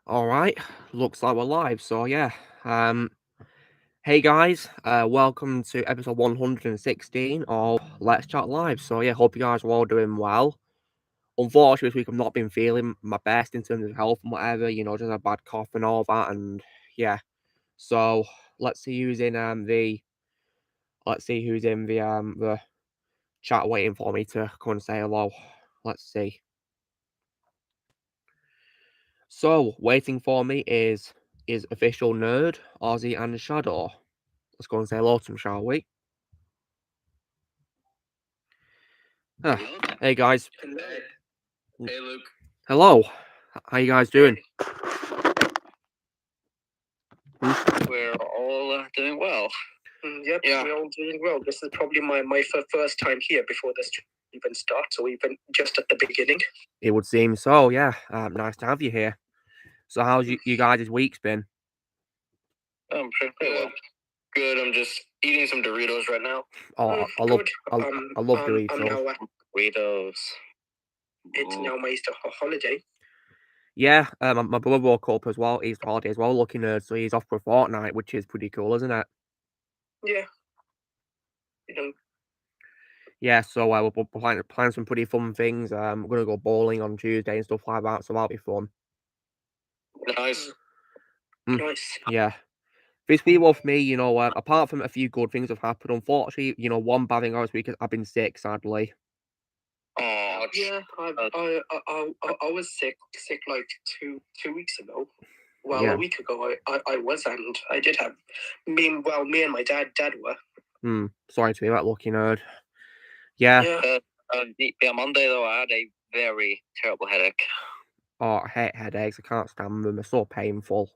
All right, looks like we're live. So yeah, um, hey guys, welcome to episode 116 of Let's Chat Live. So yeah, hope you guys are all doing well. Unfortunately, this week I've not been feeling my best in terms of health and whatever. Just a bad cough and all that, and yeah. So let's see who's in the chat waiting for me to come and say hello. Let's see. So waiting for me is official nerd, Ozzy, and Shadow. Let's go and say hello to him, shall we? Ah, hey guys. Hey Luke. Hello. How you guys doing? We're all doing well. Yep, yeah. We're all doing well. This is probably my first time here before this even starts, so we've been just at the beginning. It would seem so, yeah. Nice to have you here. So how's you guys' week's been? Pretty well. Good. I'm just eating some Doritos right now. Oh, I love Doritos. I'm now at Doritos. It's now my Easter holiday. Yeah, my brother woke up as well, Easter holiday as well, lucky nerd, so he's off for a fortnight, which is pretty cool, isn't it? Yeah. Yeah, so we're planning some pretty fun things. We're gonna go bowling on Tuesday and stuff like that, so that'll be fun. Nice. Nice. Yeah. This week with me, apart from a few good things have happened, unfortunately, one bad thing this week is I've been sick, sadly. Oh yeah, I was sick like two weeks ago. Well, yeah. A week ago I was, and I did have me and my dad were. Sorry to hear that, lucky nerd. Yeah. Yeah, Monday though I had a very terrible headache. Oh, I hate headaches. I can't stand them. They're so painful.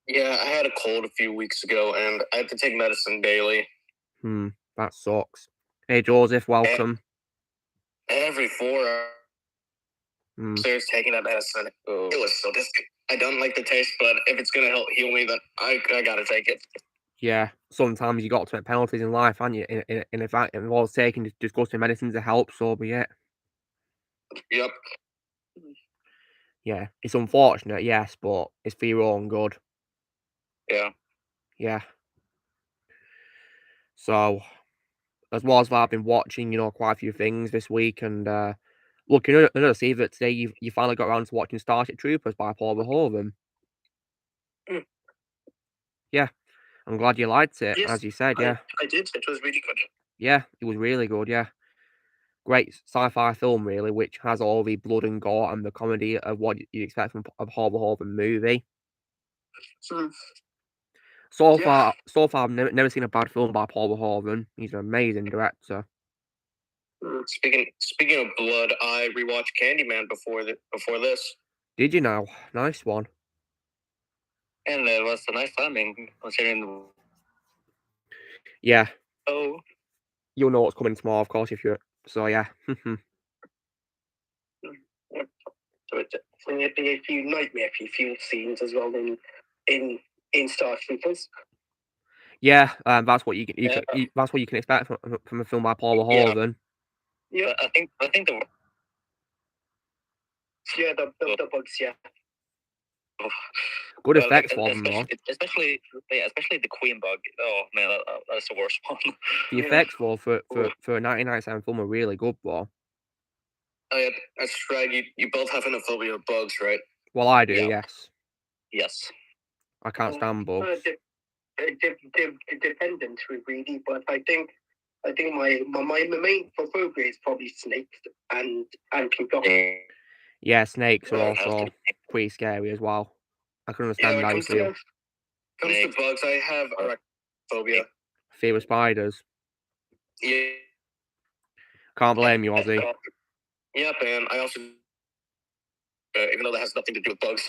Yeah, I had a cold a few weeks ago, and I have to take medicine daily. That sucks. Hey, Joseph, welcome. Every 4 hours, starts taking that medicine. Oh. It was so disgusting. I don't like the taste, but if it's gonna help heal me, then I gotta take it. Yeah, sometimes you got to make penalties in life, haven't you? And if that involves taking disgusting medicine to help, so be it. Yep. Yeah, it's unfortunate, yes, but it's for your own good. Yeah. Yeah. So, as well as that, I've been watching, quite a few things this week, and looking at another see that today you finally got around to watching Starship Troopers by Paul Verhoeven. Yeah, I'm glad you liked it, Yes, as you said, yeah. I did. It was really good. Yeah, it was really good, yeah. Great sci-fi film, really, which has all the blood and gore and the comedy of what you'd expect from a Paul Verhoeven movie. So far, I've never seen a bad film by Paul Verhoeven. He's an amazing director. Speaking of blood, I rewatched Candyman before this. Did you now? Nice one. And it was a nice timing considering. Yeah. Oh. You'll know what's coming tomorrow, of course, if you're. So yeah. So if you nightmare few scenes as well in Star Troopers. Yeah, that's what you that's what you can expect from a film by Paul Verhoeven. Yeah, I think the bugs, yeah. Good effects for them, though. Especially the Queen bug. Oh man, that's the worst one. The effects for a 1997 film are really good, though. Oh yeah, that's right. You both have an phobia of bugs, right? Well, I do, yes. Yes. I can't stand bugs. Dependent, really, but I think my main phobia is probably snakes and concoction. Yeah, snakes are also pretty scary as well. I can understand how you feel. Comes to bugs, I have arachnophobia. Fear of spiders. Yeah. Can't blame you, Ozzy. Yep, and I also, even though that has nothing to do with bugs.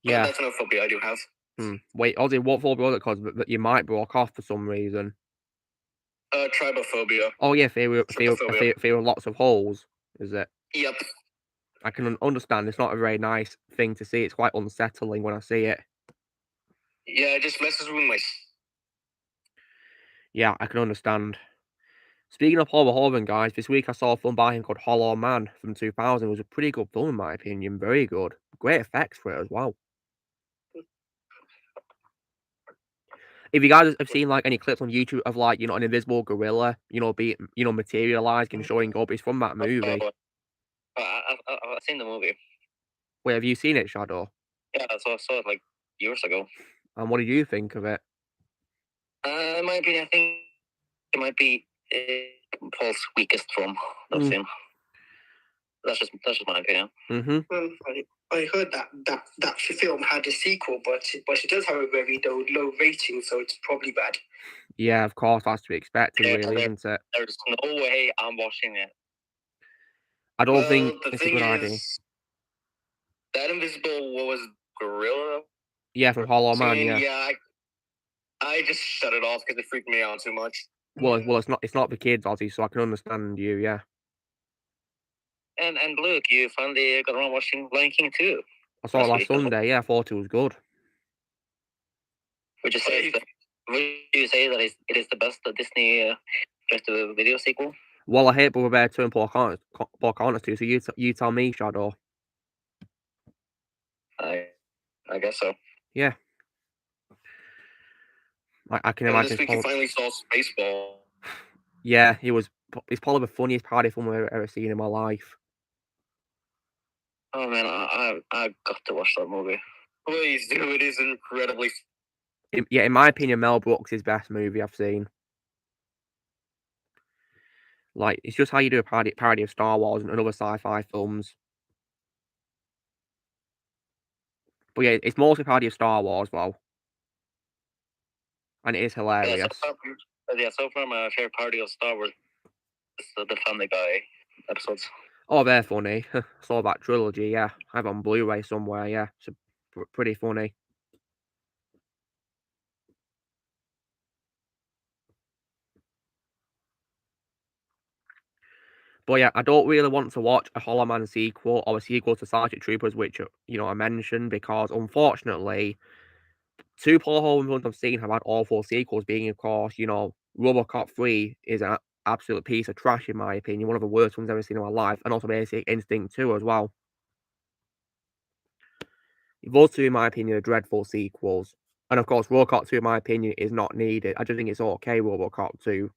Yeah. That's another phobia I do have. Wait, Ozzy, what phobia was it called that you might broke off for some reason? Trypophobia. Oh yeah, fear of lots of holes, is it? Yep. I can understand. It's not a very nice thing to see. It's quite unsettling when I see it. Yeah, it just messes with my. Yeah, I can understand. Speaking of Paul Verhoeven, guys, this week I saw a film by him called Hollow Man from 2000. It was a pretty good film in my opinion, very good. Great effects for it as well. If you guys have seen, like, any clips on YouTube of, like, an invisible gorilla, being, materialized and showing up, it's from that movie. I've seen the movie. Wait, have you seen it, Shadow? Yeah, I saw it, like, years ago. And what did you think of it? In my opinion, I think it might be Paul's weakest film I've seen. That's just my opinion. Well, I heard that film had a sequel, but it does have a very low rating, so it's probably bad. Yeah, of course, that's to be expected, really, isn't it? There's no way I'm watching it. I don't think it's a good idea. That invisible was gorilla. Yeah, from Hollow Man. Yeah, I just shut it off because it freaked me out too much. Well, it's not for kids, Ozzy, so I can understand you. Yeah. And Luke, you finally got around watching Lion King 2. I saw it last Sunday. Yeah, I thought it was good. Would you say that it is the best Disney direct-to-video sequel? Well, I hate Brother Bear 2 and Pocahontas 2, so you tell me, Shadow. I guess so. Yeah. I can imagine. This week you finally saw Spaceball. Yeah, it's probably the funniest party film I've ever seen in my life. Oh man, I got to watch that movie. Please do. It is incredibly. Yeah, in my opinion, Mel Brooks is best movie I've seen. Like, it's just how you do a parody of Star Wars and other sci-fi films. But yeah, it's mostly a parody of Star Wars, though. And it is hilarious. So far my favorite parody of Star Wars is the Family Guy episodes. Oh, they're funny. I saw that trilogy, yeah. I have it on Blu-ray somewhere, yeah. It's pretty funny. But yeah, I don't really want to watch a Hollow Man sequel or a sequel to Starship Troopers, which, I mentioned, because unfortunately, 2 Paul Verhoeven films I've seen have had awful sequels, being, of course, RoboCop 3 is an absolute piece of trash, in my opinion, one of the worst ones I've ever seen in my life, and also Basic Instinct 2 as well. Those two, in my opinion, are dreadful sequels. And of course, RoboCop 2, in my opinion, is not needed. I just think it's okay, RoboCop 2,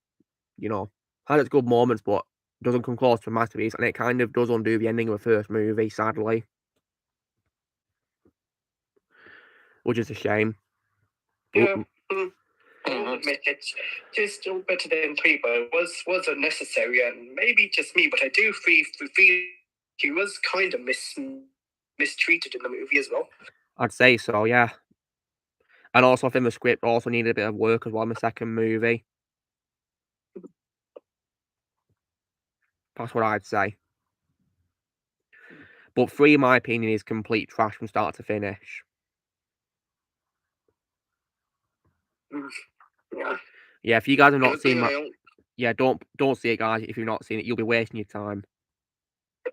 has its good moments, but doesn't come close to a masterpiece, and it kind of does undo the ending of the first movie, sadly. Which is a shame. Yeah. I'll admit it's still better than 3, but it was unnecessary, and maybe just me, but I do feel he was kind of mistreated in the movie as well. I'd say so, yeah. And also, I think the script also needed a bit of work as well in the second movie. That's what I'd say. But 3, in my opinion, is complete trash from start to finish. Yeah. Yeah, if you guys have not seen yeah, don't see it, guys. If you've not seen it, you'll be wasting your time.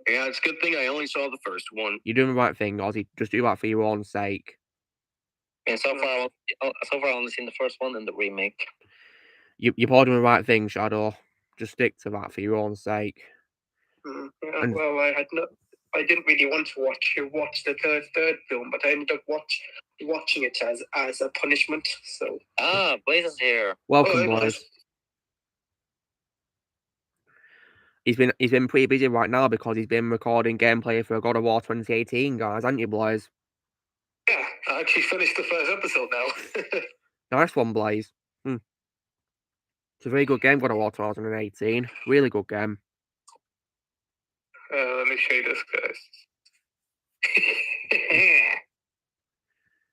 Yeah, it's a good thing I only saw the first one. You're doing the right thing, Ozzy. Just do that for your own sake. And so far I've only seen the first one and the remake. You're probably doing the right thing, Shadow. Just stick to that for your own sake. Yeah, well, I didn't really want to watch the third film, but I ended up watching it as a punishment. So Blaze is here. Welcome, Blaze. He's been pretty busy right now because he's been recording gameplay for God of War 2018, guys, haven't you, Blaze? Yeah, I actually finished the first episode now. Nice one, Blaze. It's a very good game, God of War 2018. Really good game. Let me show you this, guys.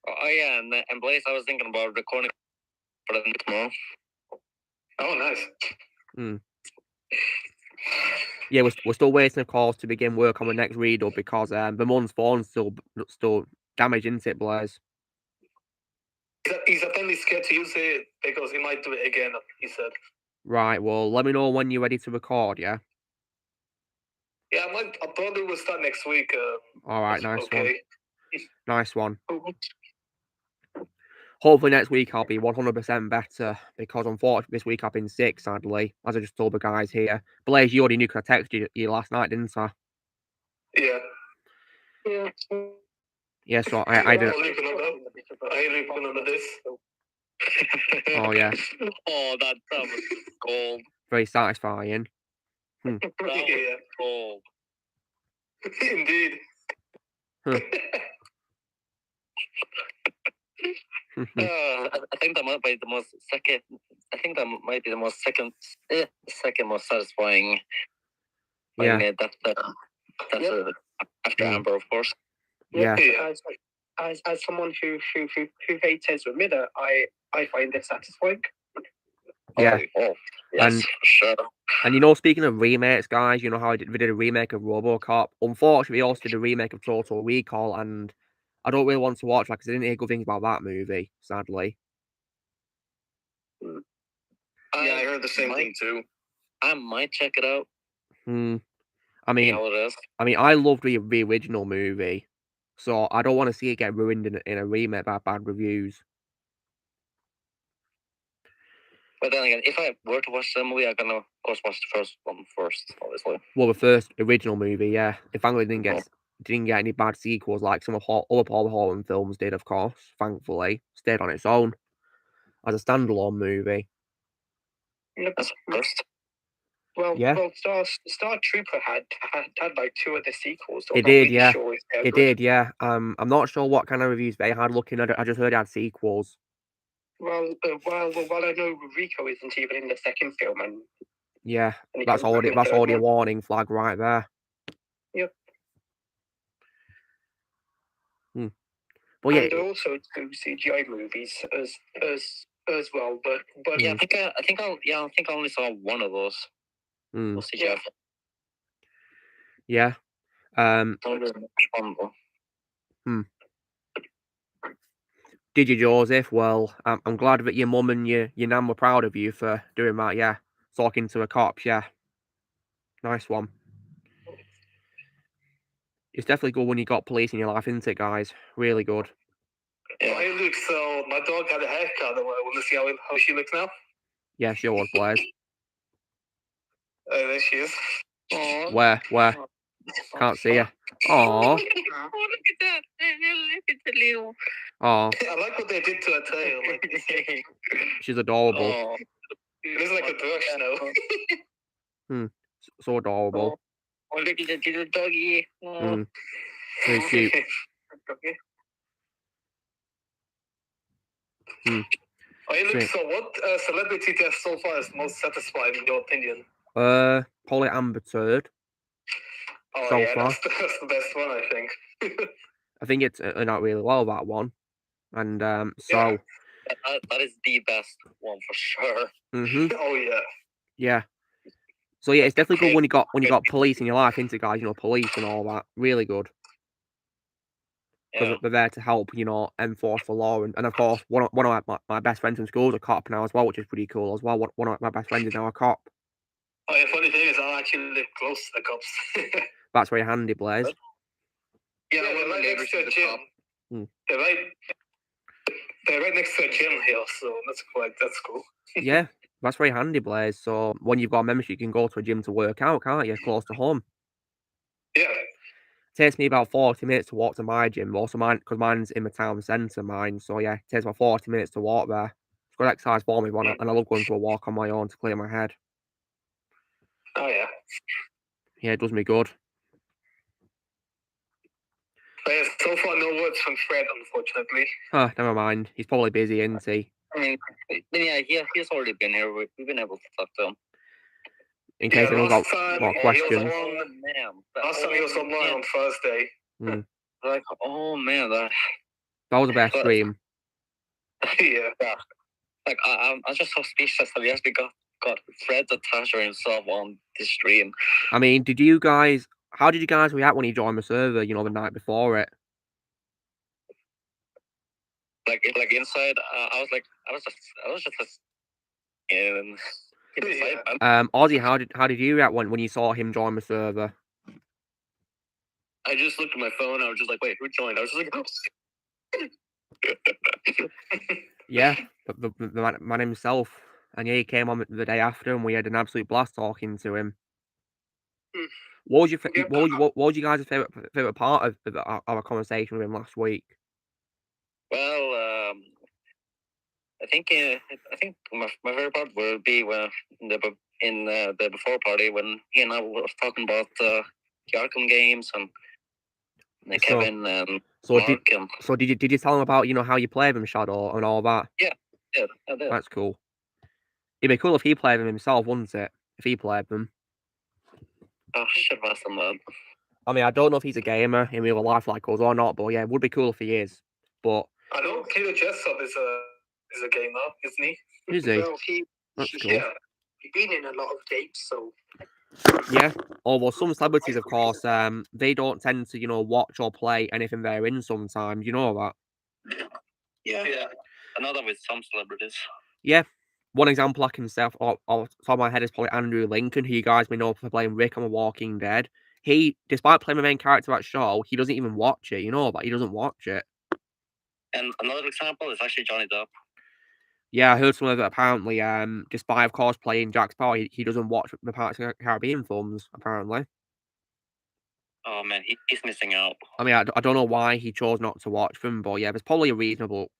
Oh yeah, and Blaze, I was thinking about recording for them tomorrow. Oh, nice. Yeah, we're still waiting, of course, to begin work on the next redub because the mum's phone's still damaged, isn't it, Blaze? He's apparently scared to use it because he might do it again, he said. Right, well, let me know when you're ready to record, yeah? Yeah, I'll probably start next week. Alright, nice one. Nice one. hopefully next week I'll be 100% better, because unfortunately this week I've been sick, sadly, as I just told the guys here. Blaze, you already knew because I texted you last night, didn't I? Yeah. Yeah. Yeah, so I didn't. Oh, yeah. Oh, that was gold. Very satisfying. Yeah. Gold. Indeed. Huh. I think that might be the most second. I think that might be the most second most satisfying. Yeah. That's after Amber, of course. Yeah. As someone who hates Ezra Miller, I find it satisfying. Yeah. Yes, and for sure. And speaking of remakes, guys, you know how they did a remake of RoboCop. Unfortunately, they also did a remake of Total Recall, and I don't really want to watch that because I didn't hear good things about that movie, sadly. Yeah, I heard the same thing too. I might check it out. I mean, I loved the original movie, so I don't want to see it get ruined in a remake by bad reviews. But then again, if I were to watch the movie, I'm gonna, of course, watch the first one first, obviously. Well, the first original movie, yeah. It thankfully didn't get any bad sequels like some of other Paul Holland films did, of course. Thankfully, stayed on its own as a standalone movie. That's first. Well, yeah. Well, Star Trooper had like 2 of the sequels. It did, yeah. It did, yeah. I'm not sure what kind of reviews they had looking at it. I just heard it had sequels. Well, I know Rico isn't even in the second film, and yeah, that's already a warning flag right there. Yep. But yeah, and also 2 CGI movies as well. But yeah, I think I only saw one of those. CGI. Yeah. Did you, Joseph? Well, I'm glad that your mum and your nan were proud of you for doing that, yeah. Talking to a cop, yeah. Nice one. It's definitely good when you got police in your life, isn't it, guys? Really good. Yeah. Hey, Luke, so my dog had a haircut. I want to see how she looks now. Yeah, she was, Blaze. Oh, there she is. Aww. Where? Can't see her. Aww. Oh, look at that. Look at the little. Aww. I like what they did to her tail. She's adorable. Oh. It looks like a brush now. So adorable. Oh, look at the little doggy. Very cute. So what celebrity death so far is most satisfying in your opinion? Probably Amber Turd. Oh, so yeah, far. That's the best one, I think. I think it's not really well, that one. And so yeah, that is the best one for sure. Oh yeah. Yeah. So yeah, it's definitely good when you got police in your life, isn't it, guys? Police and all that. Really good. Because they're there to help, enforce the law. And of course, one of my best friends from school is a cop now as well, which is pretty cool as well. One of my best friends is now a cop. Oh, the funny thing is, I actually live close to the cops. That's very handy, Blaze. Yeah, we're right next to a gym. They're right next to a gym here, so that's cool. Yeah, that's very handy, Blaze. So when you've got a membership, you can go to a gym to work out, can't you? Close to home. Yeah. It takes me about 40 minutes to walk to my gym. Also, because mine's in the town centre, mine. So yeah, it takes about 40 minutes to walk there. It's good exercise for me, and I love going for a walk on my own to clear my head. Oh yeah. Yeah, it does me good. But yeah, so far no words from Fred, unfortunately. Never mind. He's probably busy, isn't he? I mean, yeah, he's already been here. We've been able to talk to him. In case anyone's got questions. Last time he was online on Thursday. Like, oh man, that was the best stream. Yeah. Like, I'm just so speechless that he actually got Fred to Tasha himself on the stream. I mean, how did you guys react when he joined the server, the night before it? Like inside, I was just Ozzy, how did you react when you saw him join the server? I just looked at my phone. I was just like, wait, who joined? I was just like, Yeah, the man himself. And yeah, he came on the day after, and we had an absolute blast talking to him. Mm. What was your Yep. what was you guys' favorite part of our conversation with him last week? Well, I think my favorite part would be when the before party when he and I were talking about the Arkham games and Kevin and Mark. Did you tell him about how you play them, Shadow, and all that? Yeah, I did. That's cool. It'd be cool if he played them himself, wouldn't it? If he played them. Oh, I should have asked him that. I mean, I don't know if he's a gamer in real life like us or not, but yeah, it would be cool if he is. But I know Killer Jessup is a gamer, isn't he? Is he? Well, That's cool. Yeah, he's been in a lot of games, so. Yeah, although some celebrities, of course, they don't tend to, watch or play anything they're in sometimes. You know that? Yeah. I know that with some celebrities. Yeah. One example I can say off the top of my head is probably Andrew Lincoln, who you guys may know for playing Rick on The Walking Dead. He, despite playing the main character of that show, he doesn't even watch it. You know that? He doesn't watch it. And another example is actually Johnny Depp. Yeah, I heard some of it apparently, despite, of course, playing Jack Sparrow, he doesn't watch the Pirates of the Caribbean films, apparently. Oh, man, he's missing out. I mean, I don't know why he chose not to watch them, but yeah, there's probably a reasonable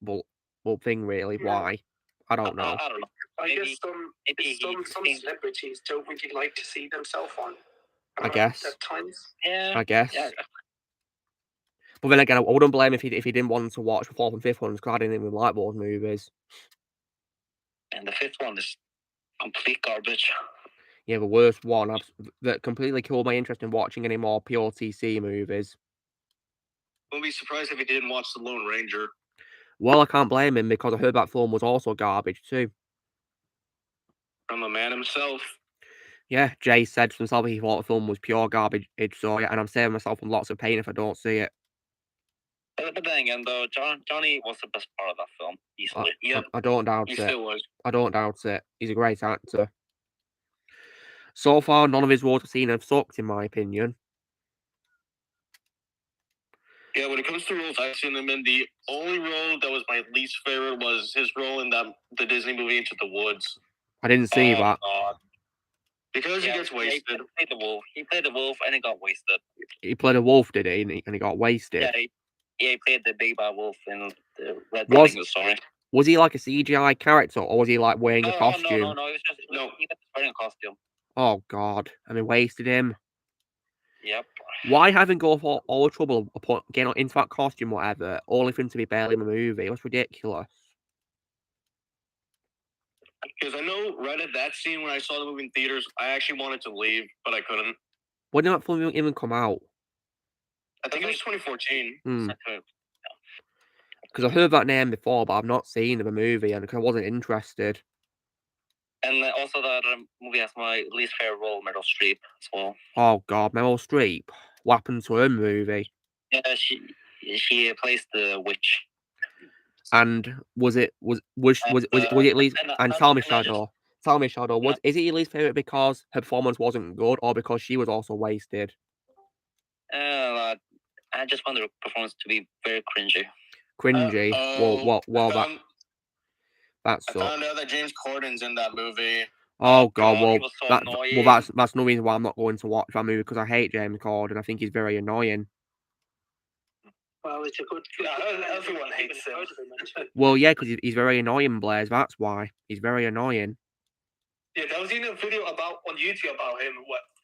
thing, really, why. I don't know. I don't know. I guess some celebrities don't really like to see themselves on. I guess. At times. Yeah. I guess. Yeah. But then again, I wouldn't blame him if he didn't want to watch the fourth and fifth ones, because I didn't even like those movies. And the fifth one is complete garbage. Yeah, the worst one that completely killed my interest in watching any more POTC movies. Wouldn't be surprised if he didn't watch The Lone Ranger. Well, I can't blame him, because I heard that film was also garbage too. From the man himself. Yeah, Jay said to himself he thought the film was pure garbage, so yeah, and I'm saving myself from lots of pain if I don't see it. But then again, though, Johnny was the best part of that film, easily. I don't doubt it. Still was. I don't doubt it. He's a great actor. So far, none of his roles I've seen have sucked, in my opinion. Yeah, when it comes to roles I've seen him in, the only role that was my least favorite was his role in the Disney movie Into the Woods. I didn't see that. Because he gets wasted. He played the wolf. He played the wolf and he got wasted. He played a wolf, did he? And he got wasted. Yeah, he played the big bad wolf in the Red Riding Hood story. Was he like a CGI character, or was he like wearing a costume? No. He was just he was wearing a costume. Oh God! And they wasted him. Yep. Why having go for all the trouble of getting into that costume, whatever, only for him to be barely in the movie? That's ridiculous. Because I know right at that scene when I saw the movie in theaters, I actually wanted to leave, but I couldn't. When did that film even come out? I think it was 2014. Because I heard that name before, but I've not seen the movie, and because I wasn't interested. And also that movie has my least favorite role, Meryl Streep, as well. Oh God, Meryl Streep. What happened to her movie? Yeah, she plays the witch. And was it at least? And tell me, Shadow. Is it your least favorite because her performance wasn't good, or because she was also wasted? I just found the performance to be very cringy. Cringy. That's so. I found out that James Corden's in that movie. Oh God, that's no reason why I'm not going to watch that movie, because I hate James Corden. I think he's very annoying. Well, it's a good. Everyone hates him. Well, yeah, because he's very annoying, Blaze. That's why he's very annoying. Yeah, there was even a video on YouTube about him.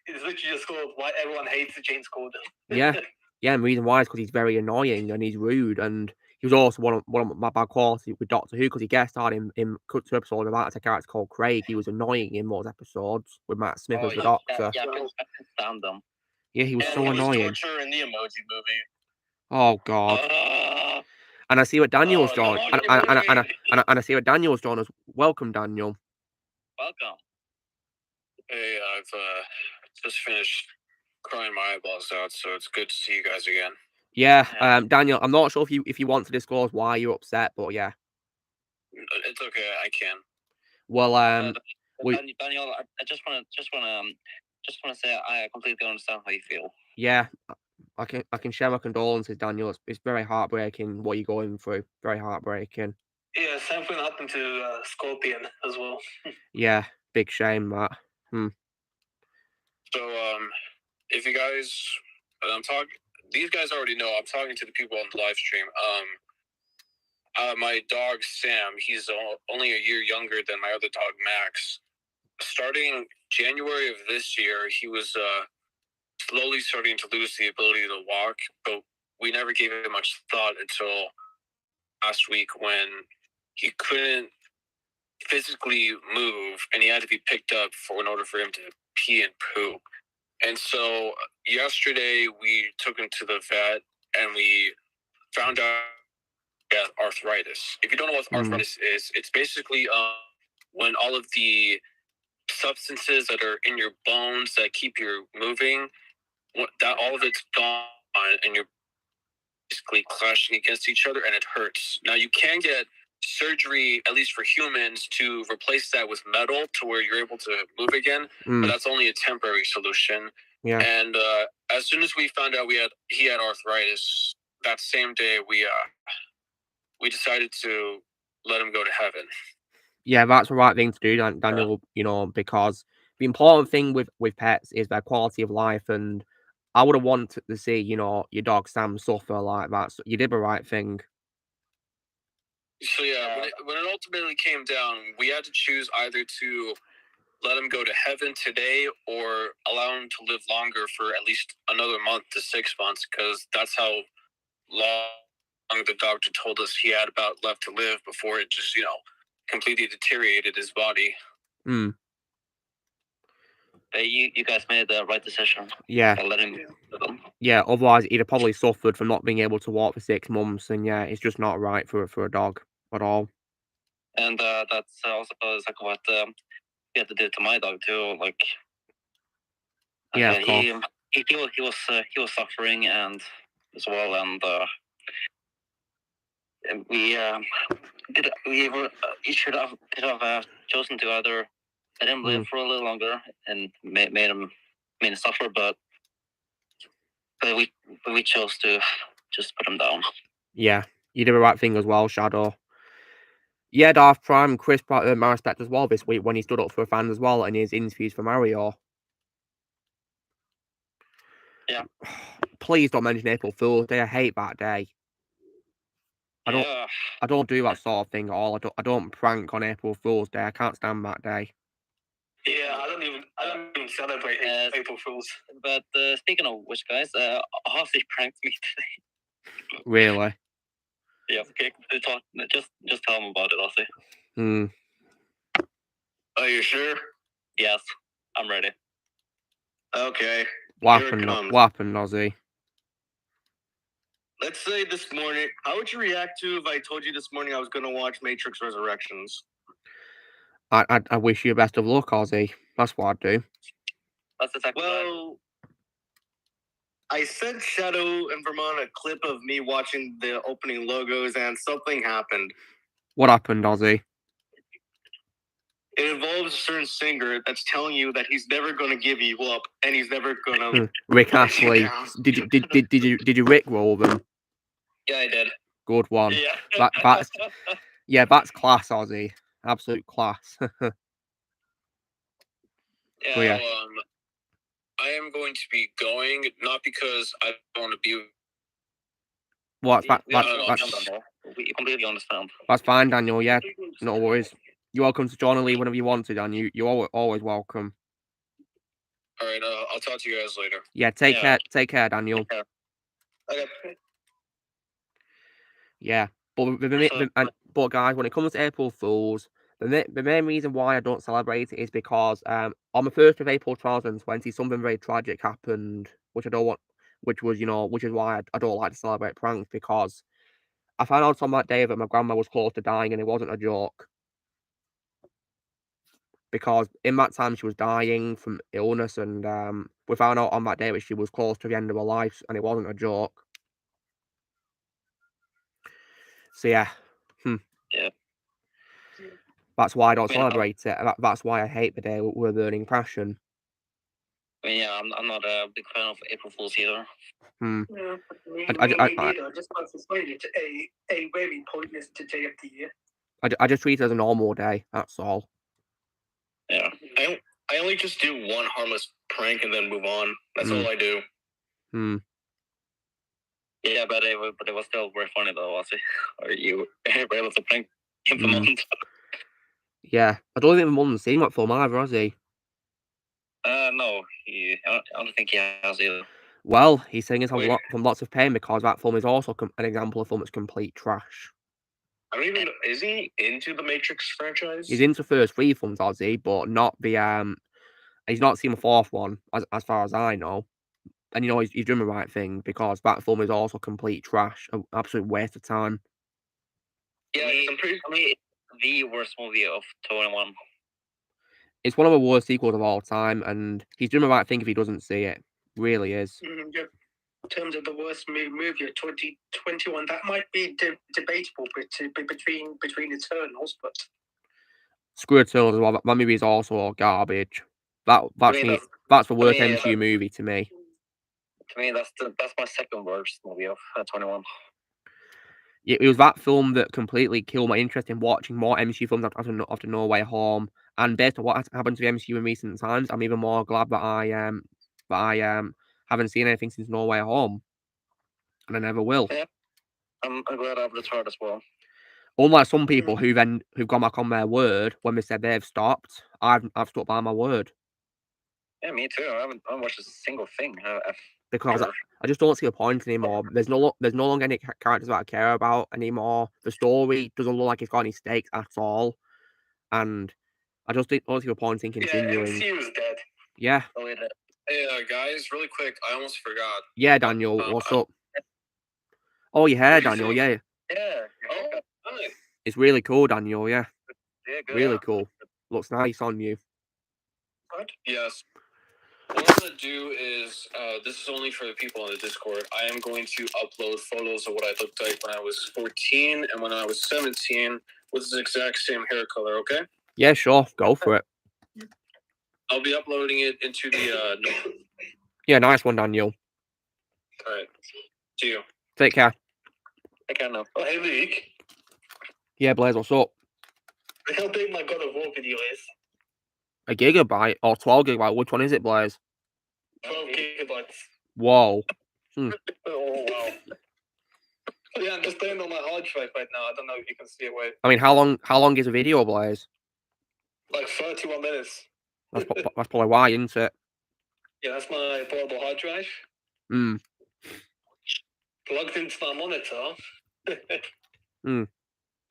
It's literally just called "Why Everyone Hates James Corden." Yeah, and the reason why is because he's very annoying and he's rude, and he was also one of my bad qualities with Doctor Who, because he guest starred in 2 episodes of that as a character called Craig. He was annoying in those episodes with Matt Smith as the Doctor. Yeah, I can stand them. Yeah, he was so annoying. Torture in the Emoji Movie. Oh God. And I see what Daniel's done. And I see what Daniel's done as welcome, Daniel. Welcome. Hey, I've just finished crying my eyeballs out, so it's good to see you guys again. Yeah, Daniel, I'm not sure if you want to disclose why you're upset, but yeah. It's okay, I can. Well, Daniel, I just want to say I completely understand how you feel. Yeah, I can share my condolences, Daniel. It's very heartbreaking what you're going through. Very heartbreaking. Yeah, same thing happened to Scorpion as well. Yeah, big shame that. So, if you guys, these guys already know. I'm talking to the people on the live stream. My dog Sam, he's only a year younger than my other dog Max. Starting January of this year, he was slowly starting to lose the ability to walk, but we never gave it much thought until last week when he couldn't physically move and he had to be picked up in order for him to pee and poop. And so yesterday we took him to the vet and we found out he had arthritis. If you don't know what arthritis is, it's basically when all of the substances that are in your bones that keep you moving, that all of it's gone and you're basically clashing against each other and it hurts. Now you can get surgery, at least for humans, to replace that with metal to where you're able to move again, but that's only a temporary solution. Yeah. And as soon as we found out he had arthritis, that same day we decided to let him go to heaven. Yeah, that's the right thing to do, Daniel, you know, because the important thing with pets is their quality of life, and I would have wanted to see, you know, your dog Sam suffer like that. So you did the right thing. So yeah, when it ultimately came down, we had to choose either to let him go to heaven today or allow him to live longer for at least another month to 6 months, because that's how long the doctor told us he had about left to live before it just, completely deteriorated his body. You guys made the right decision. Yeah. Let him. Yeah, otherwise he'd have probably suffered from not being able to walk for 6 months, and yeah, it's just not right for a dog at all. And that's also exactly what we had to do to my dog too. Like, yeah, of course. He was suffering and as well, and we should have chosen to either let him live for a little longer and made him suffer, but we chose to just put him down. Yeah, you did the right thing as well, Shadow. Yeah, Darth Prime, Chris Pratt earned my respect as well this week when he stood up for a fan as well in his interviews for Mario. Yeah. Please don't mention April Fool's Day. I hate that day. I don't do that sort of thing at all. I don't prank on April Fool's Day. I can't stand that day. Yeah, I don't even celebrate April Fools. But speaking of which, guys, Ozzy pranked me today. Really? Yeah, okay. Just tell him about it, Ozzy. Are you sure? Yes, I'm ready. Okay. What happened, Ozzy? Let's say this morning, how would you react to if I told you this morning I was going to watch Matrix Resurrections? I wish you best of luck, Ozzy. That's what I'd do. That's exactly well, I sent Shadow and Vermont a clip of me watching the opening logos, and something happened. What happened, Ozzy? It involves a certain singer that's telling you that he's never going to give you up, and he's never going to Rick Astley. Did you Rickroll them? Yeah, I did. Good one. Yeah. That's class, Ozzy. Absolute class. Yeah. I am going to be going, not because I don't want to be. What? We completely understand. That's fine, Daniel. Yeah, no worries. You're welcome to join and leave whenever you want to, Dan. You're always welcome. All right, I'll talk to you guys later. Yeah, take care. Take care, Daniel. Okay. Yeah, but guys, when it comes to April Fools, the main reason why I don't celebrate it is because on the 1st of April 2020, something very tragic happened, which is why I don't like to celebrate pranks, because I found out on that day that my grandma was close to dying, and it wasn't a joke. Because in that time she was dying from illness, and we found out on that day that she was close to the end of her life, and it wasn't a joke. So yeah. Yeah. That's why I don't celebrate it. That's why I hate the day we're burning passion. I mean, yeah, I'm not a big fan of April Fools either. I just want to find it a very pointless day of the year. I just treat it as a normal day. That's all. Yeah. I only just do one harmless prank and then move on. That's all I do. Yeah, but it was still very funny though, was it? Or you were able to prank him for months? Yeah, I don't think my mum's seen that film either, has he? No, I don't think he has either. Well, he's saying it's from lots of pain because that film is also an example of film that's complete trash. I don't even know. Is he into the Matrix franchise? He's into the first 3 films, has he? But not the he's not seen the 4th one, as far as I know. And he's doing the right thing because that film is also complete trash, an absolute waste of time. Yeah, the worst movie of 21. It's one of the worst sequels of all time, and he's doing the right thing if he doesn't see it. Really is. Yeah. In terms of the worst movie of 2021, that might be debatable between Eternals, but screw Eternals as well. That movie is also garbage. That's the worst MCU movie to me. To me, that's my second worst movie of 21. It was that film that completely killed my interest in watching more MCU films after No Way Home. And based on what has happened to the MCU in recent times, I'm even more glad that I haven't seen anything since No Way Home, and I never will. Yeah, I'm glad I've retired as well. Unlike some people who've gone back on their word when they said they've stopped, I've stuck by my word. Yeah, me too. I haven't watched a single thing. Because I just don't see a point anymore. There's no longer any characters that I care about anymore. The story doesn't look like it's got any stakes at all, and I just don't see a point in continuing. Yeah, MCU's dead. Yeah. Hey, guys, really quick, I almost forgot. Yeah, Daniel, what's up? Oh, your hair, Daniel, yeah. Yeah. Oh, nice. It's really cool, Daniel, yeah. Yeah, good. Really cool. Looks nice on you. What? Yes. What I'm going to do is, this is only for the people on the Discord. I am going to upload photos of what I looked like when I was 14 and when I was 17 with the exact same hair color, okay? Yeah, sure. Go for it. I'll be uploading it into the notebook. Yeah, nice one, Daniel. All right. See you. Take care. Take care now. Oh, hey, Luke. Yeah, Blaze, what's up? Look how big my God of War video is. A gigabyte or 12 gigabyte? Which one is it, Blaze? 12 gigabytes. Whoa. Oh, wow. Yeah, I'm just playing on my hard drive right now. I don't know if you can see it. Wait. I mean, how long is a video, Blaze? Like 31 minutes. That's probably why, isn't it? Yeah, that's my portable hard drive. Plugged into my monitor.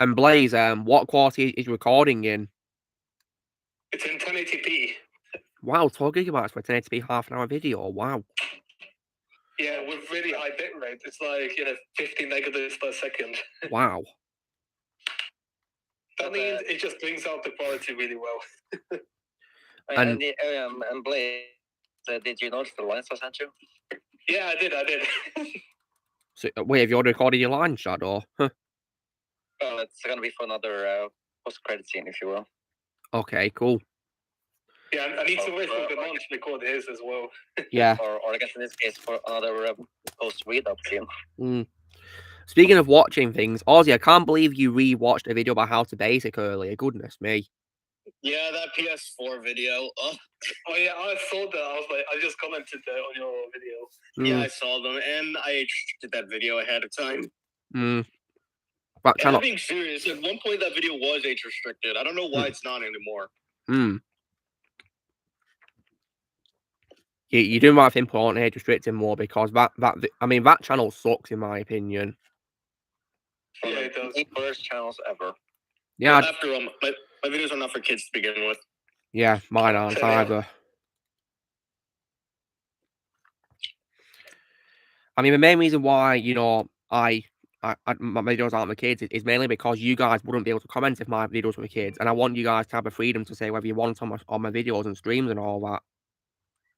And Blaze, what quality is recording in? It's in 1080p. Wow, 12 gigabytes for a 1080p half-an-hour video. Wow. Yeah, with really high bit rate. It's like 50 megabits per second. Wow. That means it just brings out the quality really well. And Blaze, did you notice the lines I sent you? Yeah, I did. So, wait, have you already recorded your line shot, or? Oh, it's gonna be for another post-credit scene, if you will. Okay, cool. Yeah, I need to wait for the launch to record his as well. Yeah. Or I guess in this case for another post-read-up scene. Speaking of watching things, Ozzy, I can't believe you re-watched a video about How to Basic earlier. Goodness me. Yeah, that PS4 video. Oh yeah, I saw that. I was like, I just commented that on your video. Yeah, I saw them, and I did that video ahead of time. But I'm being serious. At one point, that video was age restricted. I don't know why it's not anymore. You do might think on age restricting more because that channel sucks in my opinion. Yeah, it does. The worst channels ever. Yeah. After all, my videos are not for kids to begin with. Yeah, mine aren't either. I mean, the main reason why my videos aren't for kids is mainly because you guys wouldn't be able to comment if my videos were for kids, and I want you guys to have the freedom to say whether you want on my videos and streams and all that.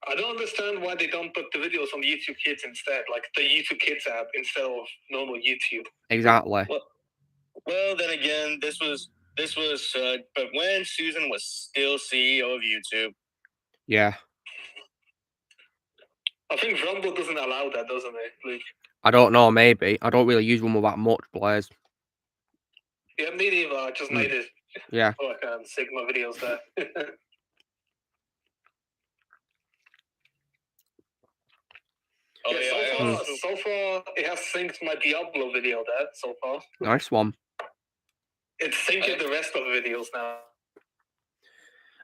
I don't understand why they don't put the videos on YouTube Kids instead, like the YouTube Kids app instead of normal YouTube. Exactly. Well, then again, this was, but when Susan was still CEO of YouTube. Yeah. I think Rumble doesn't allow that, doesn't it? Like, I don't know, maybe. I don't really use Rumble that much, Blaze. Yeah, me neither. I just made it. Yeah. So I can sync my videos there. So far, it has synced my Diablo video there, so far. Nice one. It's syncing the rest of the videos now.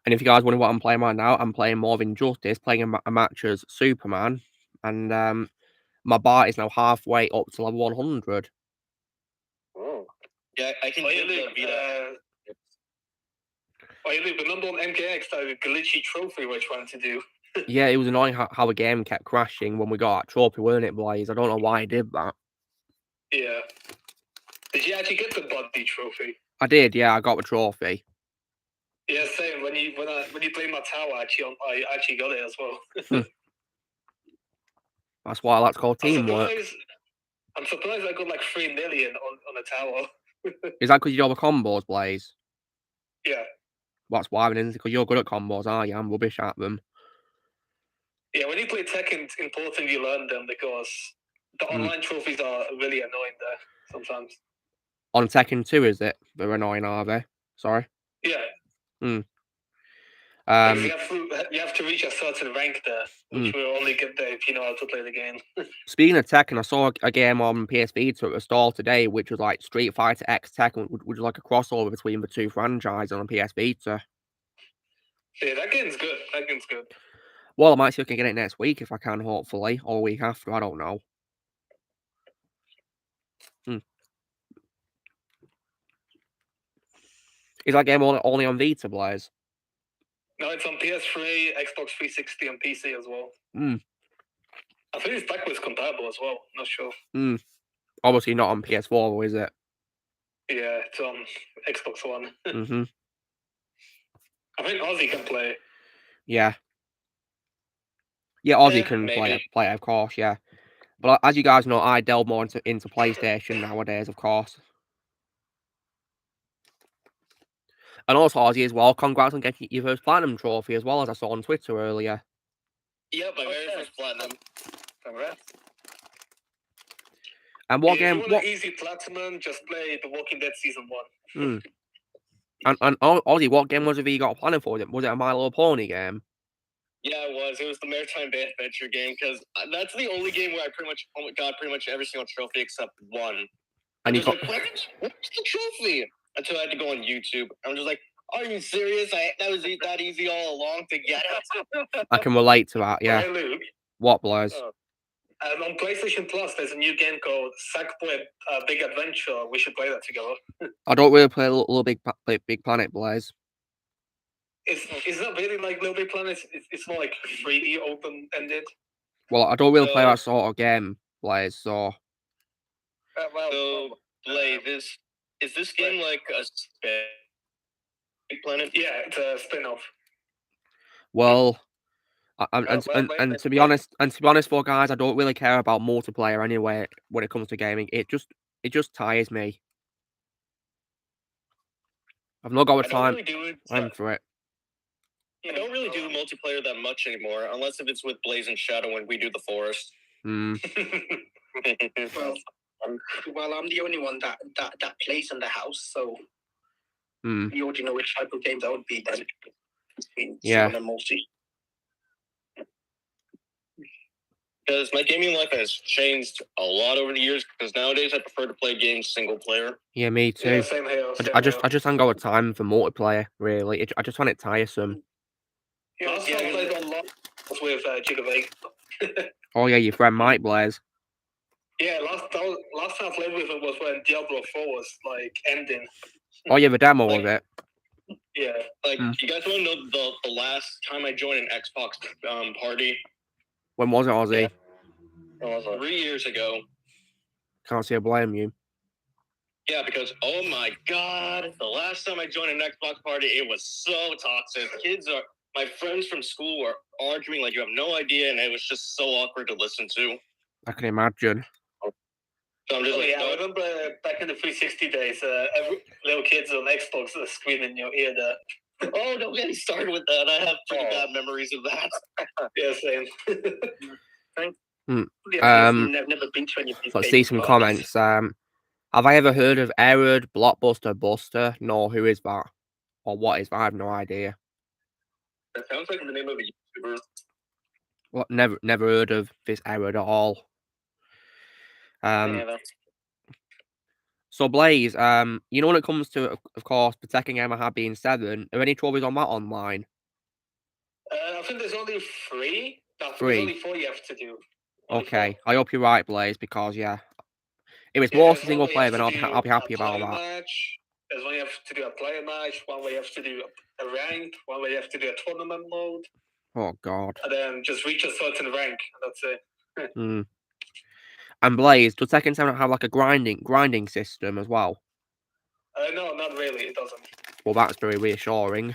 And if you guys wonder what I'm playing right now, I'm playing more of Injustice, playing a match as Superman. And my bar is now halfway up to level 100. Oh. Yeah, I can do the Vita. Remember on MKX, that glitchy trophy we're trying to do? Yeah, it was annoying how the game kept crashing when we got that trophy, weren't it, Blaze? I don't know why I did that. Yeah. Did you actually get the body trophy? I did, yeah, I got the trophy. Yeah, same. When you played my tower, I actually got it as well. That's why that's called teamwork. I'm surprised I got like 3 million on a tower. Is that because you do all the combos, Blaze? Yeah. That's why, then, because you're good at combos, aren't you? I'm rubbish at them. Yeah, when you play Tekken, it's important you learn them because the online trophies are really annoying there sometimes. On Tekken 2, is it? They're annoying, are they? Sorry. Yeah. You have to reach a certain rank there, which will only get there if you know how to play the game. Speaking of Tekken, I saw a game on PS Vita at the store today, which was like Street Fighter X Tekken, which was like a crossover between the two franchises on PS Vita. Yeah, that game's good. Well, I might see if I can get it next week if I can, hopefully, or a week after. I don't know. Is that game only on Vita, Blaze? No, it's on PS3, Xbox 360, and PC as well. I think it's backwards compatible as well. Not sure. Obviously not on PS4, is it? Yeah, it's on Xbox One. I think Ozzy can play. Yeah. Yeah, Ozzy can play it, of course, yeah. But as you guys know, I delve more into PlayStation nowadays, of course. And also, Ozzy, as well, congrats on getting your first Platinum trophy, as well, as I saw on Twitter earlier. Yep, my very first Platinum. Congrats. And what game? If you want an easy Platinum, just play The Walking Dead Season 1. And Ozzy, what game was it that you got Platinum for? Was it a My Little Pony game? Yeah, it was. It was the Maritime Bay Adventure game, because that's the only game where I got pretty much every single trophy except one. And you like, where's the trophy? Until I had to go on YouTube. I'm just like, are you serious? That was that easy all along to get it. I can relate to that, yeah. Hey, Luke. What, Blaze? On PlayStation Plus, there's a new game called Sackboy Big Adventure. We should play that together. I don't really play Little Big Planet, Blaze. It's not really like Little Big Planet. It's more like 3D open-ended. Well, I don't really play that sort of game, Blaze, so... Blaze, is this game like a Big Planet? Yeah, it's a spin-off. Well... And to be honest, for guys, I don't really care about multiplayer anyway when it comes to gaming. It just tires me. I've not got the time for it. I don't really do multiplayer that much anymore, unless if it's with Blaze and Shadow when we do the forest. Well, I'm the only one that plays in the house, so you already know which type of game that would be then. Yeah. Because my gaming life has changed a lot over the years. Because nowadays I prefer to play games single player. Yeah, me too. Yeah, same here. I just haven't got the time for multiplayer. Really, I just find it tiresome. Yeah, last time I played online was with Giga. Oh yeah, your friend Mike, Blaze. Yeah, last time I played with him was when Diablo 4 was like ending. Oh yeah, the demo of it. Yeah, like you guys want to know the last time I joined an Xbox party? When was it, Ozzy? Yeah. It was 3 years ago. Can't say I blame you. Yeah, because oh my god, the last time I joined an Xbox party, it was so toxic. My friends from school were arguing like you have no idea, and it was just so awkward to listen to. I can imagine. So I'm just I remember back in the 360 days, every little kids on Xbox were screaming in your ear there. Oh, don't get me started with that. I have pretty bad memories of that. Yeah, same. Never been to any of these. Let's see some comments. Have I ever heard of Errod, Blockbuster, Buster? No, who is that? Or what is that? I have no idea. That sounds like the name of a YouTuber. What? Never heard of this Errod at all. So Blaze, you know when it comes to, of course, the second game I had being 7, are there any trophies on that online? I think there's only 3. No, 3. There's only 4 you have to do. Okay, 4. I hope you're right, Blaze, because yeah, if it's more single player, then I'll be happy about that. Match. There's one you have to do a player match, one where you have to do a ranked, one where you have to do a tournament mode. Oh God. And then just reach a certain rank, and that's it. And Blaze, does Tekken 7 have like a grinding system as well? No, not really. It doesn't. Well, that's very reassuring.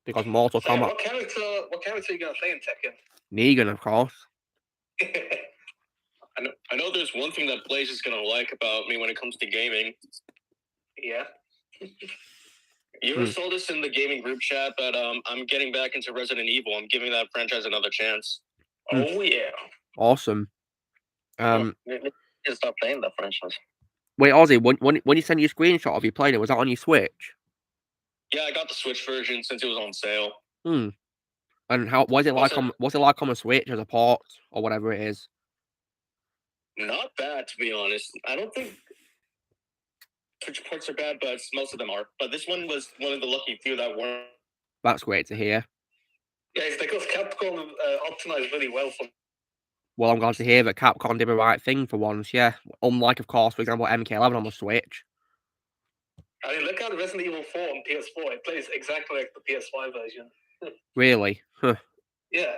Because Mortal Kombat. What character are you gonna play in Tekken? Negan, of course. I know there's one thing that Blaze is gonna like about me when it comes to gaming. Yeah. You ever saw this in the gaming group chat, but I'm getting back into Resident Evil. I'm giving that franchise another chance. Oh yeah. Awesome. Just stop playing that franchise. Wait, Ozzy, when you sent your screenshot of you playing it, was that on your Switch? Yeah, I got the Switch version since it was on sale. And what's it like on the Switch as a port or whatever it is? Not bad, to be honest. I don't think Switch ports are bad, but most of them are. But this one was one of the lucky few that weren't. That's great to hear. Yeah, it's because Capcom optimized really well for. Well, I'm glad to hear that Capcom did the right thing for once, yeah. Unlike, of course, for example, MK11 on the Switch. I mean, look at Resident Evil 4 on PS4. It plays exactly like the PS5 version. Really? Huh. Yeah.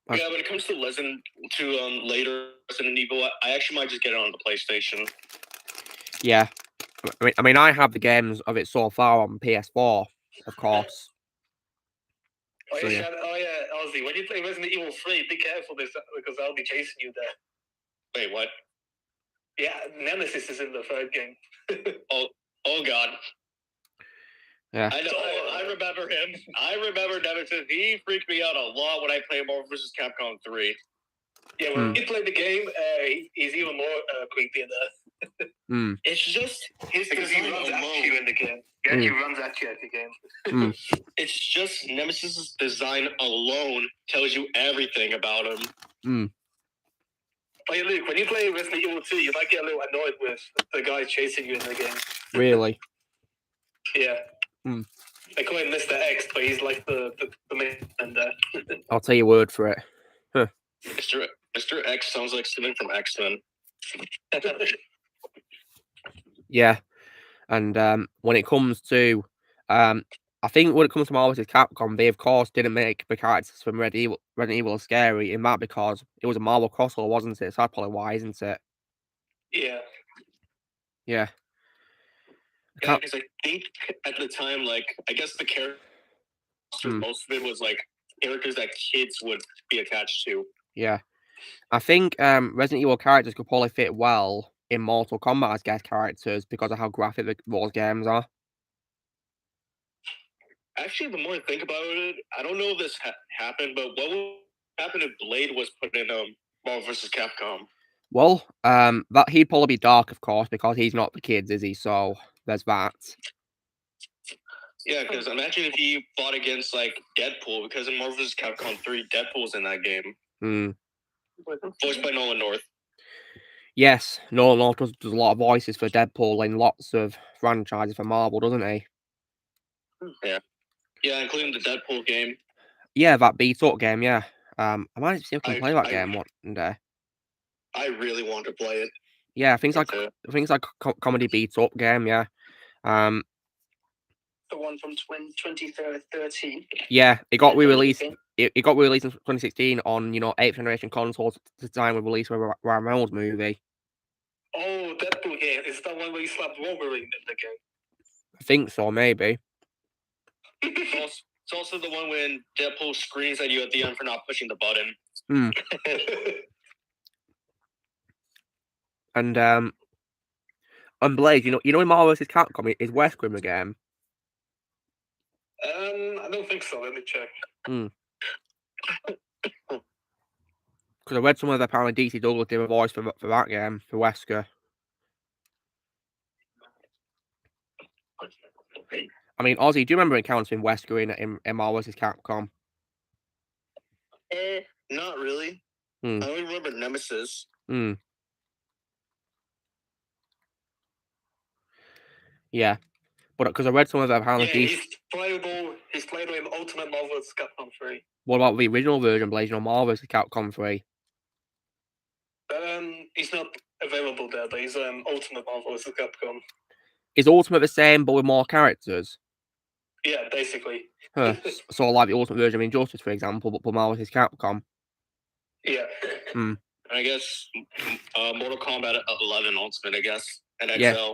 Yeah, when it comes to later Resident Evil, I actually might just get it on the PlayStation. Yeah. I mean, I have the games of it so far on PS4, of course. Oh yeah, Ozzy, when you play Resident Evil 3, be careful because I'll be chasing you there. Wait, what? Yeah, Nemesis is in the 3rd game. oh God. Yeah. I know. I remember him. I remember Nemesis. He freaked me out a lot when I played Marvel vs. Capcom 3. Yeah, when you play the game, he's even more creepy there. It's just his because he runs at you in the game. Yeah, he runs at you at the game. It's just Nemesis' design alone tells you everything about him. Oh yeah, Luke, when you play Resident Evil 2, you might get a little annoyed with the guy chasing you in the game. Really? Yeah. They call him Mr. X, but he's like the main there. I'll take your word for it. Huh. Mr. X sounds like something from X-Men. Yeah. And when it comes to I think when it comes to Marvel vs. Capcom, they of course didn't make the characters from Resident Evil scary in that because it was a Marvel crossover, wasn't it? So that's probably why, isn't it? Yeah. Yeah. Yeah, because I think at the time, like, I guess the character, most of it was like characters that kids would be attached to. Yeah. I think Resident Evil characters could probably fit well in Mortal Kombat as guest characters because of how graphic those games are. Actually, the more I think about it, I don't know if this happened, but what would happen if Blade was put in Marvel vs. Capcom? Well, that he'd probably be Dark, of course, because he's not the kids, is he? So there's that. Yeah, because imagine if he fought against like Deadpool, because in Marvel vs. Capcom 3, Deadpool's in that game. Voiced by Nolan North. Yes, Nolan North does a lot of voices for Deadpool in lots of franchises for Marvel, doesn't he? Yeah, including the Deadpool game. Yeah, that beat-up game, yeah. I might see if I can play that game one day. I really want to play it. Yeah, things like comedy beat-up game, yeah. The one from 2013. Yeah, it got re-released. It got released in 2016 on 8th generation consoles at the time of release of a Ryan Reynolds movie. Oh, Deadpool game. Is that one where you slapped Wolverine in the game? I think so, maybe. It's also the one when Deadpool screams at you at the end for not pushing the button. And Blaze, you know in Marvel vs. Capcom, is Wesker the game? I don't think so. Let me check. Because I read somewhere that apparently DC Douglas did a voice for that game, for Wesker. I mean, Ozzy, do you remember encountering Wesker in Marvel vs. Capcom? Not really. I only remember Nemesis. Yeah. But because I read some of that apparently he's playable in Ultimate Marvel vs. Capcom 3. What about the original version, Blazing on Marvel vs. Capcom 3? He's not available there, but he's Ultimate Marvel vs. Capcom. Is Ultimate the same but with more characters? Yeah, basically. So like the Ultimate version of Injustice, for example, but for Marvel vs. Capcom. Yeah. I guess Mortal Kombat 11 Ultimate, I guess, and XL. Yeah.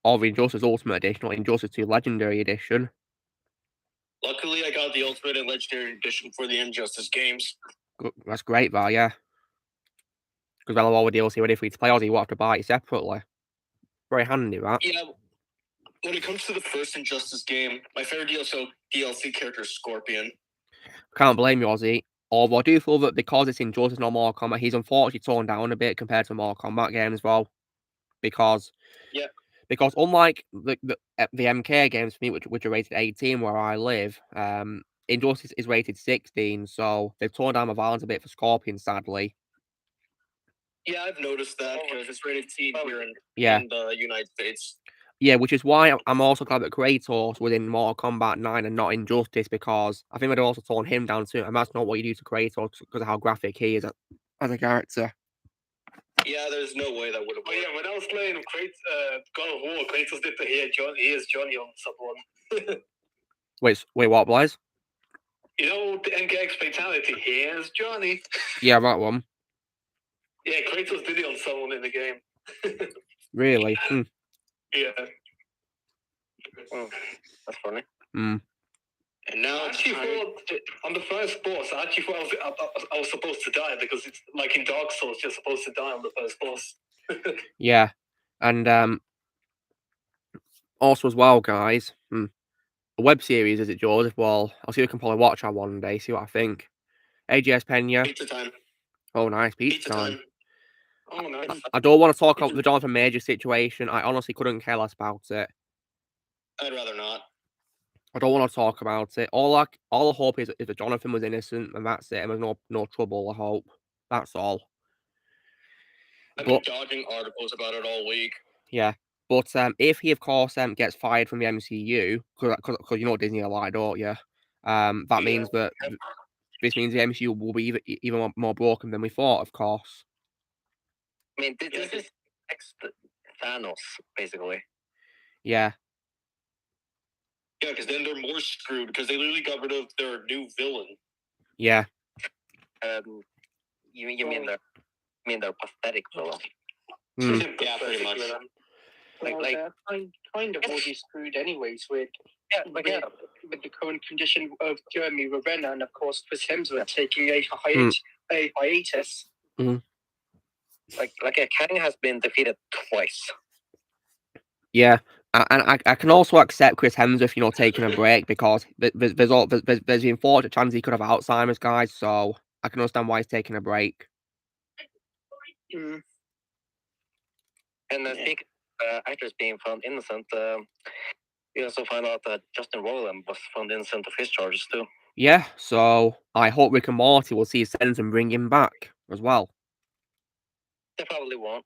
Or the Injustice Ultimate Edition or Injustice 2 Legendary Edition. Luckily, I got the Ultimate and Legendary Edition for the Injustice games. That's great, that, yeah. Because they'll have all the DLC ready for you to play, or you won't have to buy it separately. Very handy, that. Yeah. When it comes to the first Injustice game, my favorite DLC character is Scorpion. Can't blame you, Ozzy. Although I do feel that because it's Injustice, not Mortal Kombat, he's unfortunately toned down a bit compared to Mortal Kombat games as well. Because unlike the MK games for me, which are rated 18 where I live, Injustice is rated 16, so they've torn down the violence a bit for Scorpion, sadly. Yeah, I've noticed that because it's rated T here in the United States. Yeah, which is why I'm also glad that Kratos was in Mortal Kombat 9 and not Injustice, because I think they'd also torn him down too, and that's not what you do to Kratos because of how graphic he is as a character. Yeah, there's no way that would have worked. Oh yeah, when I was playing God of War, Kratos did the here's Johnny on someone. Wait, what, Blaze? You know the MKX fatality, here's Johnny. Yeah, that one. Yeah, Kratos did it on someone in the game. Really? Yeah. Oh, that's funny. And now I actually thought on the first boss, I actually thought I was supposed to die because it's like in Dark Souls, you're supposed to die on the first boss. Yeah, and also as well, guys, a web series, is it, Joseph? Well, I'll see if we can probably watch that one day, see what I think. AGS Pena. Pizza time. Oh, nice, pizza time. Oh, nice. I don't want to talk about the Jonathan Major situation. I honestly couldn't care less about it. I'd rather not. I don't want to talk about it. All I hope is that Jonathan was innocent, and that's it. And there's no trouble, I hope. That's all. I've been dodging articles about it all week. Yeah. But if he, of course, gets fired from the MCU, because you know Disney are like, don't you? That means that this means the MCU will be even more broken than we thought, of course. I mean, this is next Thanos, basically. Yeah. Yeah, because then they're more screwed because they literally got rid of their new villain. Yeah. You mean they're pathetic villain? Yeah, pretty much. They're kind of already screwed anyways with the current condition of Jeremy Renner and of course Chris Hemsworth taking a hiatus. Like Kang has been defeated twice. Yeah. And I can also accept Chris Hemsworth, taking a break because there's the unfortunate chance he could have Alzheimer's, guys. So I can understand why he's taking a break. And speaking of actors being found innocent, we also found out that Justin Roiland was found innocent of his charges too. Yeah, so I hope Rick and Morty will see his sentence and bring him back as well. They probably won't.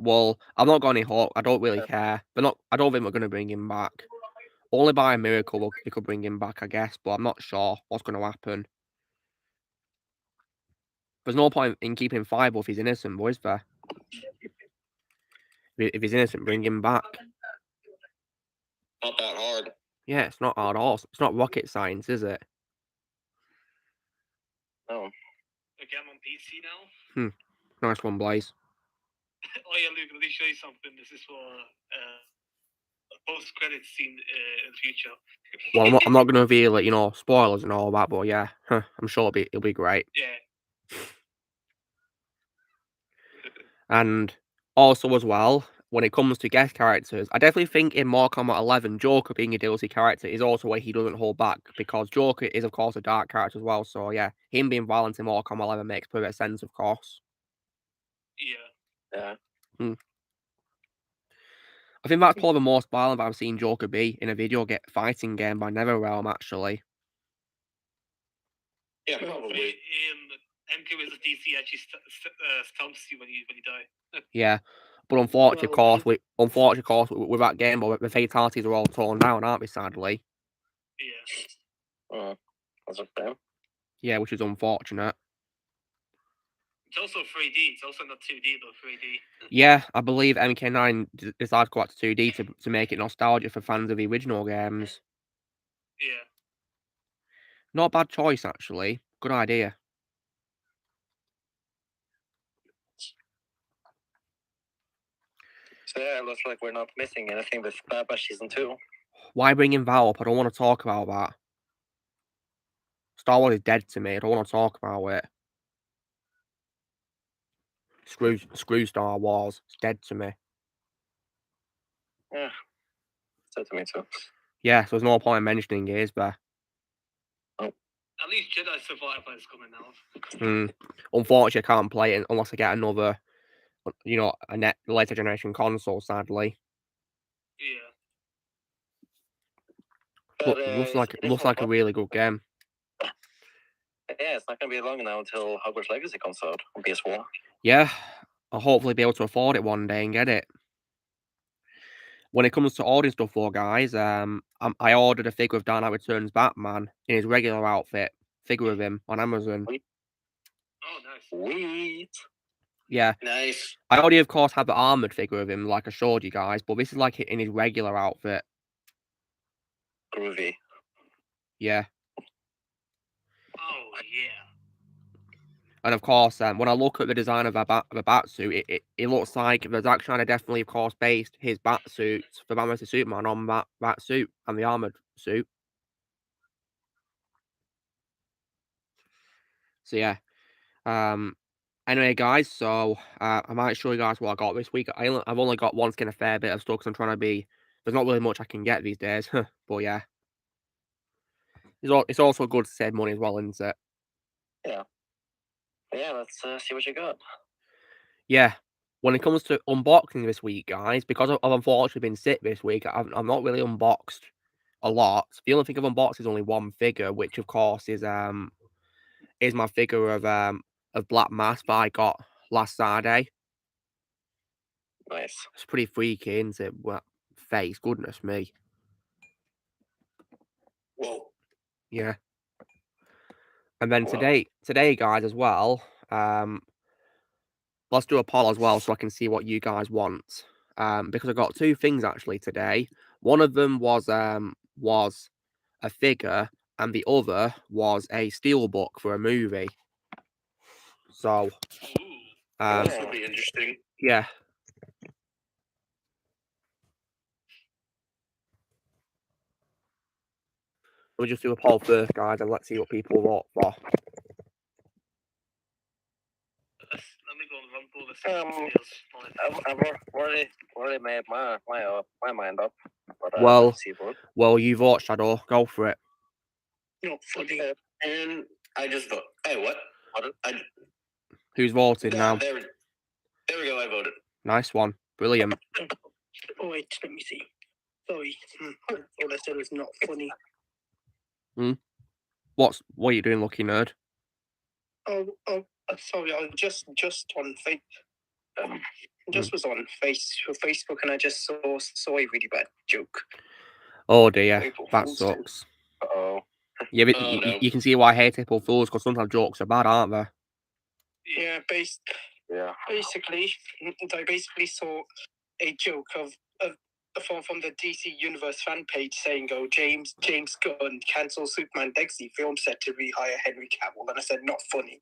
Well, I've not got any hope. I don't really care. I don't think we're going to bring him back. Only by a miracle they could bring him back, I guess, but I'm not sure what's going to happen. There's no point in keeping him fireable if he's innocent, boys, there. If he's innocent, bring him back. Not that hard. Yeah, it's not hard at all. It's not rocket science, is it? No. Okay, I'm on PC now. Nice one, Blaze. Oh yeah, Luke, let me show you something. This is for a post-credit scene in the future. Well, I'm not going to reveal it, spoilers and all that, but yeah, I'm sure it'll be great. Yeah. And also as well, when it comes to guest characters, I definitely think in Mortal Kombat 11, Joker being a DLC character is also where he doesn't hold back, because Joker is, of course, a dark character as well. So, yeah, him being violent in Mortal Kombat 11 makes perfect sense, of course. Yeah. I think that's probably the most violent I've seen Joker be in a video fighting game by NetherRealm, actually. Yeah, probably. In MK vs DC actually stumps you when you die. Yeah. But unfortunately, of course, with that game, the fatalities are all torn down, aren't they, sadly? Yeah. That's okay. Yeah, which is unfortunate. It's also 3D. It's also not 2D, but 3D. Yeah, I believe MK9 decided to go out to 2D to make it nostalgic for fans of the original games. Yeah. Not a bad choice, actually. Good idea. So yeah, it looks like we're not missing anything with Bad Batch Season 2. Why bring in Val up? I don't want to talk about that. Star Wars is dead to me. I don't want to talk about it. Screw Star Wars. It's dead to me. Yeah. It's dead to me too. Yeah, so there's no point in mentioning it, is there? At least Jedi Survivor is coming out. Unfortunately, I can't play it unless I get another, a later generation console, sadly. Yeah. But looks like a really good game. Yeah, it's not going to be long now until Hogwarts Legacy comes out on PS4. Yeah, I'll hopefully be able to afford it one day and get it. When it comes to ordering stuff for guys, I ordered a figure of Dark Knight Returns Batman in his regular outfit, figure of him on Amazon. Oh, nice. Sweet. Yeah. Nice. I already, of course, have the armored figure of him, like I showed you guys, but this is like in his regular outfit. Groovy. Yeah. Oh, yeah. And of course, when I look at the design of the Batsuit, it looks like the Zack Snyder definitely, of course, based his Batsuit for Batman vs Superman on that suit and the armored suit. So yeah. Anyway, guys, so I might show you guys what I got this week. I've only got one skin, a fair bit of stuff, because I'm trying to be. There's not really much I can get these days, but yeah. It's also good to save money as well, isn't it? Yeah. Yeah, let's see what you got. Yeah. When it comes to unboxing this week, guys, because I've unfortunately been sick this week, I've not really unboxed a lot. The only thing I've unboxed is only one figure, which of course is my figure of Black Mask that I got last Saturday. Nice. It's pretty freaky, isn't it? Well, face, goodness me. Whoa. Yeah. And then today, guys, as well, let's do a poll as well so I can see what you guys want. Because I got two things actually today. One of them was a figure, and the other was a steelbook for a movie. So, This would be interesting. Yeah. We'll just do a poll first, guys, and let's see what people vote for. Let me go and run through this. I've already made my mind up. But, well, you vote, Shadow. Go for it. Not funny. And I just vote. Hey, what? Who's voted now? There we go. I voted. Nice one. Brilliant. Oh, wait, let me see. Sorry. All I said was not funny. What are you doing, lucky nerd? Oh, sorry. I was just on was on Facebook, and I just saw a really bad joke. Oh dear, that sucks. Uh-oh. Yeah, but you can see why I hate April Fools, because sometimes jokes are bad, aren't they? Yeah, basically, I basically saw a joke from the DC Universe fan page saying, "Oh, James Gunn cancels Superman Legacy film set to rehire Henry Cavill," and I said, "Not funny."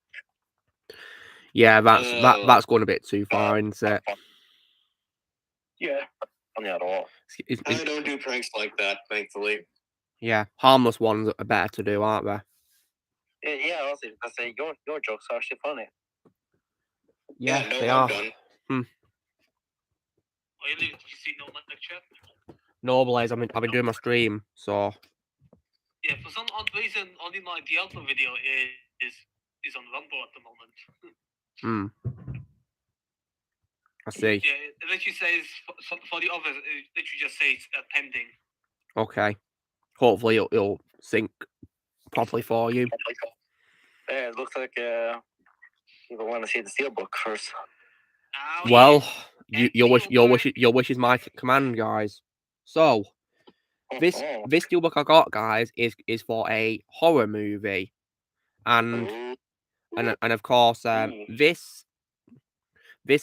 Yeah, that's going a bit too far, isn't it? Yeah. Funny at all. I don't do pranks like that, thankfully. Yeah, harmless ones are better to do, aren't they? Yeah, I was going to say, your jokes are actually funny. Yeah, no, they I'm are. done. Oh, did you see no lecture? No, Blaze, I've been doing my stream, so. Yeah, for some odd reason, only my Diablo video is on Rumble at the moment. I see. Yeah, it literally says for the others, it literally just says pending. Okay. Hopefully it'll sync properly for you. Yeah, it looks like you want to see the steelbook first. Oh, Well, yeah. your wish is my command, guys. So this steelbook I got, guys, is for a horror movie, and of course this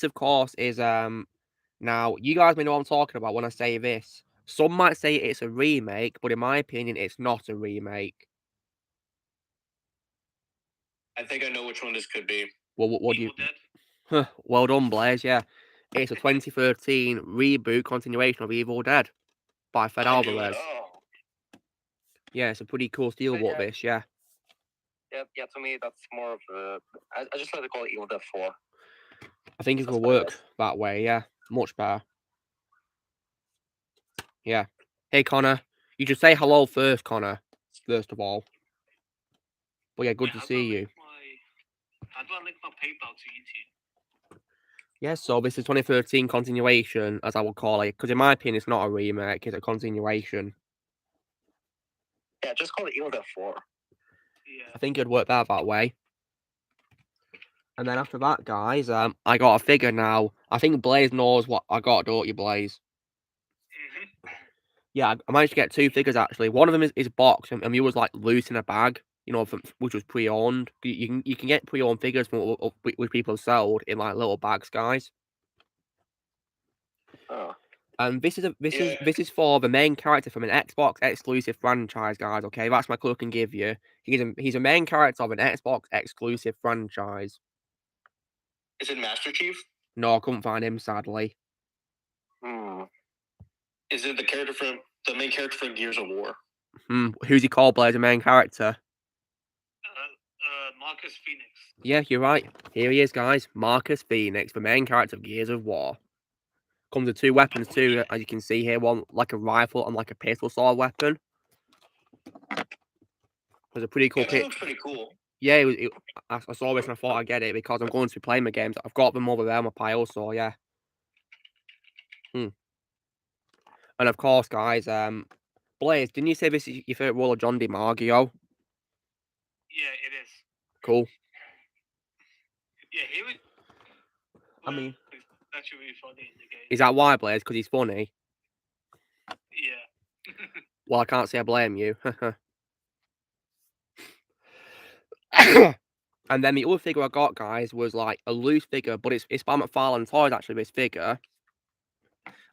of course is now you guys may know what I'm talking about when I say this. Some might say it's a remake, but in my opinion, it's not a remake. I think I know which one this could be. Well, what do you? Huh, well done, Blaze. Yeah, it's a 2013 reboot continuation of Evil Dead by Fed Alvarez. Yeah, it's a pretty cool steelbook. This, yeah. Yeah. To me, that's more of a. I just like to call it Evil Dead 4. I think it could work that way. Yeah, much better. Yeah. Hey, Connor. You should say hello first, Connor. First of all. But yeah, good to see you. How do I link my PayPal to YouTube? Yeah, so this is 2013 continuation, as I would call it, because in my opinion, it's not a remake; it's a continuation. Yeah, just call it Evil Dead 4. Yeah. I think it'd work better that way. And then after that, guys, I got a figure now. I think Blaze knows what I got, don't you, Blaze? Yeah, I managed to get 2 figures actually. One of them is boxed, and the other was like loose in a bag. You know, which was pre-owned. You can get pre-owned figures from which people have sold in like little bags, guys. Oh. And this is for the main character from an Xbox exclusive franchise, guys. Okay, that's my clue I can give you. He's a main character of an Xbox exclusive franchise. Is it Master Chief? No, I couldn't find him, sadly. Is it the main character from Gears of War? Who's he called, Blaze, the main character? Marcus Phoenix. Yeah, you're right. Here he is, guys. Marcus Phoenix, the main character of Gears of War. Comes with 2 weapons too, as you can see here. One like a rifle and like a pistol sword weapon. There's a pretty cool that looks pretty cool. Yeah, I saw this and I thought I'd get it because I'm going to be playing the games. I've got them over there on my pile, so yeah. And of course, guys, Blaze, didn't you say this is your favorite role of John DiMaggio? Yeah, it is. Cool. Yeah, he was. I mean, that's really funny in the game. Is that why, Blaze? Because he's funny? Yeah. Well, I can't say I blame you. And then the other figure I got, guys, was like a loose figure, but it's by McFarlane Toys, actually, this figure.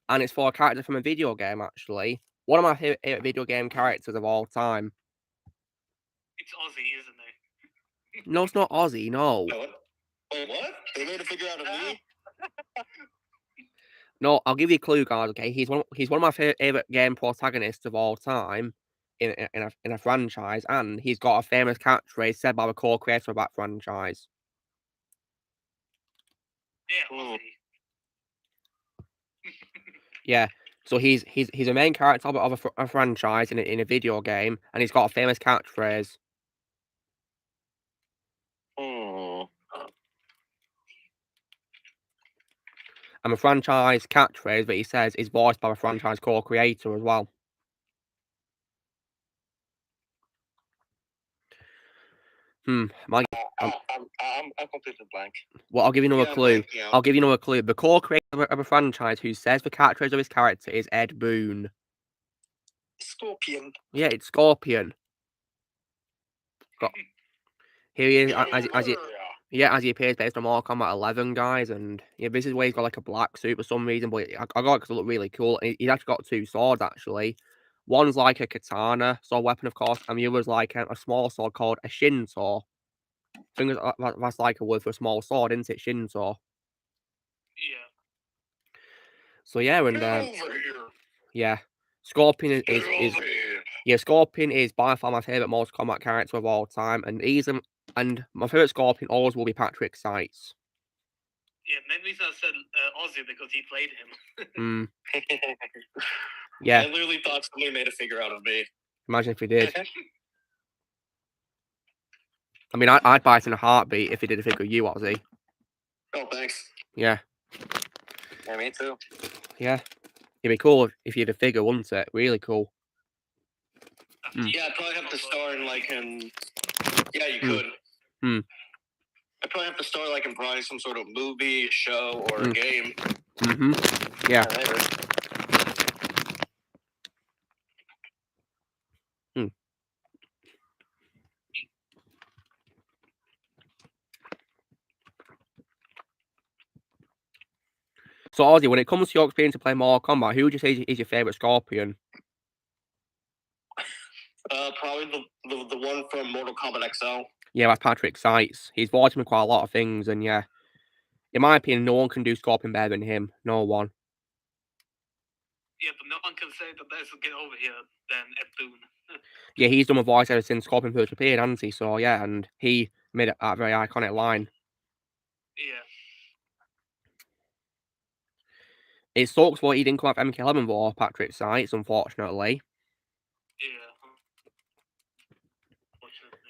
And it's for a character from a video game, actually. One of my favorite video game characters of all time. It's Ozzy, isn't it? No, it's not Ozzy, no. Wait, what? They made a figure out of me? No, I'll give you a clue, guys, okay? He's one of my favorite game protagonists of all time in a franchise, and he's got a famous catchphrase said by the co-creator of that franchise. Yeah, Ozzy. Yeah, so he's a main character of a franchise in a video game, and he's got a famous catchphrase. And the franchise catchphrase that he says is voiced by the franchise co-creator as well. I'm completely blank. Well, I'll give you another clue. I'll give you another clue. The co-creator of a franchise who says the catchphrase of his character is Ed Boon. Scorpion. Yeah, it's Scorpion. Here he is, as he appears based on Mortal Kombat 11, guys, and yeah, this is where he's got like a black suit for some reason, but I got it because it looked really cool. And he's actually got 2 swords, actually. One's like a katana sword weapon, of course, and the other's like a small sword called a shinto. I think that's like a word for a small sword, isn't it? Shinto. Yeah. So yeah, and yeah, Scorpion Scorpion is by far my favorite Mortal Kombat character of all time, and my favorite Scorpion always will be Patrick Seitz. Yeah, main reason I said Ozzy because he played him. Yeah. I literally thought somebody made a figure out of me. Imagine if he did. I mean, I'd buy it in a heartbeat if he did a figure of you, Ozzy. Oh, thanks. Yeah. Yeah, me too. Yeah. It'd be cool if you had a figure, wouldn't it? Really cool. Yeah, I'd probably have to star in like in. Yeah, you could. I'd probably have to star like in probably some sort of movie, show, or a game. Yeah. So, Ozzy, when it comes to your experience to play Mortal Kombat, who would you say is your favourite Scorpion? Probably the one from Mortal Kombat XL. Yeah, that's Patrick Seitz. He's voiced me quite a lot of things, and yeah, in my opinion, no one can do Scorpion better than him. No one. Yeah, but no one can say that there's a get over here than Ed Boon. Yeah, he's done a voice ever since Scorpion first appeared, hasn't he? So yeah, and he made a very iconic line. Yeah. It sucks what he didn't come out of MK11 for Patrick Seitz, unfortunately.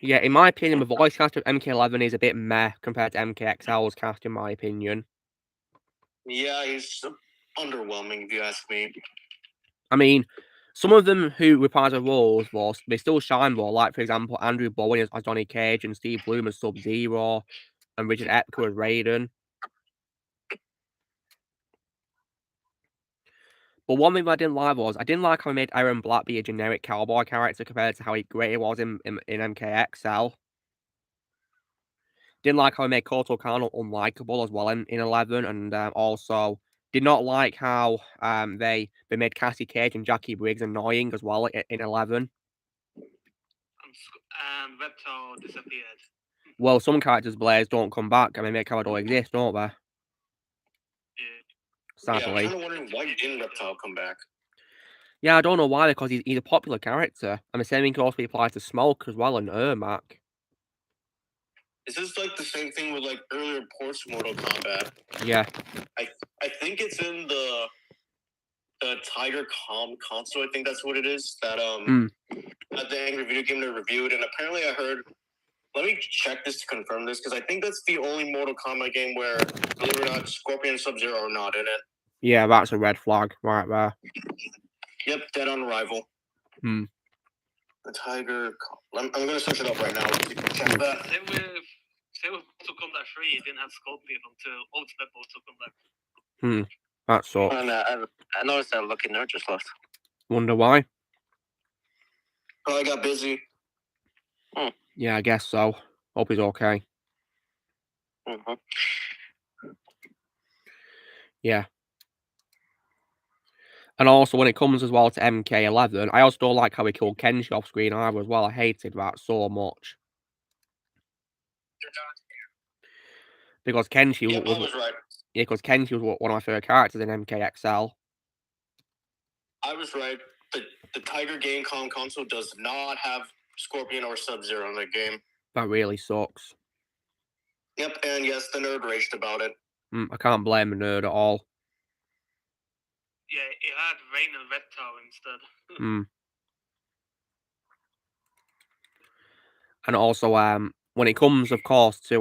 Yeah, in my opinion, the voice cast of MK11 is a bit meh compared to MKXL's cast, in my opinion. Yeah, he's underwhelming, if you ask me. I mean, some of them who reprised their roles, they still shine though. Like, for example, Andrew Bowen as Johnny Cage and Steve Bloom as Sub-Zero and Richard Epker as Raiden. But one thing that I didn't like was, I didn't like how he made Aaron Black be a generic cowboy character compared to how great he was in MKXL. Didn't like how he made Koto Kano unlikable as well in 11, and also did not like how they made Cassie Cage and Jackie Briggs annoying as well in 11. And Reptile disappeared. Well, some characters, Blaze, don't come back. I mean, they kind of don't exist, don't they? Yeah. Sadly. Yeah, I'm kind of wondering why didn't Reptile come back? Yeah, I don't know why, because he's a popular character. And the same thing can also be applied to Smoke as well and Ermac. Is this like the same thing with like earlier ports of Mortal Kombat? Yeah. I think it's in the Tiger console. I think that's what it is. That at the Angry Video Game they reviewed, and apparently I heard. Let me check this to confirm this because I think that's the only Mortal Kombat game where, believe it or not, Scorpion and Sub-Zero are not in it. Yeah, that's a red flag right there. Yep, dead on arrival. The Tiger. I'm gonna search it up right now. Check that. Same with Mortal Kombat 3. It didn't have Scorpion until Ultimate Mortal Kombat. That's so. I noticed that Lucky Nerd just left. Wonder why? Probably got busy. Yeah, I guess so. Hope he's okay. Yeah. And also, when it comes as well to MK11, I also don't like how he killed Kenshi off screen either as well. I hated that so much. Because Kenshi was right. Yeah, because Kenshi was one of my favourite characters in MKXL. I was right. The Tiger Game console does not have Scorpion or Sub-Zero in the game. That really sucks. Yep, and yes, the nerd raged about it. I can't blame the nerd at all. Yeah, it had Rain and Reptile instead. And also, when it comes, of course, to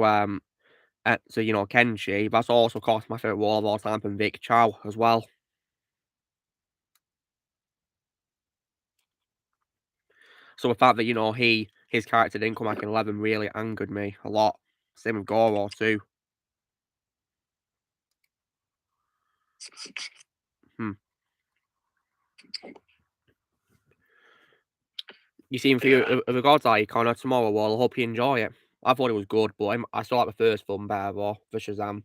Kenshi, that's also, of course, my favourite role of all time from Vic Chow as well. So the fact that, his character didn't come back in 11 really angered me a lot. Same with Goro too. You seem for you, with regards to Connor tomorrow, well, I hope you enjoy it. I thought it was good, but I still like the first film better though, for Shazam.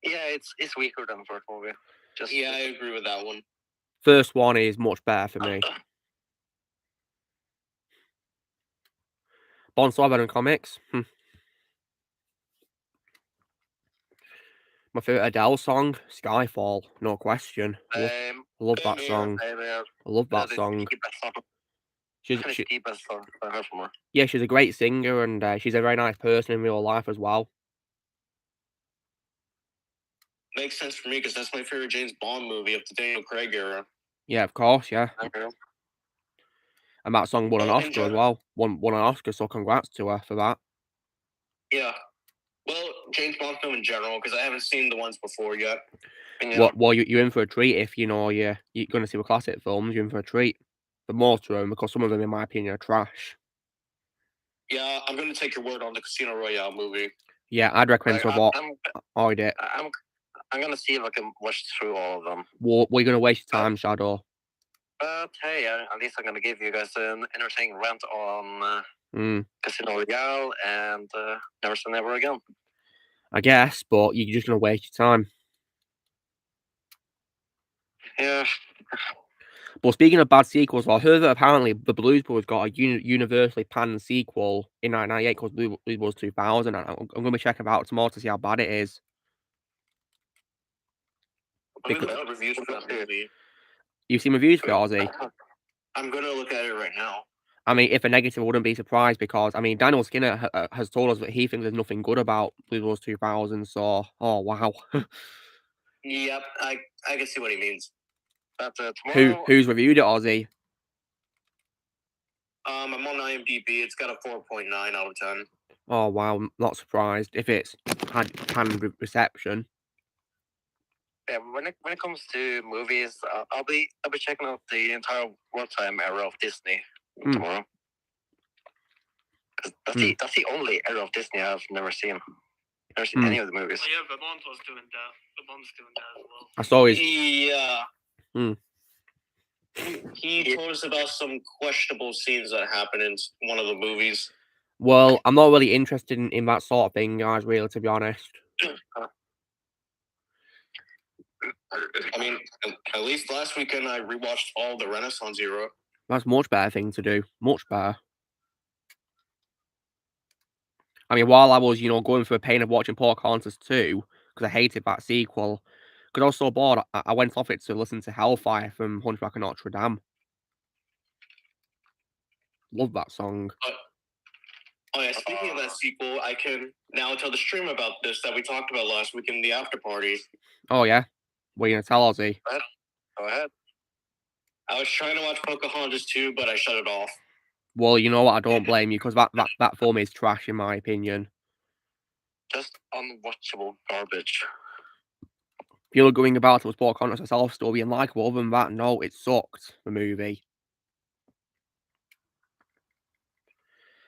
Yeah, it's weaker than the first movie. I agree with that one. First one is much better for me. Bon Sovereign comics. My favourite Adele song, Skyfall, no question. I love that song. I love that song. She's the best song I heard from her. Yeah, she's a great singer and she's a very nice person in real life as well. Makes sense for me because that's my favorite James Bond movie of the Daniel Craig era. Yeah, of course, yeah. Okay. And that song won an Oscar as well. Won an Oscar, so congrats to her for that. Yeah. Well, James Bond film in general, because I haven't seen the ones before yet. Well, you're in for a treat if you're going to see the classic films. You're in for a treat. For most of them, because some of them, in my opinion, are trash. Yeah, I'm going to take your word on the Casino Royale movie. Yeah, I'd recommend to watch. I'm going to see if I can watch through all of them. Well, you're going to waste your time, Shadow. But hey, at least I'm going to give you guys an entertaining rant on Casino Royale and Never Say Never Again. I guess, but you're just going to waste your time. Yeah. But speaking of bad sequels, well, I heard that apparently the Blues Brothers got a universally panned sequel in 1998 called Blues Brothers 2000. And I'm going to be checking it out tomorrow to see how bad it is. Reviews for that movie. You've seen reviews for it, Ozzy? I'm going to look at it right now. I mean, if a negative, I wouldn't be surprised because, I mean, Daniel Skinner has told us that he thinks there's nothing good about Blues Brothers 2000, so, oh, wow. Yep, I can see what he means. But tomorrow... Who's reviewed it, Ozzy? I'm on IMDb. It's got a 4.9 out of 10. Oh, wow, not surprised if it's had panned reception. Yeah, when it comes to movies, I'll be checking out the entire wartime era of Disney tomorrow. That's the only era of Disney I've never seen. Never seen any of the movies. Oh, yeah, Vermont was doing that. Vermont's doing that as well. I saw his... He told us about some questionable scenes that happened in one of the movies. Well, I'm not really interested in that sort of thing, guys, really, to be honest. I mean, at least last weekend I rewatched all the Renaissance era. That's a much better thing to do. Much better. I mean, while I was, going through the pain of watching Pocahontas 2, because I hated that sequel, because I was so bored, I went off it to listen to Hellfire from Hunchback of Notre Dame. Love that song. Oh yeah, speaking of that sequel, I can now tell the stream about this that we talked about last week in the after party. Oh yeah? What are you going to tell, Ozzy? Go ahead. I was trying to watch Pocahontas 2, but I shut it off. Well, you know what? I don't blame you, because that film is trash, in my opinion. Just unwatchable garbage. If you're going about it with Pocahontas herself still being likeable, other than that, no, it sucked, the movie.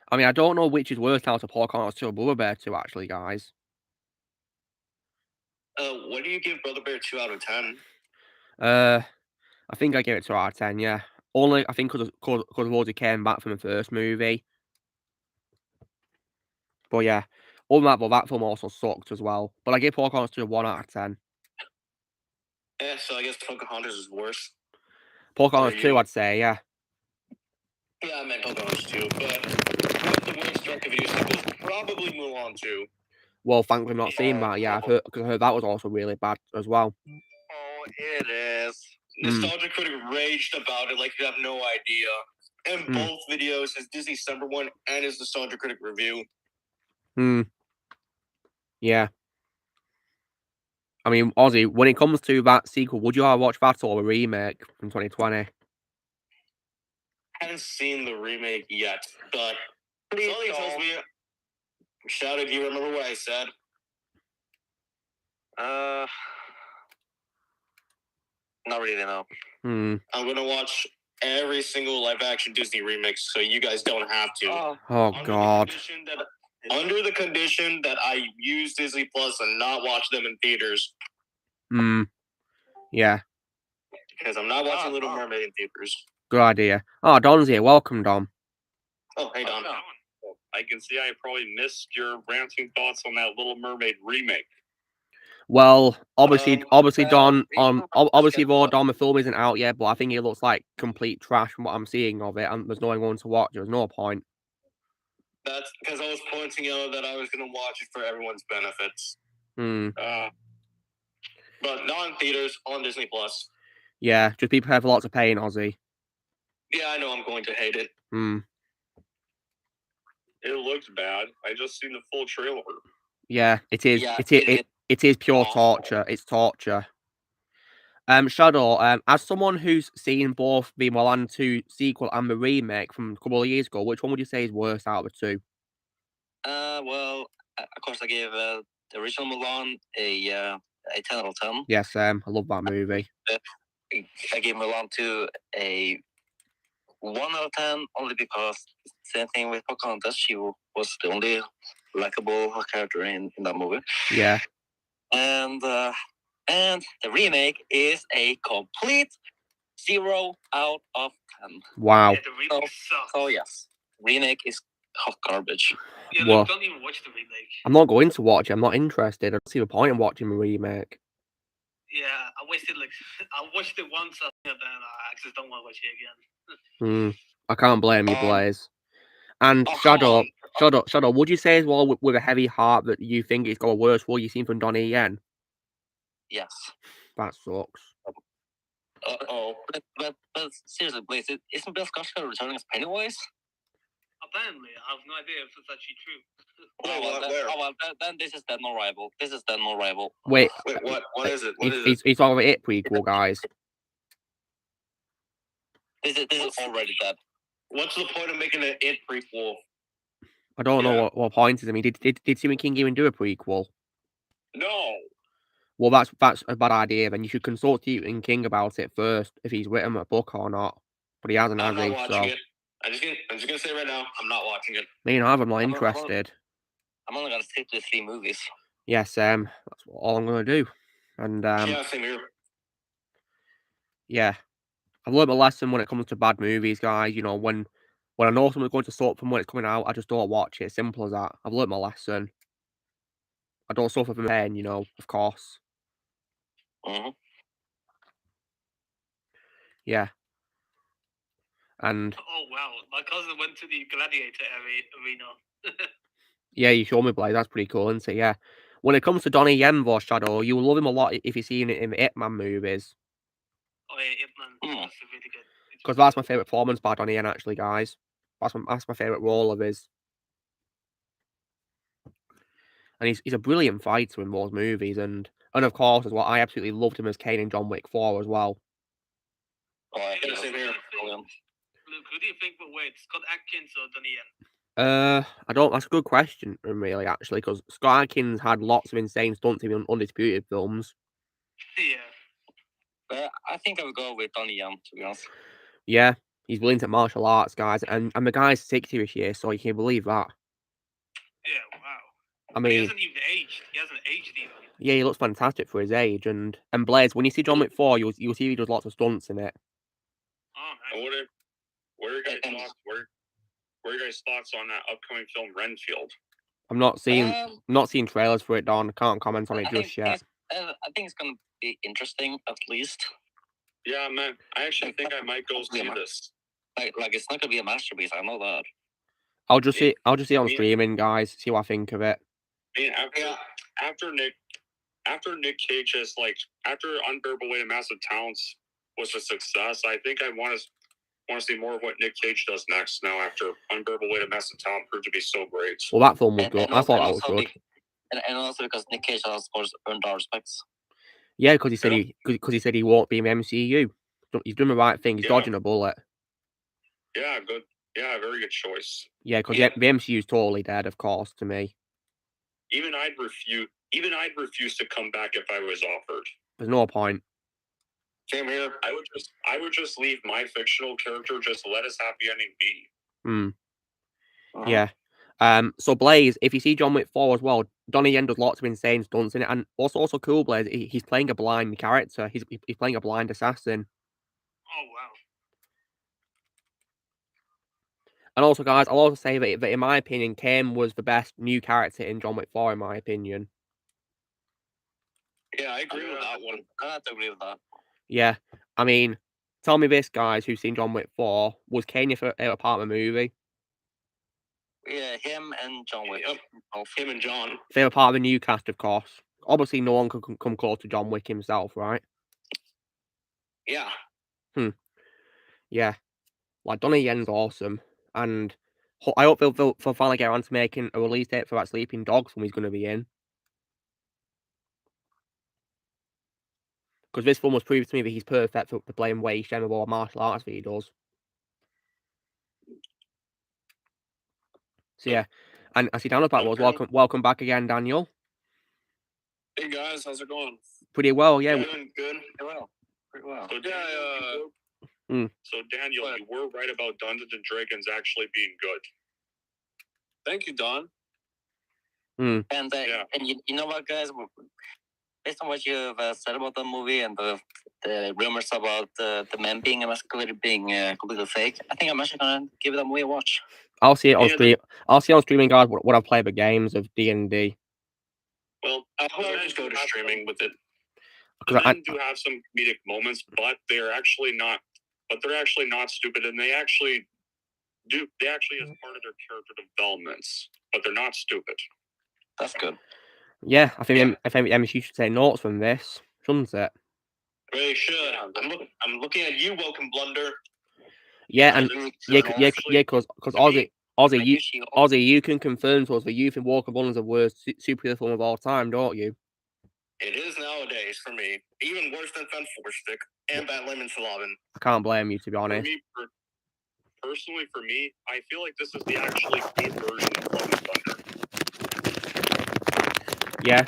I mean, I don't know which is worse out of Pocahontas 2 or Brother Bear 2, actually, guys. What do you give Brother Bear 2 out of 10? I think I gave it 2 out of 10, yeah. Only, I think, because Rosie came back from the first movie. But yeah, other than that, but that film also sucked as well. But I gave Pocahontas 2 a 1 out of 10. Yeah, so I guess Pocahontas is worse. Pocahontas 2, I'd say, yeah. Yeah, I meant Pocahontas 2, but the worst direct-to-video sequel is probably Mulan 2. Well, thankfully, I'm not seeing that, yeah. Because I heard that was also really bad as well. Oh, it is. Nostalgia Critic raged about it like you have no idea. In both videos, his Disney December one and his Nostalgia Critic review. Yeah. I mean, Ozzy, when it comes to that sequel, would you watch that or a remake from 2020? I haven't seen the remake yet, but something tells me... Shadow, do you remember what I said? Not really, no. I'm gonna watch every single live-action Disney remix, so you guys don't have to. Oh, God. Under the condition that I use Disney Plus and not watch them in theaters. Yeah. Because I'm not watching Little Mermaid in theaters. Good idea. Oh, Don's here. Welcome, Don. Oh, hey, Don. I can see I probably missed your ranting thoughts on that Little Mermaid remake. Well, obviously, Don, obviously, Don, the film isn't out yet, but I think it looks like complete trash from what I'm seeing of it, and there's no one going to watch it. There's no point. That's because I was pointing out that I was going to watch it for everyone's benefits. But not in theaters, on Disney Plus. Yeah, just be prepared for lots of pain, Ozzy. Yeah, I know I'm going to hate it. It looks bad. I just seen the full trailer. Yeah, it is. Yeah, It is pure torture. It's torture. Shadow, as someone who's seen both the Mulan 2 sequel and the remake from a couple of years ago, which one would you say is worse out of the two? Well, of course, I gave the original Mulan a 10 out of 10. Yes, I love that movie. I gave Mulan 2 a 1 out of 10, only because same thing with Pocahontas. She was the only likable character in that movie. Yeah. And the remake is a complete 0 out of 10. Wow. Yeah, the remake sucks. So yes, remake is hot garbage. Yeah, Well, don't even watch the remake. I'm not going to watch it. I'm not interested. I don't see the point in watching the remake. Yeah, I watched it once and then I just don't want to watch it again. I can't blame you, Blaze. And Shadow, would you say as well with a heavy heart that you think it's got a worse role you've seen from Donnie Yen? Yes. That sucks. But seriously, Blaze, isn't Bill Skarsgård returning as Pennywise? Apparently, I have no idea if it's actually true. Then this is Dead No Rival. Wait, what is it? It's all the It prequel, guys. This is already dead. What's the point of making an It prequel? I don't know what point is. I mean, did Stephen King even do a prequel? No. Well, that's a bad idea. Then you should consult Stephen King about it first, if he's written a book or not. But he hasn't, I'm has not he? watching it. I'm just gonna say right now, I'm not watching it. Me and I'm not interested. I'm only gonna stick to 3 movies. Yes, that's all I'm gonna do. And yeah, same here. Yeah, I've learned a lesson when it comes to bad movies, guys. You know, when I know something's going to suck from when it's coming out, I just don't watch it. Simple as that. I've learned my lesson. I don't suffer from pain, you know, of course. Yeah. And oh wow, my cousin went to the Gladiator arena. yeah, you showed me, Blaze. That's pretty cool, isn't it? Yeah. When it comes to Donnie Yen, though, Shadow, you'll love him a lot if you've seen it in the Ip Man movies. Oh yeah, Ip Man. That's really good. Because that's my favourite performance by Donnie Yen, actually, guys. That's my favourite role of his. And he's a brilliant fighter in those movies, and of course, as well, I absolutely loved him as Kane in John Wick 4 as well. Oh, I same here. Luke, who do you think will win, Scott Adkins or Donnie Yen? I don't. That's a good question, really, actually, because Scott Adkins had lots of insane stunts in Undisputed films. Yeah. I think I would go with Donnie Yen, to be honest. Yeah, he's brilliant at martial arts, guys, and the guy's 60 this year, so you can believe that. Yeah, wow. I mean, he hasn't even aged. He hasn't aged even. Yeah, he looks fantastic for his age, and Blaze, when you see John Wick 4, you'll see he does lots of stunts in it. Oh, nice. What are your guys' thoughts on that upcoming film Renfield? I'm not seeing trailers for it, Don. I can't comment on it just yet. I think it's gonna be interesting, at least. Yeah, man. I actually think I might go see this. Like it's not gonna be a masterpiece. I know that. I'll just see it on streaming, guys. See what I think of it. I mean, after Nick Cage has after Unbearable Weight of Massive Talents was a success, I think I want to see more of what Nick Cage does next. Now, after Unbearable Weight of Massive Talent proved to be so great. Well, that film was good. I thought that was good. And also because Nick Cage has, of course, earned our respects. Yeah, because he said he won't be in the MCU. He's doing the right thing. He's dodging a bullet. Yeah, good. Yeah, very good choice. Yeah, because the MCU is totally dead, of course, to me. Even I'd refuse to come back if I was offered. There's no point. Same here. I would just leave my fictional character. Just let his happy ending be. Yeah. So Blaze, if you see John Wick 4 as well, Donnie Yen does lots of insane stunts in it, and also cool, Blaze. He's playing a blind character. He's playing a blind assassin. Oh wow. And also, guys, I'll also say that in my opinion, Kane was the best new character in John Wick 4, in my opinion. Yeah, I agree with that one. I have to agree with that. Yeah, I mean, tell me this, guys, who've seen John Wick 4, was Kane your favorite part of the movie? Yeah, him and John Wick. Yep. Him and John. Favorite part of the new cast, of course. Obviously, no one can come close to John Wick himself, right? Yeah. Yeah. Like, Donnie Yen's awesome. And I hope they'll finally get around to making a release date for that Sleeping Dogs film he's going to be in. Because this film was proved to me that he's perfect for playing Wei Shen with all martial arts that he does. So yeah, and I see Daniel's back. Welcome back again, Daniel. Hey guys, how's it going? Pretty well, yeah. Good. Pretty well. So So Daniel, you were right about Dungeons and Dragons actually being good. Thank you, Don. And you know what, guys? Based on what you've said about the movie and the rumors about the men being emasculated being completely fake, I think I'm actually gonna give that movie a watch. I'll see it on stream. I'll see on streaming, guys. What I've played the games of D&D. Well, I'll probably just go to streaming with it. The men do have some comedic moments, but they're actually not. But they're actually not stupid, and they actually do. They actually as part of their character developments, but they're not stupid. That's good. Yeah, I think MSU should take notes from this, shouldn't it? Really should. I'm looking at you, Welcome Blunder. Yeah, and because Aussie, you can confirm to us that you think Walker Blunder is the worst superhero film of all time, don't you? It is nowadays for me, even worse than Fun Force Stick and Batman and Salabin. I can't blame you, to be honest. Personally, for me, I feel like this is the actually good version of Welcome Thunder. Yeah.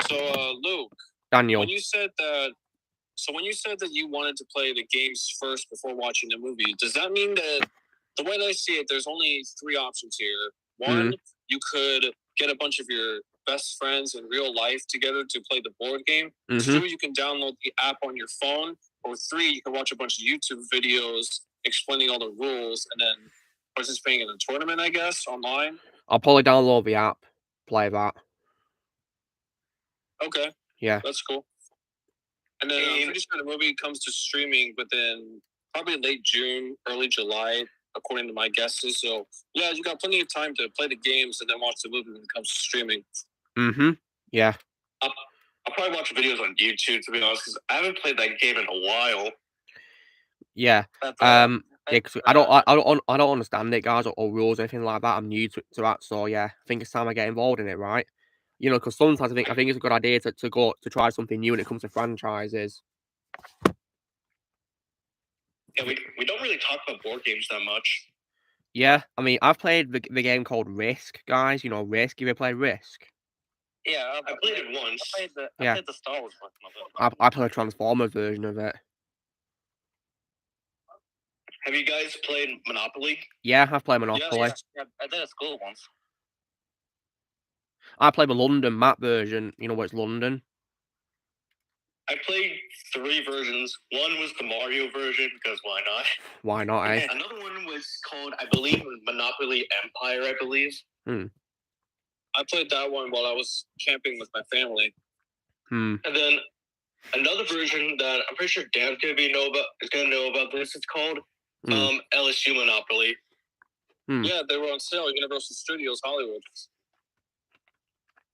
So, Luke, Daniel, when you said that you wanted to play the games first before watching the movie, does that mean that the way that I see it, there's only 3 options here? One, you could get a bunch of your best friends in real life together to play the board game. 2, you can download the app on your phone. Or 3, you can watch a bunch of YouTube videos explaining all the rules and then participating in a tournament, I guess, online. I'll probably download the app, play that. Okay. Yeah. That's cool. And then I'm pretty sure the movie comes to streaming within probably late June, early July, according to my guesses. So, yeah, you got plenty of time to play the games and then watch the movie when it comes to streaming. Yeah. I'll probably watch videos on YouTube, to be honest, because I haven't played that game in a while. Yeah. Cause I don't understand it, guys, or rules or anything like that. I'm new to that, so yeah, I think it's time I get involved in it, right? You know, because sometimes I think it's a good idea to try something new when it comes to franchises. Yeah, we don't really talk about board games that much. Yeah, I mean, I've played the game called Risk, guys. You know, Risk. You ever played Risk? Yeah, I played it once. I played the Star Wars version of it. I played a Transformers version of it. Have you guys played Monopoly? Yeah, I've played Monopoly. Yeah, I did at school once. I played the London map version. You know where it's London? I played 3 versions. One was the Mario version, because why not? Why not, eh? Another one was called, I believe, Monopoly Empire, I believe. I played that one while I was camping with my family. And then another version that I'm pretty sure Dan's going to know about this. It's called LSU Monopoly. Yeah, they were on sale at Universal Studios Hollywood.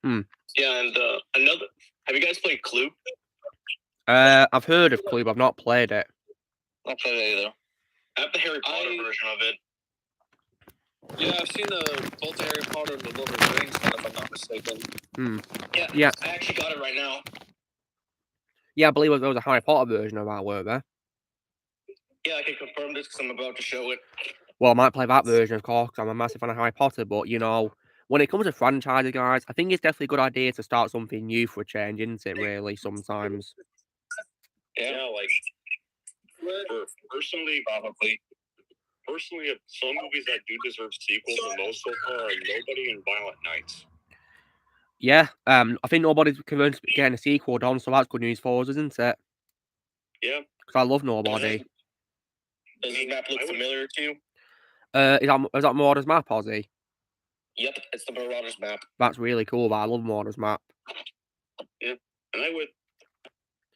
Yeah, and another. Have you guys played Clue? I've heard of Clue, but I've not played it. Not played it either. I have the Harry Potter version of it. Yeah, I've seen both the Harry Potter and the Lord of the Rings one, if I'm not mistaken. Yeah. I actually got it right now. Yeah, I believe there was a Harry Potter version of that, weren't there? Yeah, I can confirm this because I'm about to show it. Well, I might play that version, of course, because I'm a massive fan of Harry Potter, but, you know, when it comes to franchises, guys, I think it's definitely a good idea to start something new for a change, isn't it, really, sometimes? Yeah, like, personally, some movies that do deserve sequels the most so far are Nobody and Violent Nights. Yeah, I think nobody's convinced getting a sequel done, so that's good news for us, isn't it? Yeah. Because I love Nobody. Does this map look familiar to you? Is that Marauders map, Ozzy? Yep, it's the Marauders map. That's really cool, but I love Marauders map. Yeah, and I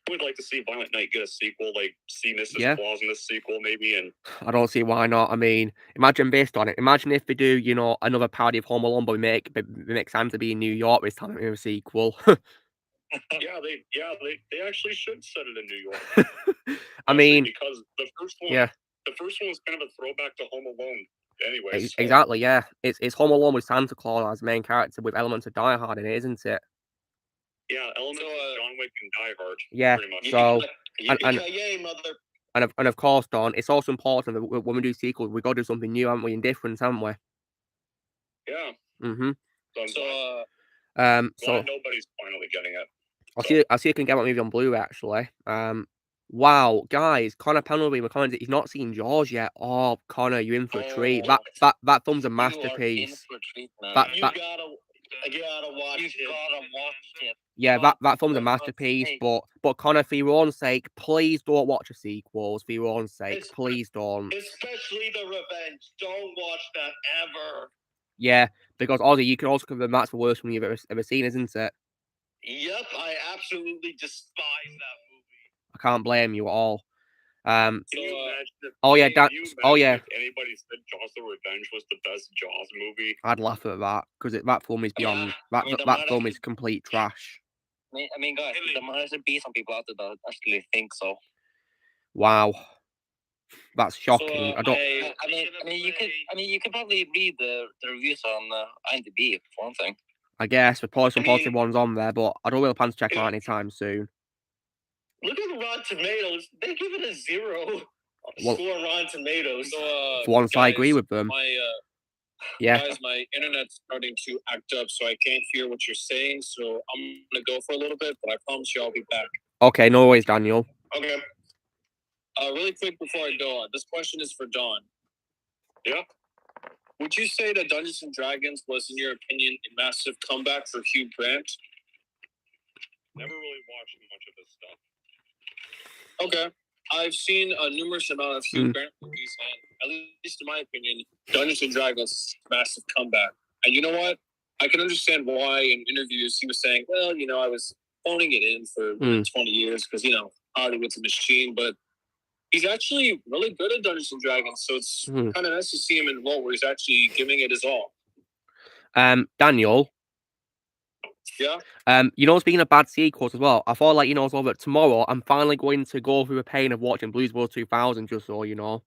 would like to see Violent Night get a sequel, like see Mrs. Claus in the sequel, maybe. And I don't see why not. I mean, imagine based on it. Imagine if they do, you know, another parody of Home Alone, but we make Sam to be in New York this time in a sequel. They actually should set it in New York. I mean, because the first one was kind of a throwback to Home Alone. Anyways, exactly, yeah. It's Home Alone with Santa Claus as main character with elements of Die Hard in it, isn't it? Yeah, elements of John Wick and Die Hard. Yeah, pretty much. so Yay, mother. And of course, Don, it's also important that when we do sequels, we got to do something new, haven't we, and different, haven't we? Yeah. Mm-hmm. So nobody's finally getting it. I'll see if I can get that movie on Blu-ray, actually. Wow, guys, Connor Penalty commented he's not seen Jaws yet. Oh, Connor, you're in for a treat. That film's a masterpiece. You gotta watch it. Yeah, that film's a masterpiece. But Connor, for your own sake, please don't watch the sequels. For your own sake, please don't. Especially the Revenge. Don't watch that ever. Yeah, because Ozzy, you can also confirm that's the worst one you've ever seen, isn't it? Yep, I absolutely despise that movie. I can't blame you at all. Can you imagine if anybody said Jaws the Revenge was the best Jaws movie? I'd laugh at that because that film is beyond that film is complete trash. I mean, guys, there might be some people out there that actually think so. Wow, that's shocking. So, you can probably read the reviews on IMDb for one thing. I guess there's probably some positive ones on there, but I don't really plan to check them out anytime soon. Look at the Rotten Tomatoes. They give it a 0 score on Rotten Tomatoes. For once, I agree with them. Guys, my internet's starting to act up, so I can't hear what you're saying. So I'm gonna go for a little bit, but I promise you I'll be back. Okay, no worries, Daniel. Okay. Really quick before I go on, this question is for Dawn. Yeah. Would you say that Dungeons and Dragons was, in your opinion, a massive comeback for Hugh Grant? Never really watched much of this stuff. Okay. I've seen a numerous amount of Hugh Grant movies, and at least in my opinion, Dungeons and Dragons is a massive comeback. And you know what? I can understand why in interviews he was saying, well, I was phoning it in for 20 years because, Hollywood's a machine, but he's actually really good at Dungeons and Dragons, so it's kind of nice to see him in a role where he's actually giving it his all. Daniel. Yeah. Speaking of bad sequels as well, I thought that tomorrow I'm finally going to go through the pain of watching Blues World 2000, just so you know.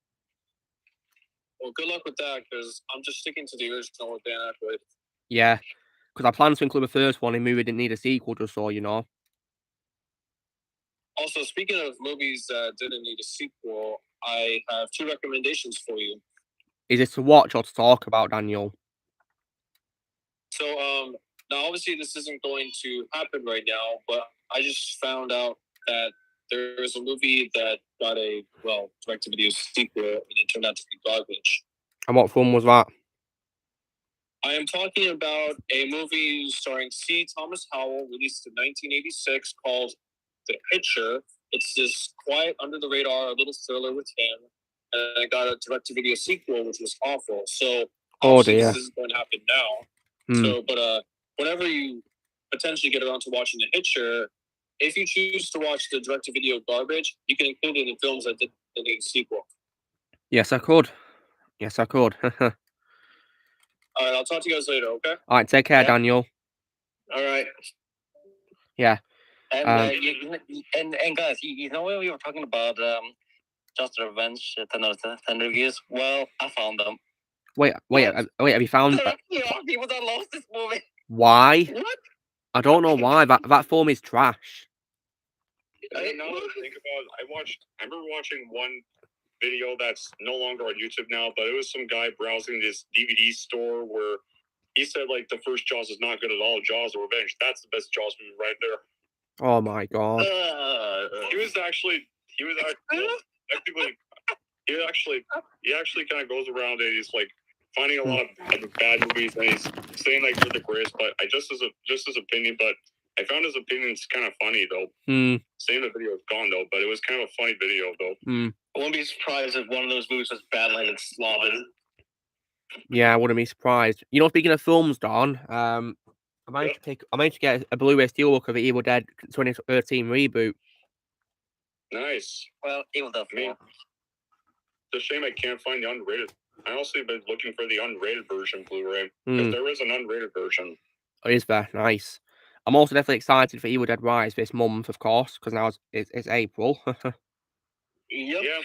Well, good luck with that, because I'm just sticking to the original with Dan Aykroyd. Yeah, because I plan to include the first one in movie didn't need a sequel, just so you know. Also, speaking of movies that didn't need a sequel, I have 2 recommendations for you. Is this to watch or to talk about, Daniel? So, now obviously this isn't going to happen right now, but I just found out that there is a movie that got a, direct-to-video sequel, and it turned out to be garbage. And what film was that? I am talking about a movie starring C. Thomas Howell, released in 1986, called The Pitcher. It's this quiet, under-the-radar little thriller with him, and it got a direct-to-video sequel, which was awful. So, obviously, this isn't going to happen now. So, but whenever you potentially get around to watching The Hitcher, if you choose to watch the direct-to-video garbage, you can include it in films that didn't need a sequel. Yes, I could. All right, I'll talk to you guys later, okay? All right, take care, Daniel. All right. Yeah. And guys, when we were talking about Just Revenge 10 out of 10 reviews, well, I found them. Wait, have you found... people that lost this movie. Why? What? I don't know why. That film is trash. Now that I think about it, I remember watching one video that's no longer on YouTube now, but it was some guy browsing this DVD store where he said, the first Jaws is not good at all. Jaws the Revenge. That's the best Jaws movie right there. Oh, my God. He actually kind of goes around and he's, finding a lot of bad movies, and he's saying, they're the greatest, but just his opinion, but I found his opinion's kind of funny, though. Saying the video is gone, though, but it was kind of a funny video, though. I wouldn't be surprised if one of those movies was Badland and Slobbin. Yeah, I wouldn't be surprised. Speaking of films, Don, I managed to get a Blu-ray steelbook of the Evil Dead 2013 reboot. Nice. Well, Evil Dead 4. It's a shame I can't find the unrated. I also been looking for the unrated version Blu-ray, because there is an unrated version. It is very nice. I'm also definitely excited for Evil Dead Rise this month, of course, because now it's April. Yep. Yeah.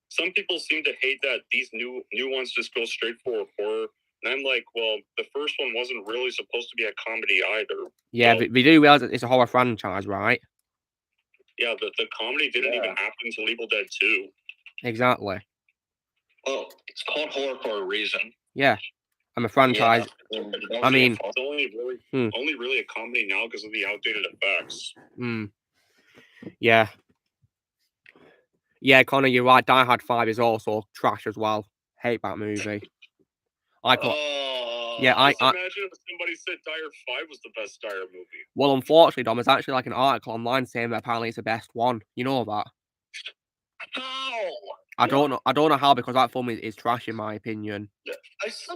Some people seem to hate that these new ones just go straight for horror. And I'm like, well, the first one wasn't really supposed to be a comedy either. Yeah, so, we do realize that it's a horror franchise, right? Yeah, the comedy didn't even happen until Evil Dead 2. Exactly. Well, it's called horror for a reason. Yeah. I'm a franchise. Yeah. I mean, it's only really a comedy now because of the outdated effects. Yeah. Yeah, Connor, you're right. Die Hard 5 is also trash as well. Hate that movie. I imagine if somebody said Die Hard 5 was the best Die Hard movie. Well, unfortunately, Dom, there's actually like an article online saying that apparently it's the best one. You know that? How? I don't know how, because that film is trash in my opinion. I saw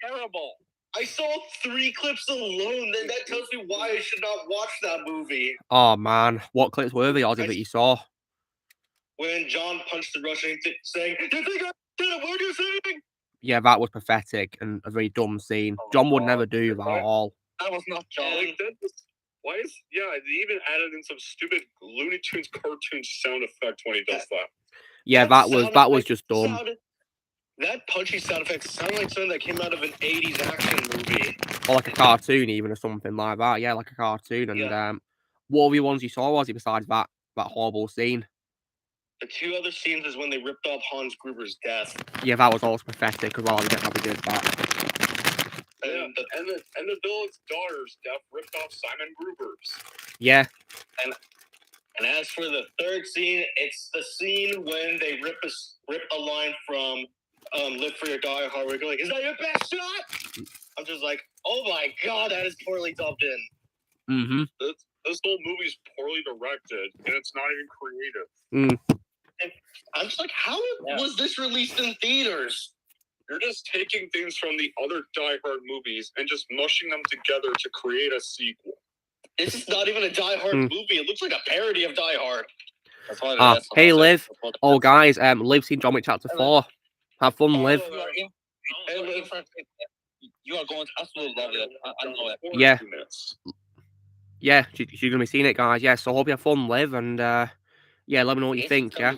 terrible. I saw 3 clips alone. Then that tells me why I should not watch that movie. Oh man, what clips were they, Ozzy, that you saw? When John punched the Russian, saying, "You think I did it? What are you saying?" Yeah, that was pathetic and a very dumb scene. John would never do that at all. That was not John. They even added in some stupid Looney Tunes cartoon sound effect when he does that. Yeah, that was just dumb. That punchy sound effect sounded like something that came out of an 80s action movie. Or like a cartoon even, or something like that. Yeah, like a cartoon. And what other ones you saw, was it, besides that horrible scene? The 2 other scenes is when they ripped off Hans Gruber's death. Yeah, that was also pathetic as well. I get how they did that. And the villain's daughter's death ripped off Simon Gruber's. Yeah. And as for the 3rd scene, it's the scene when they rip a line from Live for Your Die Hard, where you're like, "Is that your best shot?" I'm just like, oh my god, that is poorly dubbed in. Mm-hmm. This whole movie's poorly directed, and it's not even creative. And I'm just like, how was this released in theaters? You're just taking things from the other Die Hard movies and just mushing them together to create a sequel. This is not even a Die Hard movie. It looks like a parody of Die Hard. That's why hey, Liv. Oh, guys, Liv's seen John Wick Chapter 4. Have fun, Liv. You are going to absolutely love it. I know it. Yeah. Yeah, she's going to be seeing it, guys. Yeah, so hope you have fun, Liv. And, yeah, let me know what you think, yeah?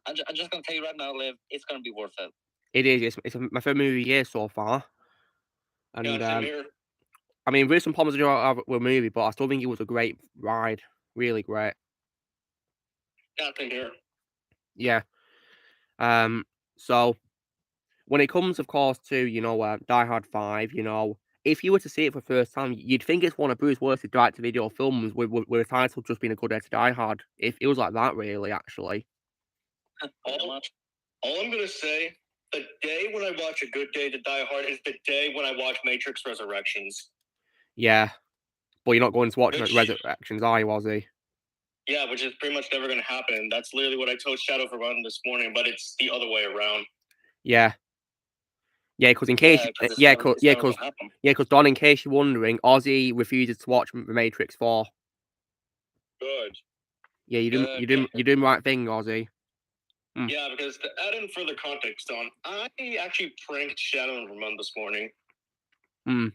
I'm just going to tell you right now, Liv, it's going to be worth it. It is. It's my favourite movie of the year so far. And, I mean, there's some problems with the movie, but I still think it was a great ride. Really great. Yeah. So, when it comes, of course, to, Die Hard 5, if you were to see it for the first time, you'd think it's one of Bruce Willis' direct-to-video films with the title just being A Good Day to Die Hard. If it was like that, really, actually. All I'm going to say, the day when I watch A Good Day to Die Hard is the day when I watch Matrix Resurrections. Yeah. But you're not going to watch Resurrections, are you, Ozzy? Yeah, which is pretty much never going to happen. That's literally what I told Shadow for Run this morning, but it's the other way around. Yeah. Yeah, because in case, because Don, in case you're wondering, Ozzy refuses to watch The Matrix 4. Good. Yeah, you're doing the right thing, Ozzy. Yeah, because to add in further context, Don, I actually pranked Shadow and Ramon this morning. Into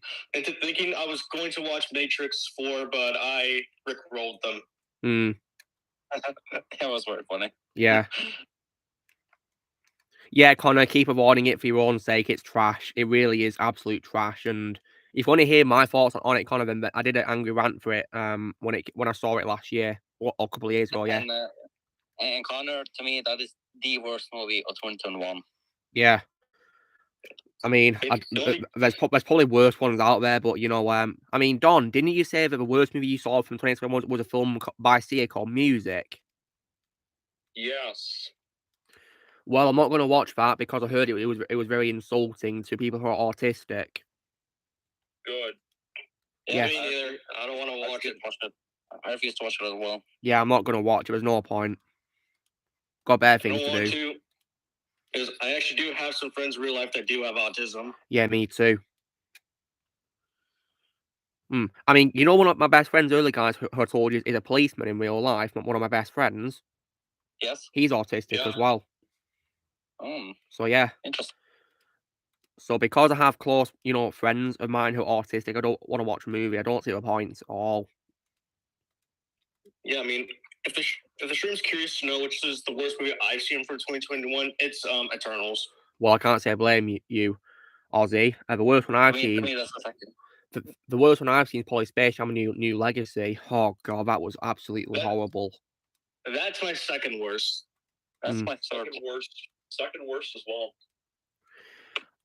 thinking I was going to watch Matrix 4, but I rickrolled them. That was very funny. Yeah. Yeah, Connor, keep avoiding it for your own sake. It's trash. It really is absolute trash. And if you want to hear my thoughts on it, Connor, then I did an angry rant for it when I saw it last year, or a couple of years ago, yeah. And Connor, to me, that is the worst movie of 2021. Yeah. I mean, there's probably worse ones out there, but, I mean, Don, didn't you say that the worst movie you saw from 2021 was a film by Sia called Music? Yes. Well, I'm not going to watch that because I heard it was very insulting to people who are autistic. Good. Yeah, me neither. I don't want to watch it. I refuse to watch it as well. Yeah, I'm not going to watch it. There's no point. Got better things to do. Because I actually do have some friends in real life that do have autism. Yeah, me too. I mean, one of my best friends earlier, guys, who I told you is a policeman in real life, one of my best friends. Yes. He's autistic as well. So, yeah. Interesting. So, because I have close, friends of mine who are autistic, I don't want to watch a movie. I don't see the point at all. Yeah, I mean, if the stream's curious to know which is the worst movie I've seen for 2021, it's Eternals. Well, I can't say I blame you, Ozzy. The worst one I've seen. The worst one I've seen is probably Space Jam New Legacy. Oh god, that was absolutely horrible. That's my second worst. That's my second worst. Second worst as well.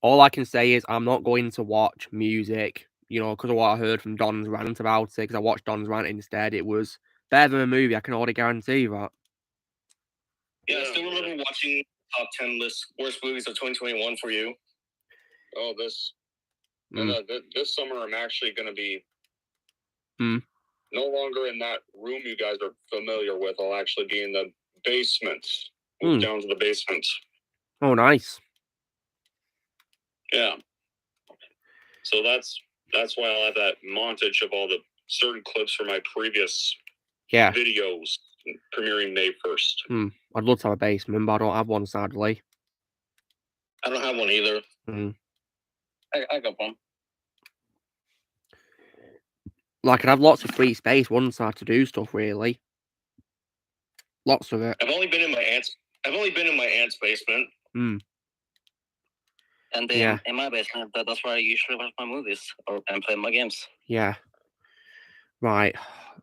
All I can say is I'm not going to watch music, because of what I heard from Don's rant about it, because I watched Don's rant instead. It was better than a movie, I can already guarantee that. Yeah, I still remember watching top 10 list worst movies of 2021 for you. Oh, this summer I'm actually going to be no longer in that room you guys are familiar with. I'll actually be in the basement. Move down to the basement. Oh, nice. Yeah. So that's why I have that montage of all the certain clips from my previous videos premiering May 1st. I'd love to have a basement, but I don't have one, sadly. I don't have one either. I got one. Like, I'd have lots of free space once I had to do stuff, really. Lots of it. I've only been in my aunt's basement. And then in my basement, that's where I usually watch my movies and play my games. Yeah. Right.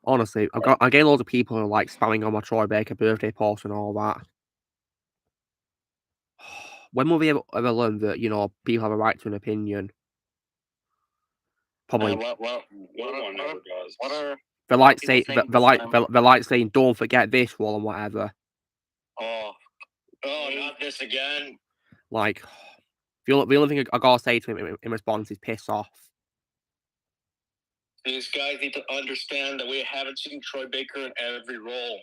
Honestly, I get loads of people who are like spamming on my Troy Baker birthday post and all that. When will we ever learn that, people have a right to an opinion? Probably. They're like saying, don't forget this one and whatever. Oh, not this again. Like, the only thing I gotta say to him in response is piss off. These guys need to understand that we haven't seen Troy Baker in every role.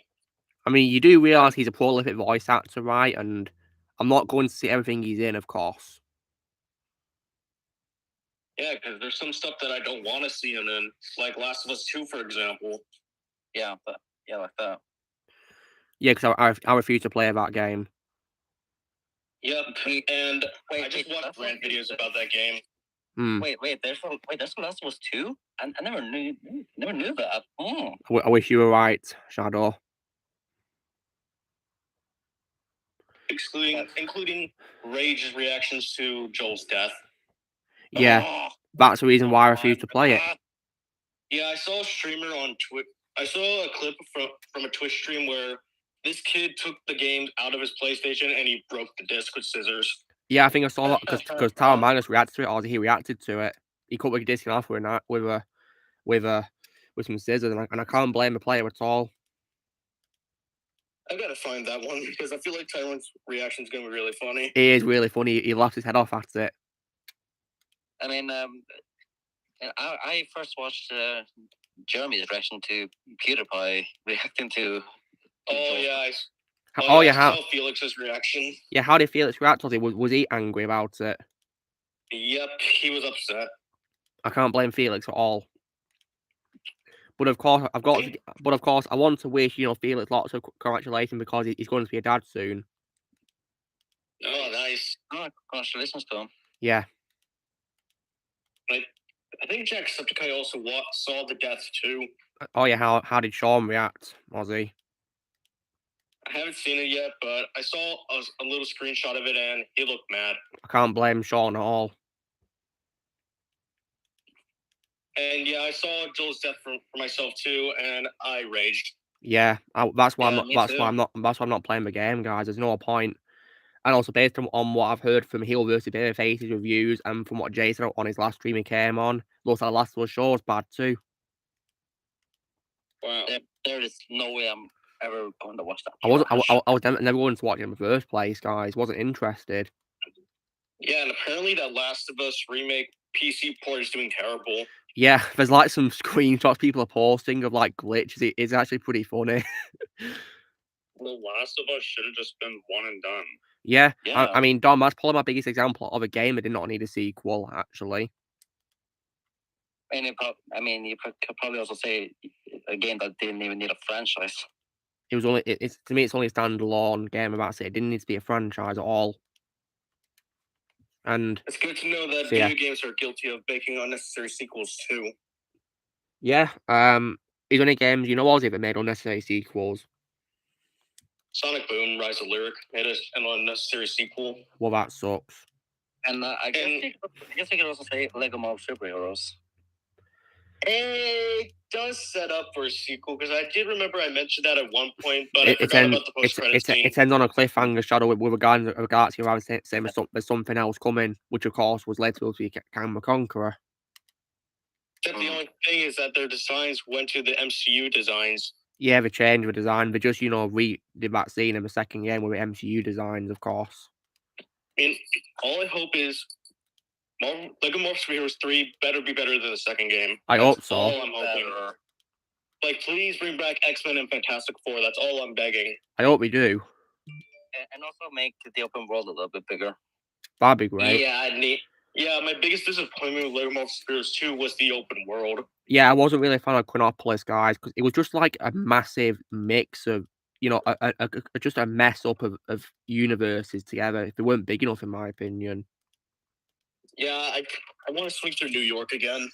I mean, you do realise he's a prolific voice actor, right? And I'm not going to see everything he's in, of course. Yeah, because there's some stuff that I don't want to see him in, like Last of Us 2, for example. Yeah, like that. Yeah, because I refuse to play that game. Yep, and I just watched rant videos about that game. Wait, there's Last of Us 2? I never knew that. I wish you were right, Shadow. Including Rage's reactions to Joel's death. Yeah, that's the reason why I refuse to play it. Yeah, I saw a streamer on Twitch. I saw a clip from a Twitch stream where this kid took the game out of his PlayStation and he broke the disc with scissors. Yeah, I think I saw that because Tower Minus reacted to it, or he reacted to it. He cut the disc in half with some scissors, and I can't blame the player at all. I gotta find that one because I feel like Tyrone's reaction is gonna be really funny. It is really funny. He laughs his head off at it. I mean, I first watched Jeremy's reaction to PewDiePie reacting to. How Felix's reaction. Yeah, how did Felix react? Was he angry about it? Yep, he was upset. I can't blame Felix at all. But of course, I want to wish Felix lots of congratulations because he's going to be a dad soon. Oh, nice! Oh, congratulations to him. Yeah. I think Jacksepticeye also saw the death too. Oh yeah, how did Sean react, Ozzy? I haven't seen it yet, but I saw a little screenshot of it and he looked mad. I can't blame Sean at all. And yeah, I saw Joel's death for myself too, and I raged. Yeah, that's why I'm not playing the game, guys. There's no point. And also, based on what I've heard from Heel vs. Babyface's reviews and from what Jay said on his last stream he came on, looks like the Last of Us show is bad too. Wow. There is no way I'm ever going to watch that. I was never going to watch it in the first place, guys. Wasn't interested. Yeah, and apparently that Last of Us remake PC port is doing terrible. Yeah, there's like some screenshots people are posting of like glitches. It's actually pretty funny. The Last of Us should have just been one and done. Yeah. I mean, Dom, that's probably my biggest example of a game that did not need a sequel, actually. And you could probably also say a game that didn't even need a franchise. It was only to me, it's only a standalone game. About it didn't need to be a franchise at all. And it's good to know that video games are guilty of making unnecessary sequels too. Yeah. Is there any games Ozzy that made unnecessary sequels? Sonic Boom: Rise of Lyric made an unnecessary sequel. Well, that sucks. And I guess we could also say Lego Marvel Superheroes. It does set up for a sequel, because I did remember I mentioned that at one point, but I forgot about the post-credits scene. It ends on a cliffhanger, Shadow, with a Guardians of the Galaxy around saying there's something else coming, which of course was later to be Kang the Conqueror. Except the only thing is that their designs went to the MCU designs. Yeah, they changed the design. They just, redid that scene in the second game with the MCU designs, of course. I mean, all I hope is Lego Marvel Superheroes 3 better be better than the second game. I hope so. All I'm hoping. Like, please bring back X-Men and Fantastic Four. That's all I'm begging. I hope we do. And also make the open world a little bit bigger. That'd be great. Yeah, my biggest disappointment with Lego Marvel Superheroes 2 was the open world. Yeah, I wasn't really a fan of Chronopolis, guys, because it was just like a massive mix of, just a mess up of universes together. They weren't big enough, in my opinion. Yeah, I want to swing through New York again.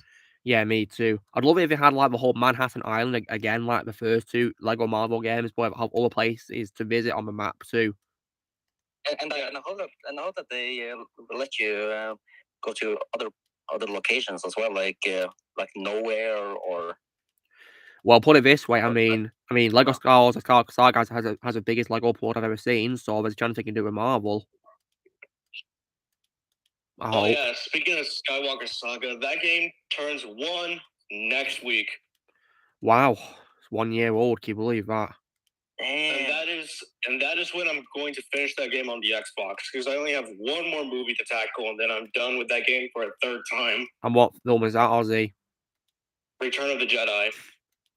Yeah, me too. I'd love it if they had like the whole Manhattan Island again, like the first two Lego Marvel games, but have other places to visit on the map too. And I hope that they let you go to other locations as well, like nowhere or. Well, put it this way, I mean, Lego Star Wars Saga has the biggest Lego port I've ever seen, so there's a chance they can do it with Marvel. Yeah, speaking of Skywalker Saga, that game turns 1 next week. Wow, it's 1 year old. Can you believe that? And that is when I'm going to finish that game on the Xbox, because I only have one more movie to tackle, and then I'm done with that game for a third time. And what film is that, Ozzy? Return of the Jedi.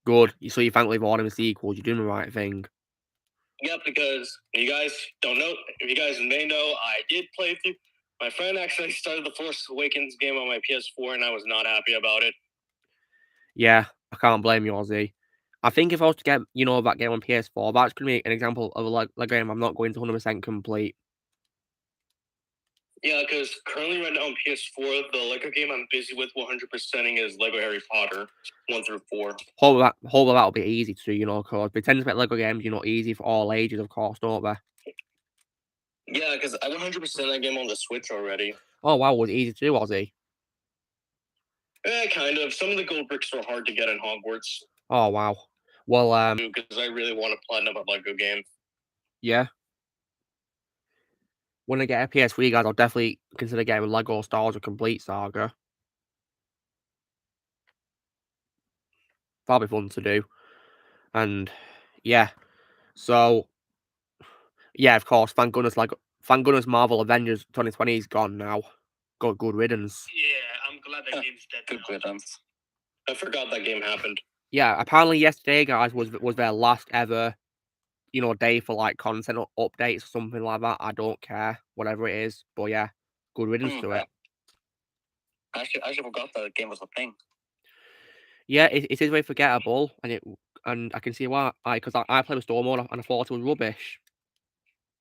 Good. So you thankfully avoiding the sequels. You're doing the right thing. Yeah, because you guys don't know. If you guys may know, I did play through. My friend actually started the Force Awakens game on my PS4, and I was not happy about it. Yeah, I can't blame you, Ozzy. I think if I was to get, that game on PS4, that's going to be an example of a game I'm not going to 100% complete. Yeah, because currently right now on PS4, the Lego game I'm busy with 100%ing is Lego Harry Potter 1 through 4. Hopefully that'll be easy to do, because they tend to make Lego games, easy for all ages, of course, don't they? Yeah, because I 100% that game on the Switch already. Oh, wow, was it easy to do, Ozzy? Kind of. Some of the gold bricks are hard to get in Hogwarts. Oh, wow. Well, because I really want to platinum a Lego game. Yeah. When I get a PS3, guys, I'll definitely consider getting Lego Star Wars: A Complete Saga. That'll be fun to do. And yeah, so yeah, of course, thank goodness Marvel Avengers 2020 is gone now. Good riddance. Yeah, I'm glad that game's dead. Good riddance. I forgot that game happened. Yeah, apparently yesterday, guys, was their last ever, day for like content updates or something like that. I don't care, whatever it is. But yeah, good riddance to it. I actually forgot that the game was a thing. Yeah, it is very forgettable, and I can see why. Because I played with Storm mode and I thought it was rubbish.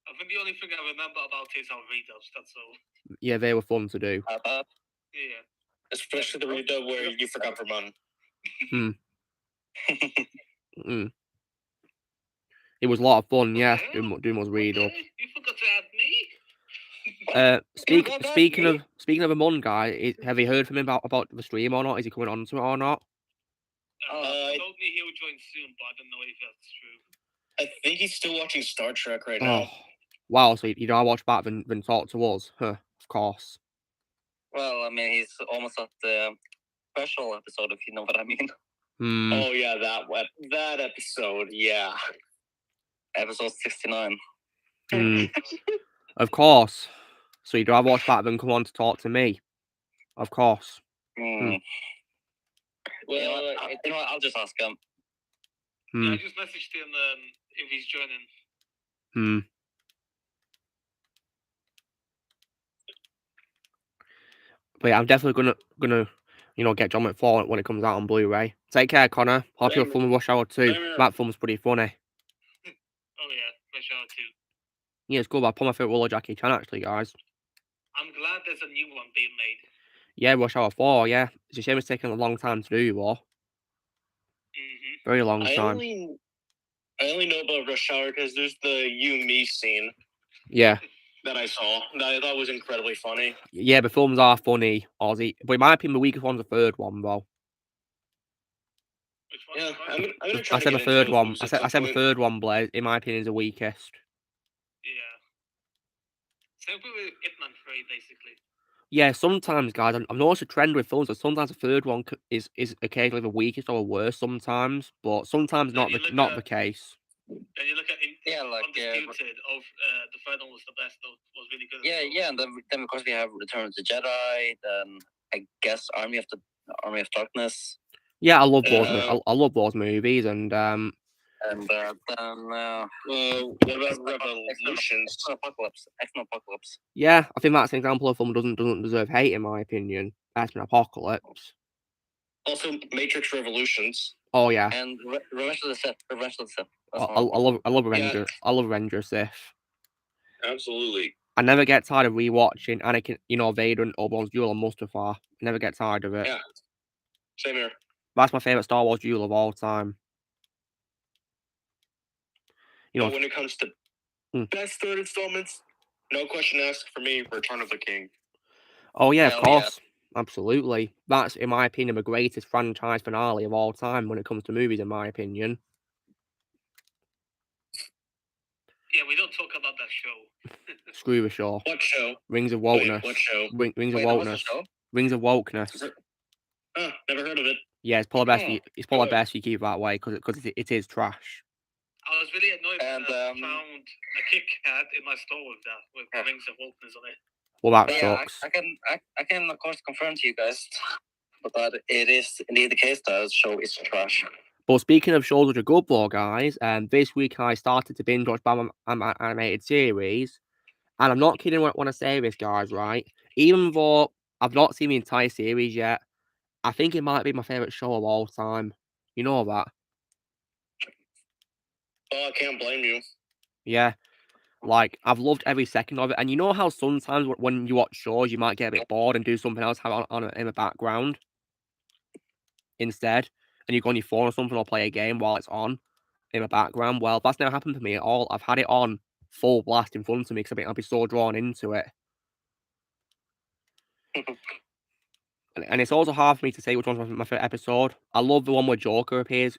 I think the only thing I remember about it is our redubs. That's all. Yeah, they were fun to do. Yeah. Especially the redub where you forgot for Mun. It was a lot of fun, yeah. Doing those redubs. You forgot to add me. Speaking of a Mun guy, have you heard from him about the stream or not? Is he coming on to it or not? He told me he'll join soon, but I don't know if that's true. I think he's still watching Star Trek right now. Wow, so you'd rather watch that than talk to us? Huh, of course. Well, I mean, he's almost at the special episode, if you know what I mean. Oh, yeah, that episode, yeah. Episode 69. Of course. So you'd rather watch that than come on to talk to me? Of course. Well, I'll just ask him. Yeah, I just messaged him if he's joining. But yeah, I'm definitely gonna get John Wick 4 when it comes out on Blu-ray. Take care, Connor. Hope you have fun with Rush Hour 2. That film's pretty funny. Oh yeah, Rush Hour 2. Yeah, it's good. I put my favorite roller Jackie Chan actually, guys. I'm glad there's a new one being made. Yeah, Rush Hour 4. Yeah, it's a shame it's taken a long time to do, though. Very long time. I only know about Rush Hour because there's the you me scene. Yeah. That I saw. That I thought was incredibly funny. Yeah, the films are funny, Ozzy. But in my opinion, the weakest one's the third one, though. Yeah, I'm gonna try I said to the get third into one. those I said the third one, Blair, in my opinion, is the weakest. Yeah. Same with Hitman 3, basically. Yeah, sometimes, guys, I've noticed a trend with films that sometimes the third one is occasionally the weakest or the worst sometimes, but sometimes not the case. And you look at Undisputed of the third one was the best, was really good. Yeah, and then of course we have Return of the Jedi, then I guess Army of Darkness. Yeah, I love those. I love those movies, and then what about Revolutions? X-Men Apocalypse. Yeah, I think that's an example of a film doesn't deserve hate, in my opinion. X-Men Apocalypse. Also, Matrix Revolutions. Oh yeah. And Revenge of the Sith. I love Revenge. Yeah. I love Revenge of the Sith. Absolutely. I never get tired of rewatching Anakin, Vader and Obi-Wan's duel on Mustafar. I never get tired of it. Yeah. Same here. That's my favorite Star Wars duel of all time. But when it comes to best third installments, no question asked for me, Return of the King. Oh yeah, of course. Yeah. Absolutely. That's, in my opinion, the greatest franchise finale of all time when it comes to movies, in my opinion. Yeah, we don't talk about that show. Screw the show. What show? Rings of Wokeness. Wait, what show? Rings of Wokeness. Rings of Wokeness. Oh, never heard of it. Yeah, it's probably best. It's probably best you keep it that way because it is trash. I was really annoyed when I found a Kit Kat in my store with that, with Rings of Wokeness on it. Well, that sucks. I can of course confirm to you guys, but it is indeed the case that the show is trash. But speaking of shows which are good, though, guys, this week I started to binge watch Batman animated series, and I'm not kidding when I say this, guys. Right? Even though I've not seen the entire series yet, I think it might be my favorite show of all time. You know that? Oh, I can't blame you. Yeah. Like, I've loved every second of it. And you know how sometimes when you watch shows, you might get a bit bored and do something else in the background instead. And you go on your phone or something or play a game while it's on in the background. Well, that's never happened to me at all. I've had it on full blast in front of me because I'll be so drawn into it. And it's also hard for me to say which one's my favorite episode. I love the one where Joker appears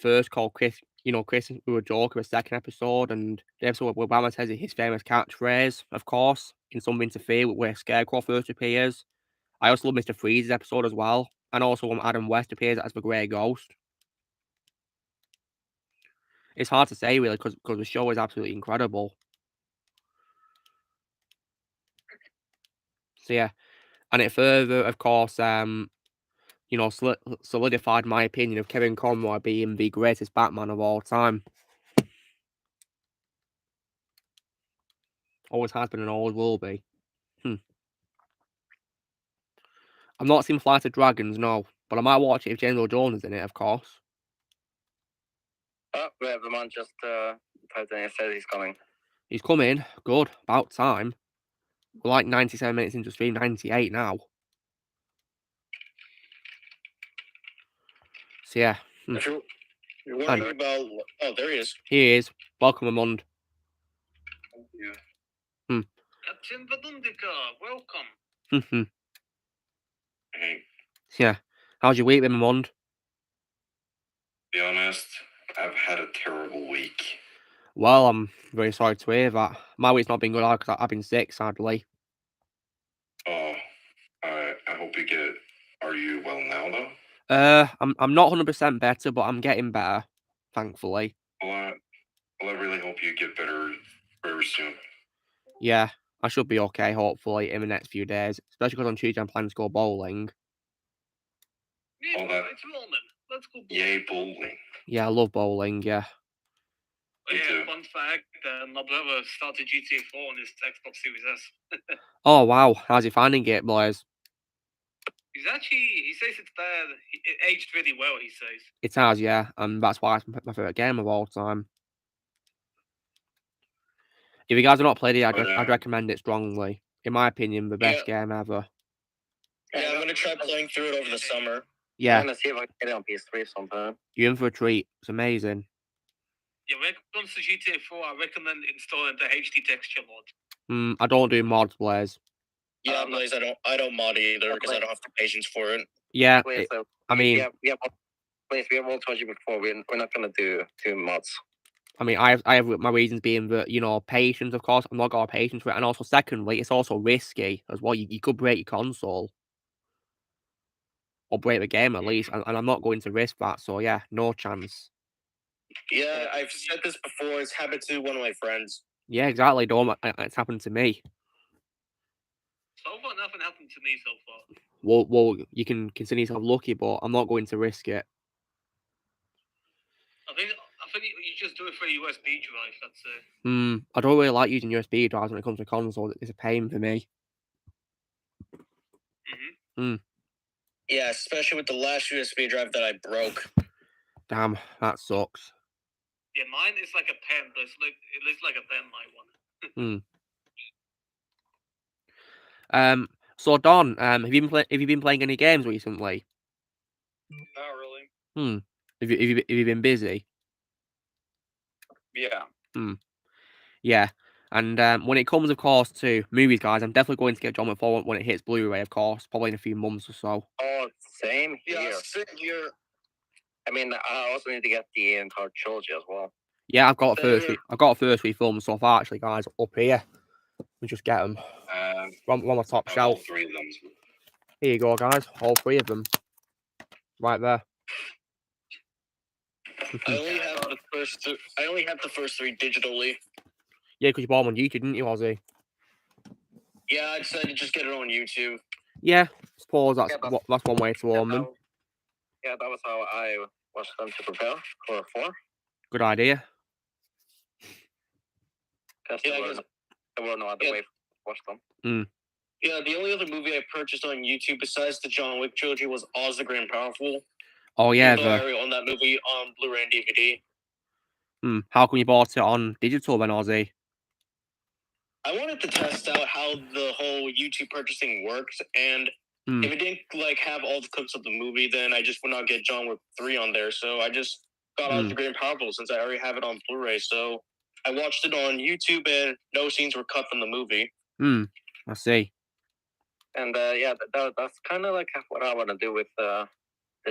first, called Chris. Chris with Joker, a second episode, and the episode where Batman says his famous catchphrase, of course, in Something to Fear, where Scarecrow first appears. I also love Mr. Freeze's episode as well, and also when Adam West appears as the Grey Ghost. It's hard to say, really, because the show is absolutely incredible. So, yeah. And it further, of course, solidified my opinion of Kevin Conroy being the greatest Batman of all time. Always has been and always will be. I've not seen Flight of Dragons, no, but I might watch it if James Earl Jones is in it, of course. Oh, we have the man just typed in and said he's coming. He's coming. Good. About time. We're like 97 minutes into stream, 98 now. So, yeah. If you're wondering about... Oh, there he is. He is. Welcome, Amund. Thank you. Captain Vadundika, welcome. Hey. Yeah. How's your week been, Amund? To be honest, I've had a terrible week. Well, I'm very sorry to hear that. My week's not been good because I've been sick, sadly. Oh, I hope you get it. Are you well now, though? I'm not 100% better, but I'm getting better, thankfully. Well, I really hope you get better very soon. Yeah, I should be okay, hopefully, in the next few days. Especially because on Tuesday I'm planning to go bowling. Yeah, it's rolling. Let's go bowling. Yay, bowling. Yeah, I love bowling, yeah. Fun fact, my brother started GTA 4 on his Xbox Series S. Oh, wow. How's he finding it, boys? He says it's there. It aged really well, he says. It has, yeah. And that's why it's my favourite game of all time. If you guys have not played it, I'd recommend it strongly. In my opinion, the best game ever. Yeah, I'm going to try playing through it over the summer. Yeah. I'm going to see if I can get it on PS3 sometime. You're in for a treat. It's amazing. Yeah, when it comes to GTA 4, I recommend installing the HD texture mod. I don't do mods, Blaze. Yeah, Blaze, I don't mod either because I don't have the patience for it. Yeah, Blaze, I mean, Blaze, we have all told you before. We're not gonna do mods. I mean, I have my reasons being that, you know, patience, of course. I'm not got patience for it. And also, secondly, it's also risky as well. You could break your console. Or break the game, at least. And I'm not going to risk that. So, yeah, no chance. Yeah, I've said this before. It's happened to one of my friends. Yeah, exactly, Dom. It's happened to me. So far, nothing happened to me so far. Well, you can consider yourself lucky, but I'm not going to risk it. I think you just do it for a USB drive. That's it. I don't really like using USB drives when it comes to consoles. It's a pain for me. Yeah, especially with the last USB drive that I broke. Damn, that sucks. Yeah, mine is like a pen, but it looks like a pen, my one. So Don, have you been playing any games recently? Not really. Have you been busy? Yeah. Yeah. And when it comes, of course, to movies, guys, I'm definitely going to get John Wick 4 when it hits Blu-ray, of course, probably in a few months or so. Oh, same here. Yeah, same here. I mean, I also need to get the entire trilogy as well. Yeah, I've got a first three films so far, actually, guys, up here. We just get them. One on the top shelf. All three of them. Here you go, guys. All three of them. Right there. I only have the first three digitally. Yeah, because you bought them on YouTube, didn't you, Ozzy? Yeah, I decided to just get it on YouTube. Yeah, suppose that's one way to own them. Yeah, that was how I watched them to prepare for 4. Good idea. Because there were no other way to watch them. Yeah, the only other movie I purchased on YouTube besides the John Wick trilogy was Oz the Great and Powerful. Oh, yeah. I already own that movie on Blu-ray and DVD. How come you bought it on digital then, Ozzy? I wanted to test out how the whole YouTube purchasing works, and if it didn't have all the clips of the movie, then I just would not get John Wick 3 on there. So I just got Oz the Great and Powerful since I already have it on Blu-ray. So I watched it on YouTube, and no scenes were cut from the movie. I see. And that's kind of like what I want to do with the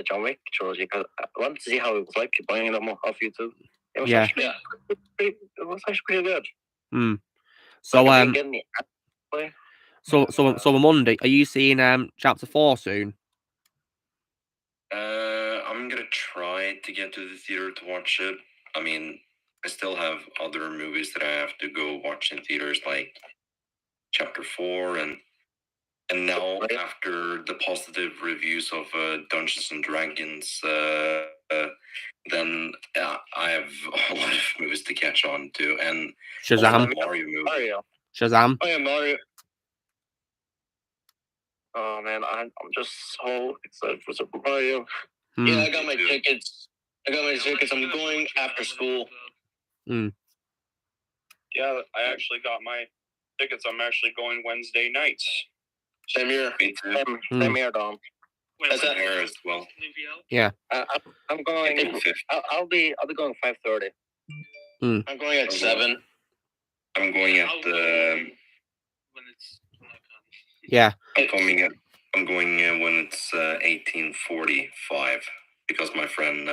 John Wick trilogy, because I wanted to see how it was like buying them off YouTube. It was actually pretty good. So on Monday, are you seeing chapter 4 soon? I'm gonna try to get to the theater to watch it. I mean, I still have other movies that I have to go watch in theaters, like chapter 4, and now after the positive reviews of Dungeons and Dragons, then I have a lot of movies to catch on to, and Shazam. Mario movie. Shazam. Oh yeah, Mario. Oh man, I'm just so excited for Super Mario. Yeah, I got my tickets. I'm going after school. Yeah, I actually got my tickets. I'm actually going Wednesday nights. Same here. Same here, Dom. That's that here as well. Yeah. I'm going. I'll be going 5:30. I'm going at 7. I'm going at yeah. I'm going when it's 18:45 because my friend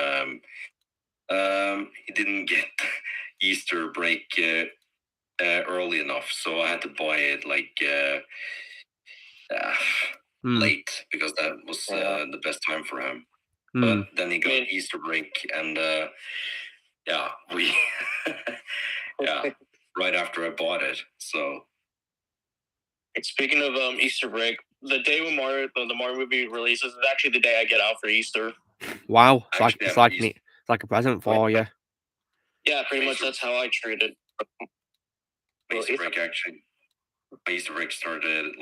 he didn't get Easter break early enough, so I had to buy it late because that was the best time for him. But then he got Easter break, and we right after I bought it. So, speaking of Easter break, the day when the Mario movie releases is actually the day I get out for Easter. Wow, it's like a present for you. Yeah, pretty much. That's how I treat it. My Easter break started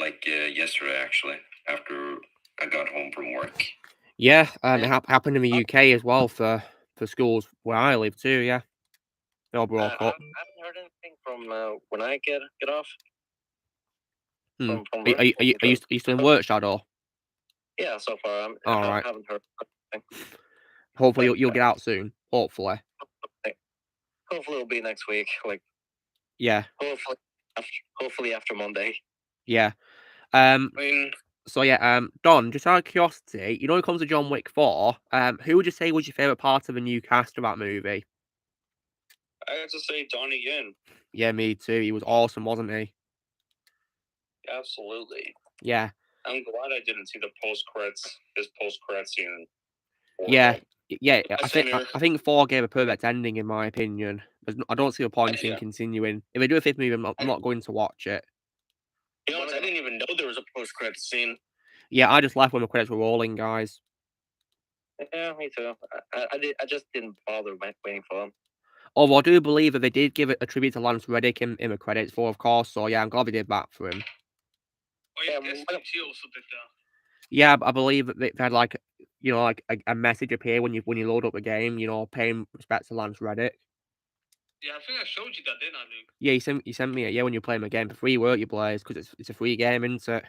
yesterday, actually, after I got home from work. Yeah, it happened in the UK as well for schools where I live too. Yeah, they all broke up. I haven't heard anything from when I get off. From are you still in work, Shadow? Yeah, so far I haven't heard anything. Hopefully you'll get out soon. Hopefully. hopefully it'll be next week. Like, yeah, hopefully after Monday. yeah. I mean, So yeah, Don, just out of curiosity, when it comes to John Wick 4, who would you say was your favourite part of the new cast of that movie? I have to say Donnie Yen. Yeah, me too. He was awesome, wasn't he? Absolutely. Yeah. I'm glad I didn't see the his post-credit scene. Yeah, yeah. I think 4 gave a perfect ending, in my opinion. I don't see a point in continuing. If they do a 5th movie, I'm not going to watch it. You know, I didn't even know there was a post-credit scene. Yeah, I just left when the credits were rolling, guys. Yeah, me too. I just didn't bother waiting for them. Although I do believe that they did give a tribute to Lance Reddick in the credits of course. So yeah, I'm glad they did that for him. Oh yeah, SPG also did that. Yeah, I believe that they had like a message appear when you load up the game. Paying respect to Lance Reddick. Yeah, I think I showed you that, didn't I, Luke? Yeah, you sent me it. Yeah, when you're playing the game for free, weren't you, Blaze? Because it's a free game, isn't it?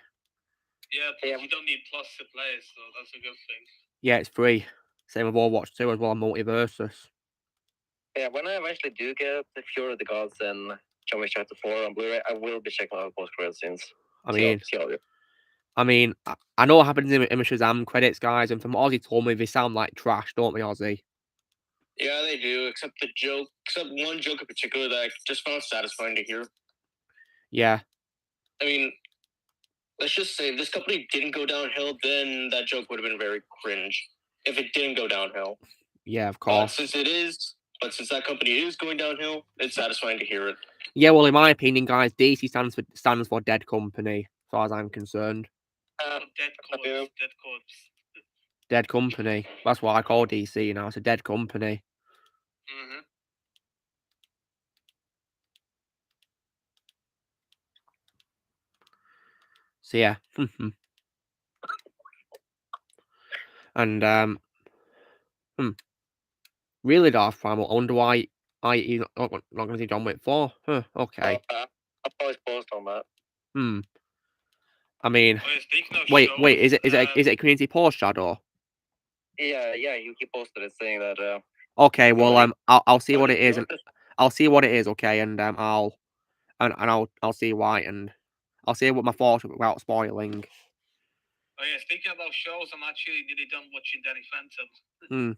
Yeah, you don't need Plus to play, so that's a good thing. Yeah, it's free. Same with Overwatch 2 as well, Multiversus. Yeah, when I eventually do get the Fury of the Gods and John Wick Chapter 4 on Blu-ray, I will be checking out post-credit scenes. I mean, I know what happens in the Shazam credits, guys, and from what Ozzy told me, they sound like trash, don't they, Ozzy? Yeah, they do, except one joke in particular that I just found satisfying to hear. Yeah. I mean, let's just say if this company didn't go downhill, then that joke would have been very cringe. If it didn't go downhill. Yeah, of course. But since that company is going downhill, it's satisfying to hear it. Yeah, well, in my opinion, guys, DC stands for Dead Company, as far as I'm concerned. Dead Corpse. Dead Company. That's what I call DC now. It's a Dead Company. Mm-hmm. So yeah. And really, Darth Primal. I wonder why he's not going to see John Wick 4. Huh, okay. I'll probably post on that. I mean, wait, is it a community post, Shadow? Yeah, he posted it saying that. Okay, well, I'll see what it is, and I'll see what it is. Okay, and I'll see why, and I'll say what my thoughts without spoiling. Oh yeah, speaking about shows, I'm actually nearly done watching Danny Phantom.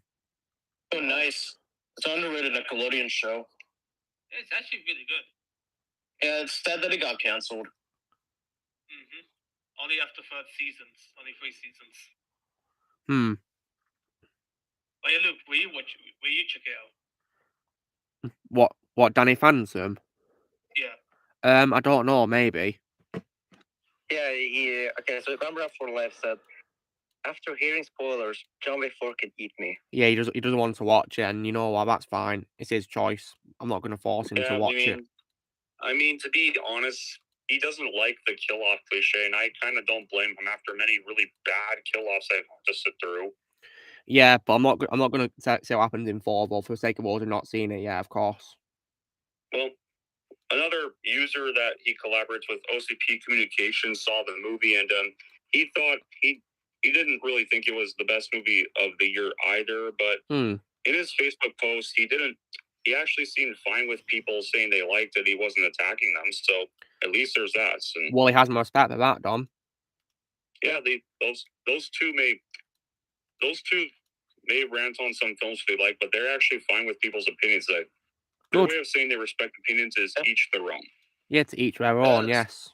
Oh, nice. It's an underrated Nickelodeon show. Yeah, it's actually really good. Yeah, it's sad that it got canceled. Only after 3 seasons. Only 3 seasons. Oh yeah, Luke, will you check it out? What Danny Phantom? Yeah. I don't know, maybe. Yeah, okay, so Gambra for Life said, after hearing spoilers, John Wick 4 can eat me. Yeah, he doesn't want to watch it, and you know what, that's fine. It's his choice. I'm not going to force him to watch it. I mean, to be honest, he doesn't like the kill-off cliche, and I kind of don't blame him after many really bad kill-offs I've had to sit through. Yeah, but I'm not going to say what happens in 4, though, for the sake of us not seeing it yet, of course. Well, another user that he collaborates with, OCP Communications, saw the movie, and he thought he didn't really think it was the best movie of the year either, but in his Facebook post, he actually seemed fine with people saying they liked it. He wasn't attacking them, so at least there's that. And, well, he has my respect for that, Dom. Yeah, those two may rant on some films they like, but they're actually fine with people's opinions. Their way of saying they respect opinions is each their own. Yeah, to each their own, yes.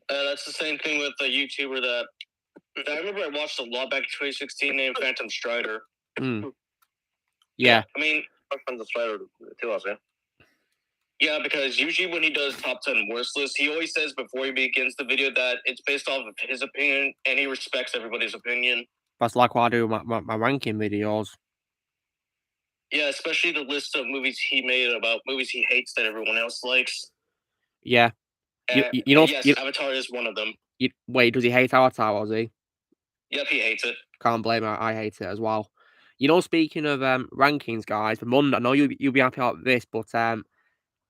That's the same thing with the YouTuber that I remember I watched a lot back in 2016 named Phantom Strider. Yeah. I mean, Phantom Strider too, also. Yeah, because usually when he does top 10 worst lists, he always says before he begins the video that it's based off of his opinion and he respects everybody's opinion. That's like what I do with my ranking videos. Yeah, especially the list of movies he made about movies he hates that everyone else likes. Yeah. Avatar is one of them. Wait, does he hate Avatar, does he? Yep, he hates it. Can't blame him. I hate it as well. Speaking of rankings, guys, for Monday, I know you'll be happy about this, but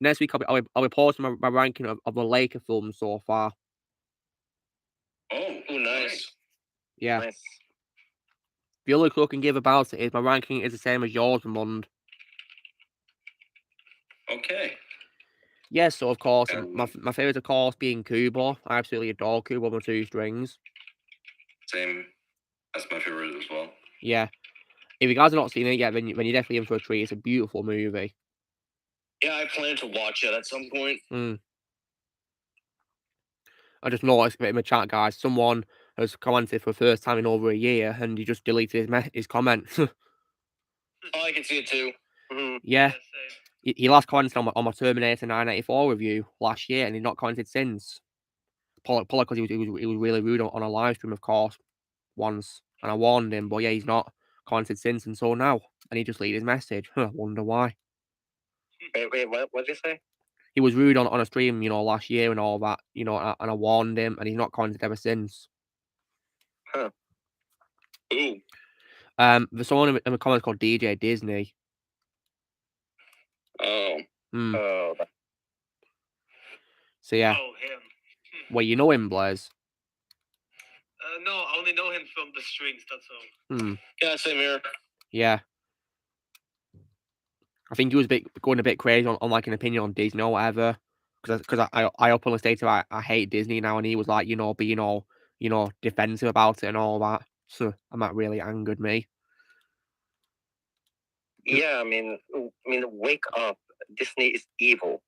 next week I'll be posting my ranking of the Laker films so far. Oh, nice. Yeah. Nice. The only clue I can give about it is my ranking is the same as yours, Ramond. Okay. Yeah, so of course, my favorite, of course, being Kubo. I absolutely adore Kubo with 2 strings. Same. That's my favorite as well. Yeah. If you guys have not seen it yet, then you're definitely in for a treat. It's a beautiful movie. Yeah, I plan to watch it at some point. I just noticed in the chat, guys, someone has commented for the first time in over a year, and he just deleted his comment. Oh, I can see it too. Yeah. He last commented on my Terminator 984 review last year, and he's not commented since. Probably because he was really rude on a live stream, of course, once, and I warned him. But yeah, he's not commented since until now, and he just deleted his message. Wonder why. Wait, what did you say? He was rude on a stream, last year and all that, and I warned him, and he's not commented ever since. Huh. Ooh. There's someone in the comments called DJ Disney. Oh. So yeah. Oh, him. Well, you know him, Blaze. No, I only know him from the strings, that's all. Yeah, same here. Yeah. I think he was going a bit crazy on like an opinion on Disney or whatever. Because I openly stated I hate Disney now, and he was like, being all, defensive about it and all that. So that really angered me. Yeah, I mean, wake up. Disney is evil.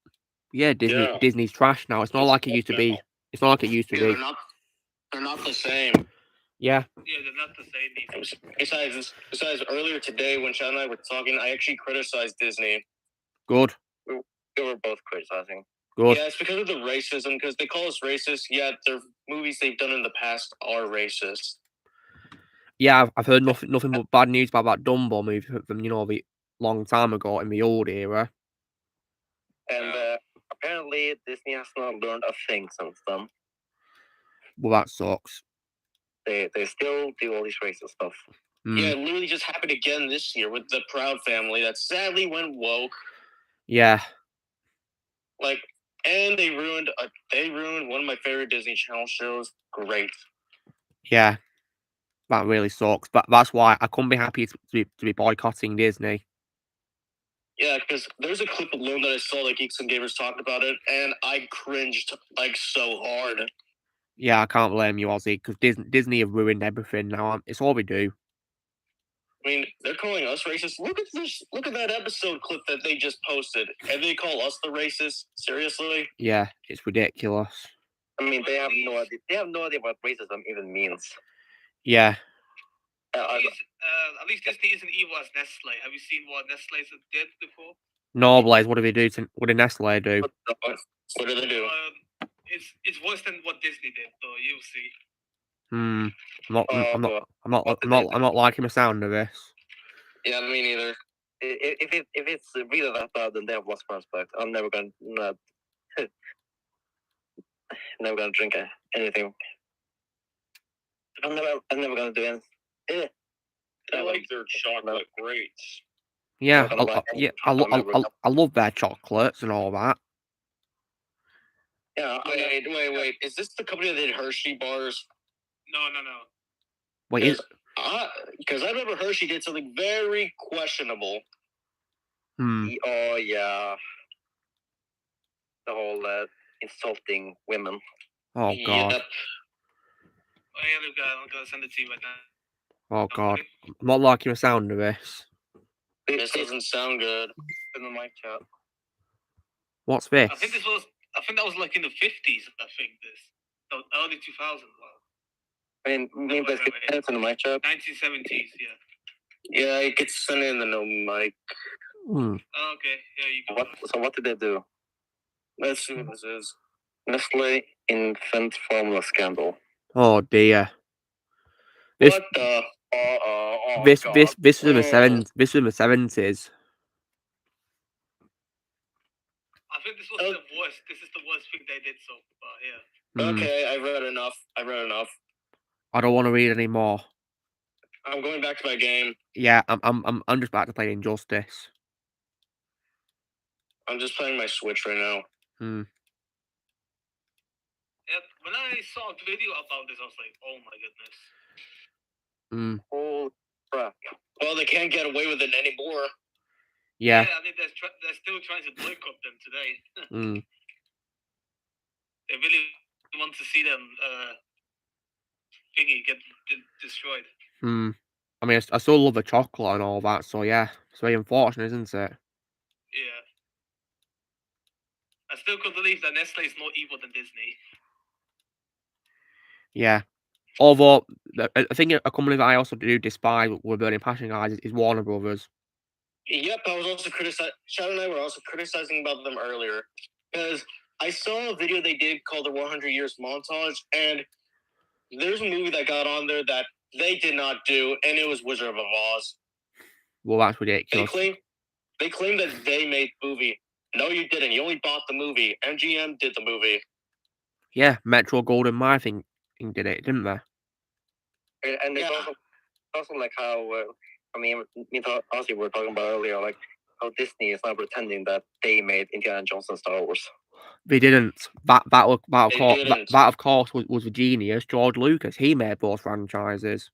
Yeah, Disney's trash now. It's not like it used to be. It's not like it used to be. They're not the same. Yeah. Yeah, they're not the same either. Besides, earlier today when Chad and I were talking, I actually criticized Disney. Good. We were both criticizing. Good. Yeah, it's because of the racism, because they call us racist, yet their movies they've done in the past are racist. Yeah, I've heard nothing but bad news about that Dumbo movie from, the long time ago in the old era. And apparently Disney has not learned a thing since then. Well, that sucks. They still do all this racist stuff. Yeah, it literally just happened again this year with the Proud Family that sadly went woke. Yeah. And they ruined one of my favorite Disney Channel shows. Great. Yeah. That really sucks. But that's why I couldn't be happy to be boycotting Disney. Yeah, because there's a clip alone that I saw that Geeks and Gamers talked about it, and I cringed so hard. Yeah, I can't blame you, Ozzy, because Disney have ruined everything now. It's all we do. I mean, they're calling us racist. Look at this! Look at that episode clip that they just posted, and they call us the racist. Seriously? Yeah, it's ridiculous. I mean, they have no idea. They have no idea what racism even means. Yeah. At least Disney isn't evil as Nestle. Have you seen what Nestle did before? No, Blaze. What do they do? What did Nestle do? What do they do? It's worse than what Disney did, though. You'll see. I'm not liking the sound of this. Yeah, me neither. If it's really that bad, then they have lost prospect. I'm never gonna drink anything. I'm never gonna do anything. I like their chocolate grapes. Yeah, I love their chocolates and all that. Yeah. Wait. Is this the company that did Hershey bars? No. Wait, because I remember Hershey did something very questionable. Oh yeah. The whole insulting women. Oh God. Yep. Oh yeah, I'm gonna send it to you right now. Oh God, I'm not liking the sound of this. This doesn't sound good. In the mic chat. What's this? I think that was like in the 50s. I think this, early 2000s. I mean, there's it's in the mic chat. 1970s, yeah. Yeah, you could send it in the no mic. Oh, okay, yeah, you go. So what did they do? Let's see what this is. Nestle infant formula scandal. Oh dear. What the? This was in the 70s. This was in the 70s. I think this was the worst. This is the worst thing they did so far. Yeah. Okay, I read enough. I don't want to read anymore. I'm going back to my game. Yeah, I'm just about to play Injustice. I'm just playing my Switch right now. Yeah, when I saw a video about this, I was like, "Oh my goodness!" Oh crap! Well, they can't get away with it anymore. Yeah. I think they're still trying to boycott them today. They really want to see them thingy get destroyed. I mean, I still love the chocolate and all that, so yeah, it's very unfortunate, isn't it? Yeah. I still can't believe that Nestle is more evil than Disney. Yeah. Although, I think a company that I also do despise with burning passion, guys, is Warner Brothers. Yep, I was also criticizing. Shadow and I were also criticizing about them earlier because I saw a video they did called the 100 Years Montage, and there's a movie that got on there that they did not do, and it was Wizard of Oz. Well, that's ridiculous. They claim that they made the movie. No, you didn't. You only bought the movie. MGM did the movie. Yeah, Metro Golden Mile thing did it, didn't they? And it's also like how me and Ozzy were talking about earlier, like how Disney is now pretending that they made Indiana Jones and Star Wars. They didn't. That of course was the genius George Lucas. He made those franchises.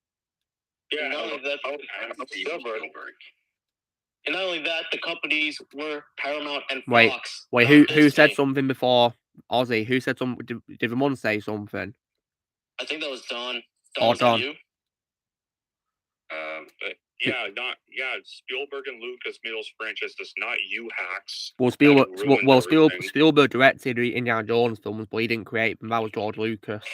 Yeah, and not only that, the companies were Paramount and Fox. Wait, who said something before Ozzy? Who said something? Did Ramon say something? I think that was Don. Don. You? Spielberg and Lucas made those franchises, not you hacks. Well, Spielberg directed the Indiana Jones films, but he didn't create them. That was George Lucas.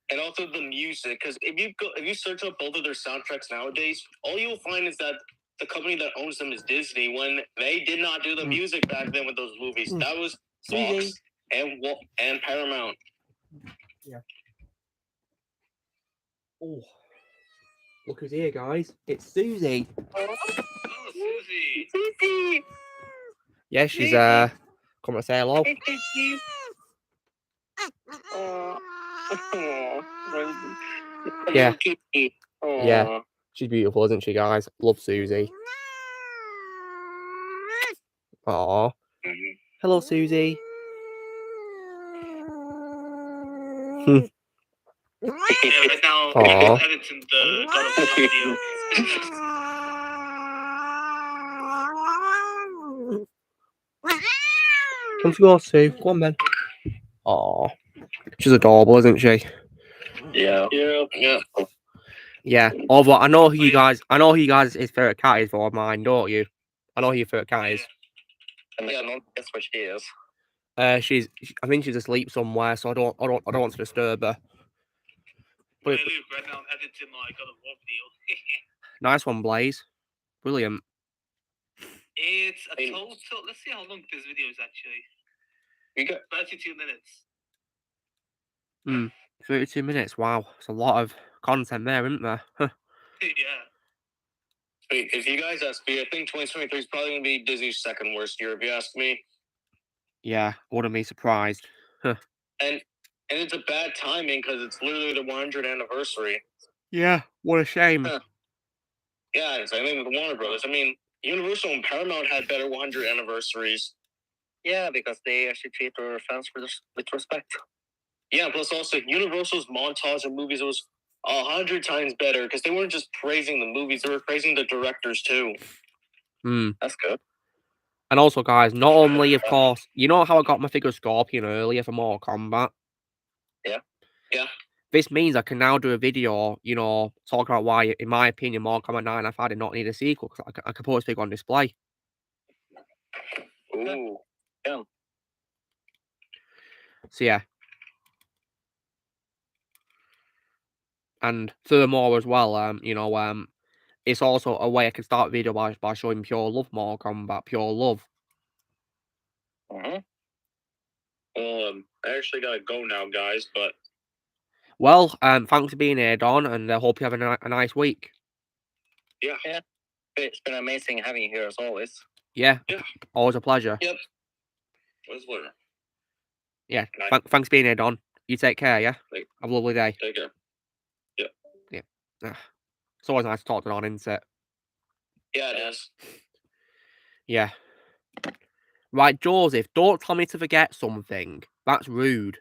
And also the music, because if you search up both of their soundtracks nowadays, all you'll find is that the company that owns them is Disney. When they did not do the music back then with those movies, that was Fox and Paramount. Yeah. Oh, look who's here, guys! It's Susie. Oh, Susie. Susie. Yeah, she's come to say hello. Yeah. Yeah. She's beautiful, isn't she, guys? Love Susie. Aww. Hello, Susie. Yeah, right now I'm editing the God of War video. Come to go, Sue. Go on, then. Aww. She's adorable, isn't she? Yeah. Yeah. Although I know who you guys' favourite cat is for mine, don't you? I know who your favourite cat is. And guess what she is. I think she's asleep somewhere, so I don't want to disturb her. But look, right now I'm editing my God of War video. Nice one, Blaze. Brilliant. It's a total. Let's see how long this video is actually. We got 32 minutes. 32 minutes. Wow, it's a lot of content there, isn't there? Yeah. If you guys ask me, I think 2023 is probably going to be Disney's second worst year, if you ask me. Yeah, wouldn't be surprised. And it's a bad timing because it's literally the 100th anniversary. Yeah, what a shame. Yeah, it's, I mean, with Warner Brothers. I mean, Universal and Paramount had better 100 anniversaries. Yeah, because they actually treat their fans with respect. Yeah, plus also Universal's montage of movies was 100 times better because they weren't just praising the movies; they were praising the directors too. That's good. And also, guys, not only, of course, you know how I got my figure Scorpion earlier for Mortal Kombat? Yeah. This means I can now do a video, you know, talking about why, in my opinion, Mortal Kombat 9 I did not need a sequel, because I can put this figure on display. Ooh. Yeah. So, yeah. And furthermore as well, you know, it's also a way I can start a video by showing pure love Mortal Kombat, pure love. Well, I actually gotta go now, guys, but... Well, thanks for being here, Don, and I hope you have a nice week. Yeah. It's been amazing having you here as always. Yeah. Always a pleasure. Yep. Where's Luna? Yeah. Thanks for being here, Don. You take care, yeah? Have a lovely day. Take care. Yeah. It's always nice to talk to Don, isn't it? Yeah, it is. Yeah. Right, Joseph, don't tell me to forget something. That's rude.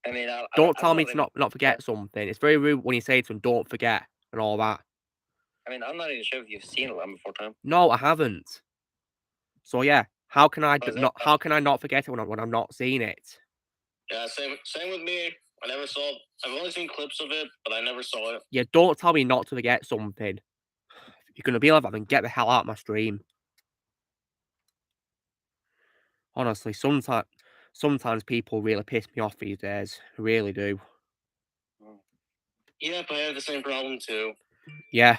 I mean, don't tell me to not forget something. It's very rude when you say to him, don't forget, and all that. I mean, I'm not even sure if you've seen Land Before Time. No, I haven't. So yeah, how can I not forget it when I'm not seeing it? Yeah, same with me. I never saw it. I've only seen clips of it, but I never saw it. Yeah, don't tell me not to forget something. If you're gonna be like that, then get the hell out of my stream. Honestly, sometimes people really piss me off these days. Really do. Yep, I have the same problem too. Yeah.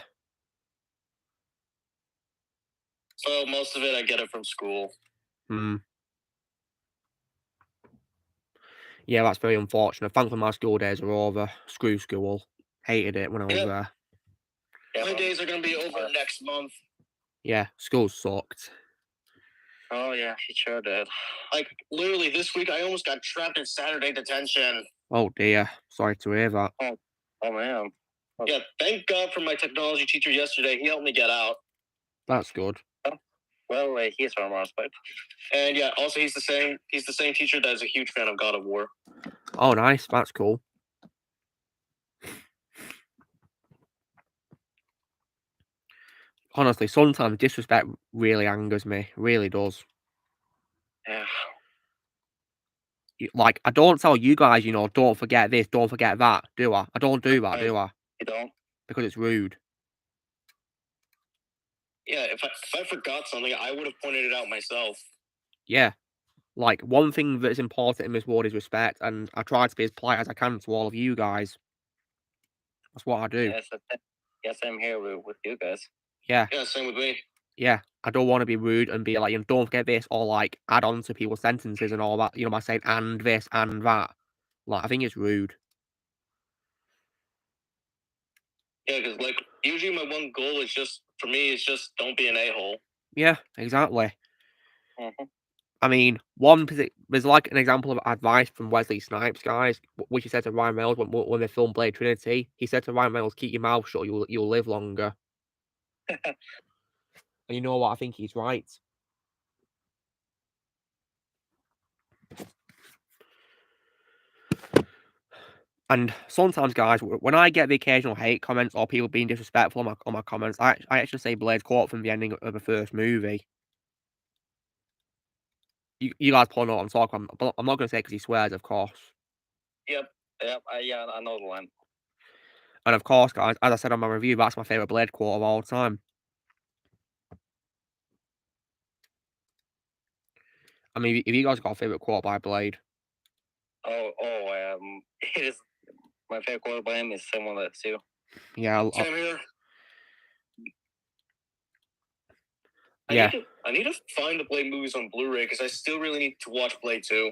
So most of it, I get it from school. Yeah, that's very unfortunate. Thankfully, my school days are over. Screw school. Hated it when I was there. Yeah, my days are going to be over next month. Yeah, school sucked. Oh, yeah, he sure did. Like, literally, this week, I almost got trapped in Saturday detention. Oh, dear. Sorry to hear that. Oh, man. Yeah, thank God for my technology teacher yesterday. He helped me get out. That's good. Well, he's from our respect. And yeah, also he's the same teacher that is a huge fan of God of War. Oh, nice. That's cool. Honestly, sometimes disrespect really angers me. Really does. Yeah. Like, I don't tell you guys, don't forget this, don't forget that, do I? I don't do that, do I? You don't? Because it's rude. Yeah, if I forgot something, I would have pointed it out myself. Yeah. Like, one thing that's important in this world is respect, and I try to be as polite as I can to all of you guys. That's what I do. Yes, I'm here with you guys. Yeah. Yeah, same with me. Yeah, I don't want to be rude and be like, don't forget this, or like add on to people's sentences and all that, by saying and this and that. Like, I think it's rude. Yeah, because like usually my one goal is just don't be an a-hole. Yeah, exactly. Mm-hmm. I mean, there's like an example of advice from Wesley Snipes, guys, which he said to Ryan Reynolds when they filmed Blade Trinity. He said to Ryan Reynolds, keep your mouth shut, you'll live longer. And you know what? I think he's right. And sometimes, guys, when I get the occasional hate comments or people being disrespectful on my comments, I actually say Blade's quote from the ending of the first movie. You guys probably know what I'm talking about, but I'm not going to say it because he swears, of course. Yep, I know the one. And of course, guys, as I said on my review, that's my favourite Blade quote of all time. I mean, if you guys got a favourite quote by Blade? It is my favorite quote by him is someone that's you. Yeah, Same here. Yeah. I need to find the Blade movies on Blu-ray because I still really need to watch Blade 2.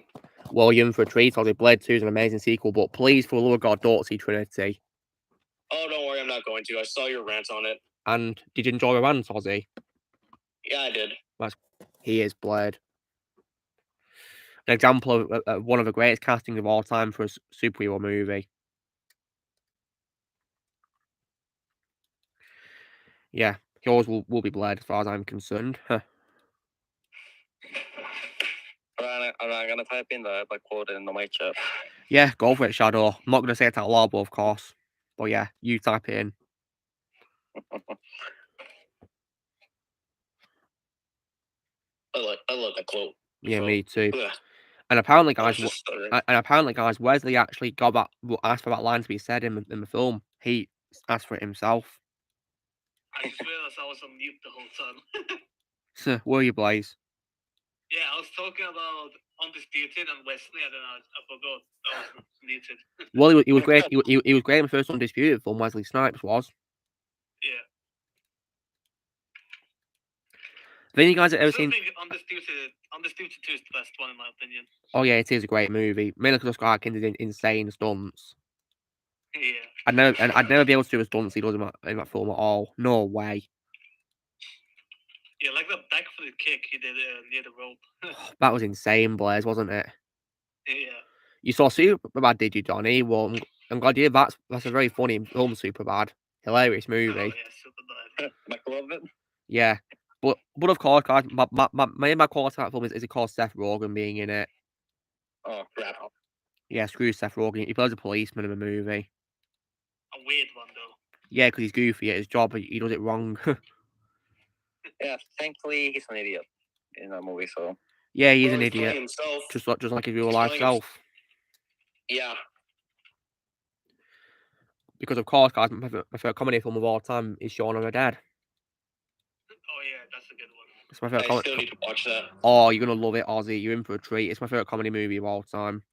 Well, you're in for a treat. Obviously, Blade 2 is an amazing sequel, but please, for the love of God, don't see Trinity. Oh, don't worry, I'm not going to. I saw your rant on it. And did you enjoy the rant, Ozzy? Yeah, I did. He is Blade. An example of one of the greatest castings of all time for a superhero movie. Yeah, he always will be Blade as far as I'm concerned. I'm gonna type in the quote in the mic chat. Yeah, go for it, Shadow. I'm not gonna say it out loud, but of course. But yeah, you type it in. I love that quote. Yeah, so, me too. Yeah. And apparently, guys, Wesley actually asked for that line to be said in the film. He asked for it himself. I swear I was on mute the whole time. Were you, Blaze? Yeah, I was talking about Undisputed and Wesley, and then I forgot I was muted. Well, he was great. He was great in the first Undisputed film. Wesley Snipes was. Yeah. Then you guys have ever seen? Undisputed 2 is the best one in my opinion. Oh yeah, it is a great movie. Mainly because Scott Adkins did insane stunts. Yeah. I'd never be able to do the stunts he does in that film at all. No way. Yeah, like the backflip kick he did near the rope. That was insane, Blaze, wasn't it? Yeah. You saw Superbad, did you, Johnny? Well, I'm glad you did. That's a very funny film, Superbad. Hilarious movie. Oh yeah, Superbad. I love it. Yeah. But of course, guys, my call to that film is it called Seth Rogen being in it. Oh, crap. Yeah, screw Seth Rogen. He plays a policeman in the movie. A weird one, though. Yeah, because he's goofy at his job, but he does it wrong. Yeah, thankfully he's an idiot in that movie. So yeah, he's an idiot, just like his real life self. Yeah. Because of course, guys, my favorite comedy film of all time is Shaun of the Dead. Oh yeah, that's a good one. It's my favorite. I still need to watch that. Oh, you're gonna love it, Ozzy. You're in for a treat. It's my favorite comedy movie of all time.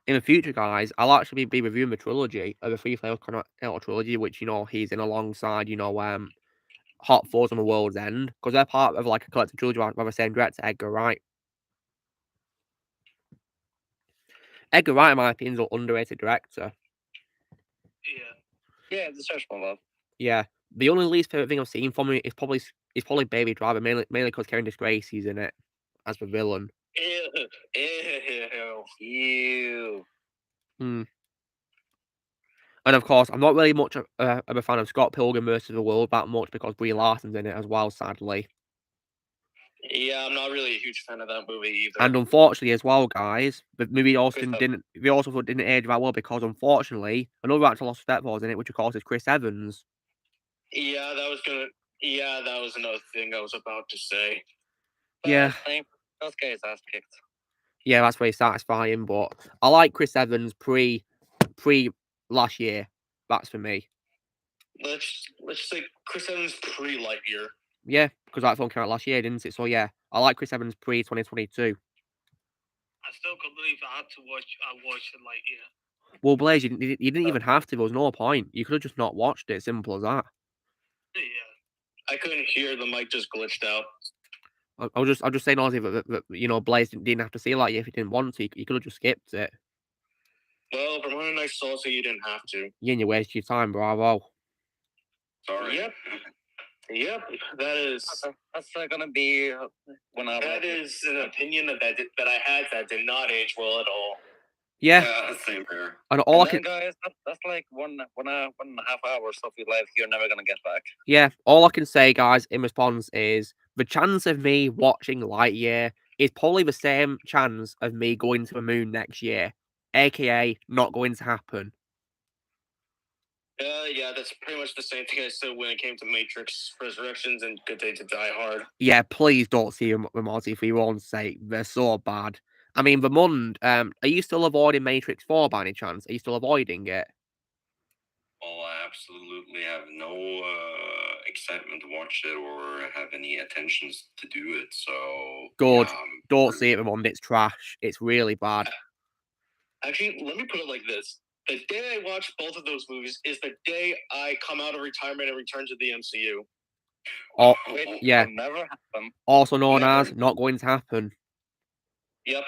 In the future, guys, I'll actually be reviewing the trilogy of the Three Failed trilogy, which he's in alongside Hot Fuzz and The World's End, because they're part of like a collective trilogy by the same director, Edgar Wright. Edgar Wright, in my opinion, is an underrated director. Yeah, the search for love. Yeah, the only least favorite thing I've seen from him is probably Baby Driver, mainly because Karen Disgracey's in it as the villain. Ew. And of course, I'm not really much of a fan of Scott Pilgrim vs. the World that much because Brie Larson's in it as well, sadly. Yeah, I'm not really a huge fan of that movie either. And unfortunately, as well, guys, the movie also didn't age that well because unfortunately, another actor lost step was in it, which of course is Chris Evans. Yeah, that was another thing I was about to say. But yeah, those guys ass kicked. Yeah, that's very satisfying. But I like Chris Evans pre last year. That's for me. Let's say Chris Evans pre Lightyear. Yeah, because that film came out last year, didn't it? So yeah, I like Chris Evans pre 2022. I still can't believe I had to watch. I watched Lightyear. Well, Blaze, you didn't even have to. There was no point. You could have just not watched it. Simple as that. Yeah, I couldn't hear. The mic just glitched out. I was just saying, Ozzy, that Blaze didn't have to see Lightyear if he didn't want to. You could have just skipped it. Well, from what I saw, so you didn't have to. Yeah, and you wasted your time, bravo. Sorry. Yep. That is. That's gonna be when I. That is an opinion that I had that did not age well at all. Yeah, same here. And all I can, guys, that's like one and a half hours of your life you're never gonna get back. Yeah, all I can say, guys, in response is the chance of me watching Lightyear is probably the same chance of me going to the moon next year, aka not going to happen. Yeah, that's pretty much the same thing I said when it came to Matrix Resurrections and Good Day to Die Hard. Yeah, please don't see them, Ozzy, for your own sake. They're so bad. I mean, the Mund, are you still avoiding Matrix 4 by any chance? Are you still avoiding it? Well, I absolutely have no excitement to watch it or have any intentions to do it. So good. Yeah, don't see it, Mund. It's trash. It's really bad. Actually, let me put it like this. The day I watch both of those movies is the day I come out of retirement and return to the MCU. Oh, yeah. Never happen. Also known as not going to happen. Yep.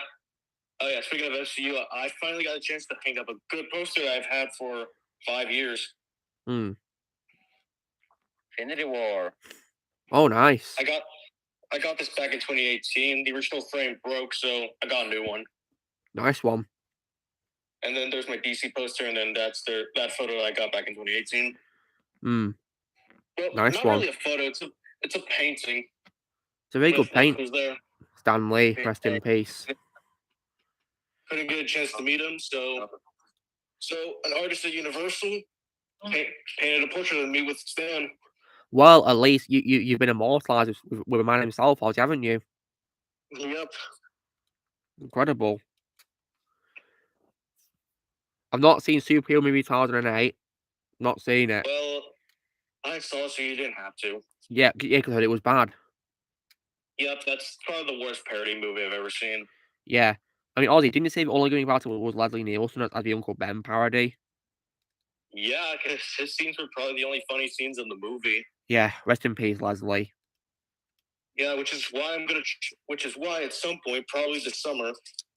Oh, yeah. Speaking of MCU, I finally got a chance to hang up a good poster I've had for 5 years. Infinity War. Oh, nice. I got this back in 2018. The original frame broke, so I got a new one. Nice one. And then there's my DC poster, and then that's that photo I got back in 2018. Well, nice not one. Really a photo. It's a painting. It's a very good paint. Stan Lee, rest in peace. Couldn't get a chance to meet him, so an artist at Universal painted a portrait of me with Stan. Well, at least you've been immortalized with a man himself, haven't you? Yep. Incredible. I've not seen Superhero movie 2008. Not seen it. Well, I saw, so you didn't have to. Yeah, because I heard it was bad. Yep, that's probably the worst parody movie I've ever seen. Yeah. I mean, Ozzy, didn't you say the only thing about it was Leslie Nielsen as the Uncle Ben parody? Yeah, because his scenes were probably the only funny scenes in the movie. Yeah, rest in peace, Leslie. Yeah, which is why at some point, probably this summer,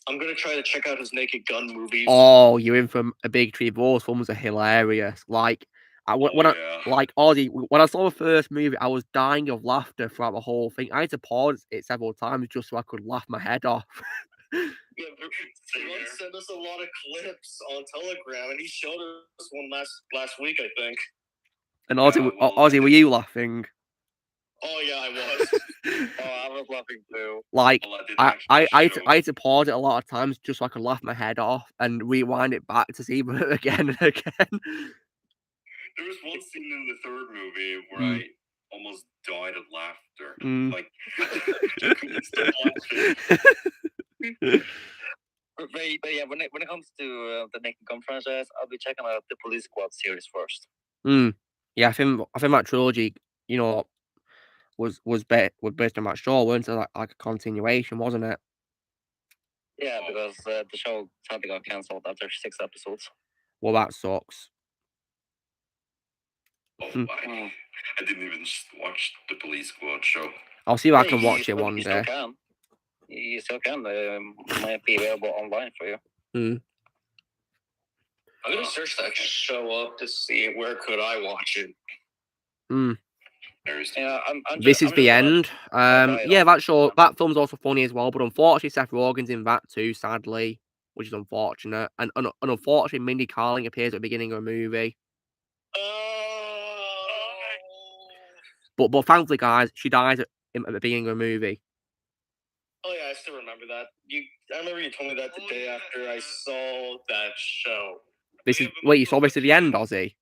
I'm gonna try to check out his Naked Gun movies. Oh, you're in for a big treat. Those films are hilarious. Like, Ozzy, when I saw the first movie, I was dying of laughter throughout the whole thing. I had to pause it several times just so I could laugh my head off. Yeah, he sent us a lot of clips on Telegram, and he showed us one last week, I think. And Ozzy, were you laughing? Oh yeah, I was. I was laughing too. Like, Well, I had show. to pause it a lot of times just so I could laugh my head off and rewind it back to see it again and again. There was one scene in the third movie where I almost died of laughter. Like, I couldn't stop laughing. But yeah, when it comes to the Naked Gun franchise, I'll be checking out the Police Squad series first. Yeah, I think that trilogy, you know, was based on that show, weren't it? Like a continuation, wasn't it? Yeah, because the show sadly got cancelled after 6 episodes. Well, that sucks. Oh my! I didn't even watch the Police Squad show. I'll see if I can watch it one day. You still can. It might be available online for you. I'm gonna search that show up to see where could I watch it. Yeah, This is the end. Yeah, that film's also funny as well, but unfortunately Seth Rogen's in that too, sadly, which is unfortunate. And unfortunately Mindy Kaling appears at the beginning of a movie. But thankfully, guys, she dies at the beginning of a movie. Oh yeah, I still remember that. I remember you told me that the day after I saw that show. Wait, you saw this at the end, Ozzy?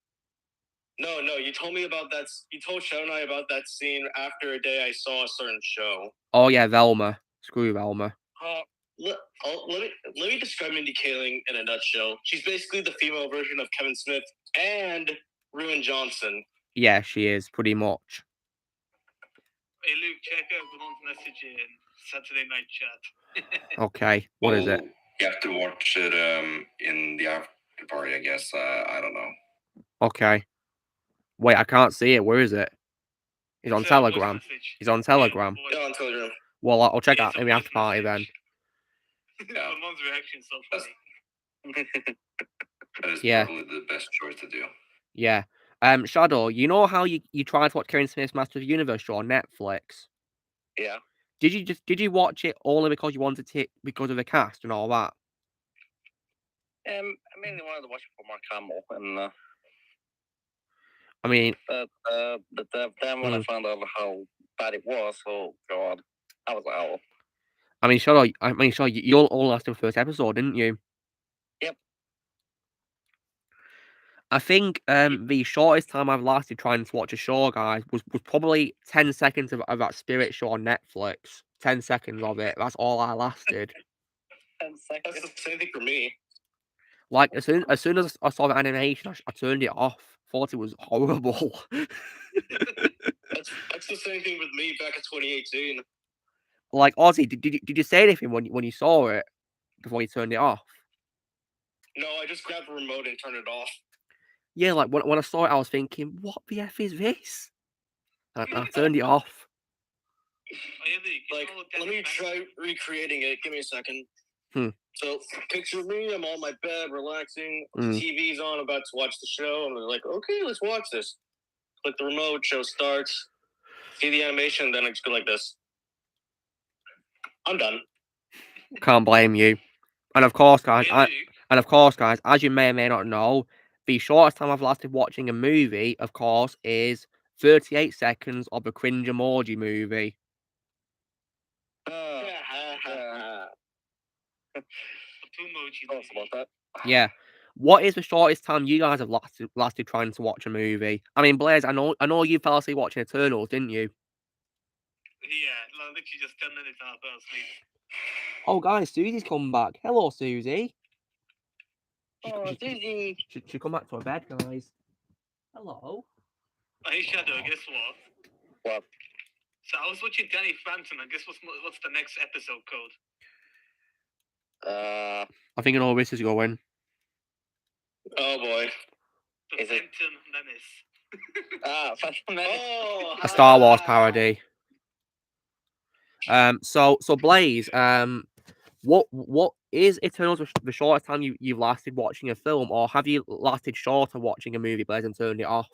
No, you told me about that. You told Sean and I about that scene after a day I saw a certain show. Oh yeah, Velma. Screw Velma. Let me describe Mindy Kaling in a nutshell. She's basically the female version of Kevin Smith and Ruin Johnson. Yeah, she is pretty much. Hey Luke, check out Ron's message in Saturday night chat. Okay, what is it? You have to watch it in the after party, I guess. I don't know. Okay. Wait, I can't see it. Where is it? It's on Telegram. It's on Telegram. Yeah, on Telegram. Well, I'll check out in the after party then. Yeah. Ramon's reaction so funny. That is probably the best choice to do. Yeah. Shadow, you know how you tried to watch Kevin Smith's Master of the Universe show on Netflix? Yeah. Did you watch it only because you wanted to because of the cast and all that? I mainly wanted to watch it for Mark Hamill, and I mean, but then when I found out how bad it was, oh god, I was like, oh. I mean, Shadow, you all lasted the first episode, didn't you? Yep. I think the shortest time I've lasted trying to watch a show, guys, was probably 10 seconds of that Spirit show on Netflix. 10 seconds of it. That's all I lasted. 10 seconds. That's the same thing for me. Like, as soon as I saw the animation, I turned it off. Thought it was horrible. That's the same thing with me back in 2018. Like, Ozzy, did you say anything when you saw it before you turned it off? No, I just grabbed the remote and turned it off. Yeah, like when I saw it, I was thinking, what the F is this? And I turned it off. Like, let me try recreating it. Give me a second. So, picture me, I'm on my bed, relaxing. The TV's on, about to watch the show. And they're like, okay, let's watch this. Click the remote, show starts. See the animation, then I just go like this. I'm done. Can't blame you. And of course, guys, as you may or may not know, the shortest time I've lasted watching a movie, of course, is 38 seconds of a cringe emoji movie. Yeah. What is the shortest time you guys have lasted trying to watch a movie? I mean, Blaze, I know you fell asleep watching Eternals, didn't you? Yeah, literally just 10 minutes and I fell asleep. Oh, guys, Susie's come back. Hello, Susie. Oh, Susie. She come back to her bed, guys. Hello. Hey, Shadow, guess what? What? So I was watching Danny Phantom, and guess what's the next episode code? I think I know where this is going. Oh, boy. The Phantom Menace. Phantom Menace. Oh, a Star Wars parody. So Blaze, what is Eternals the shortest time you've lasted watching a film, or have you lasted shorter watching a movie, Blaze, and turned it off?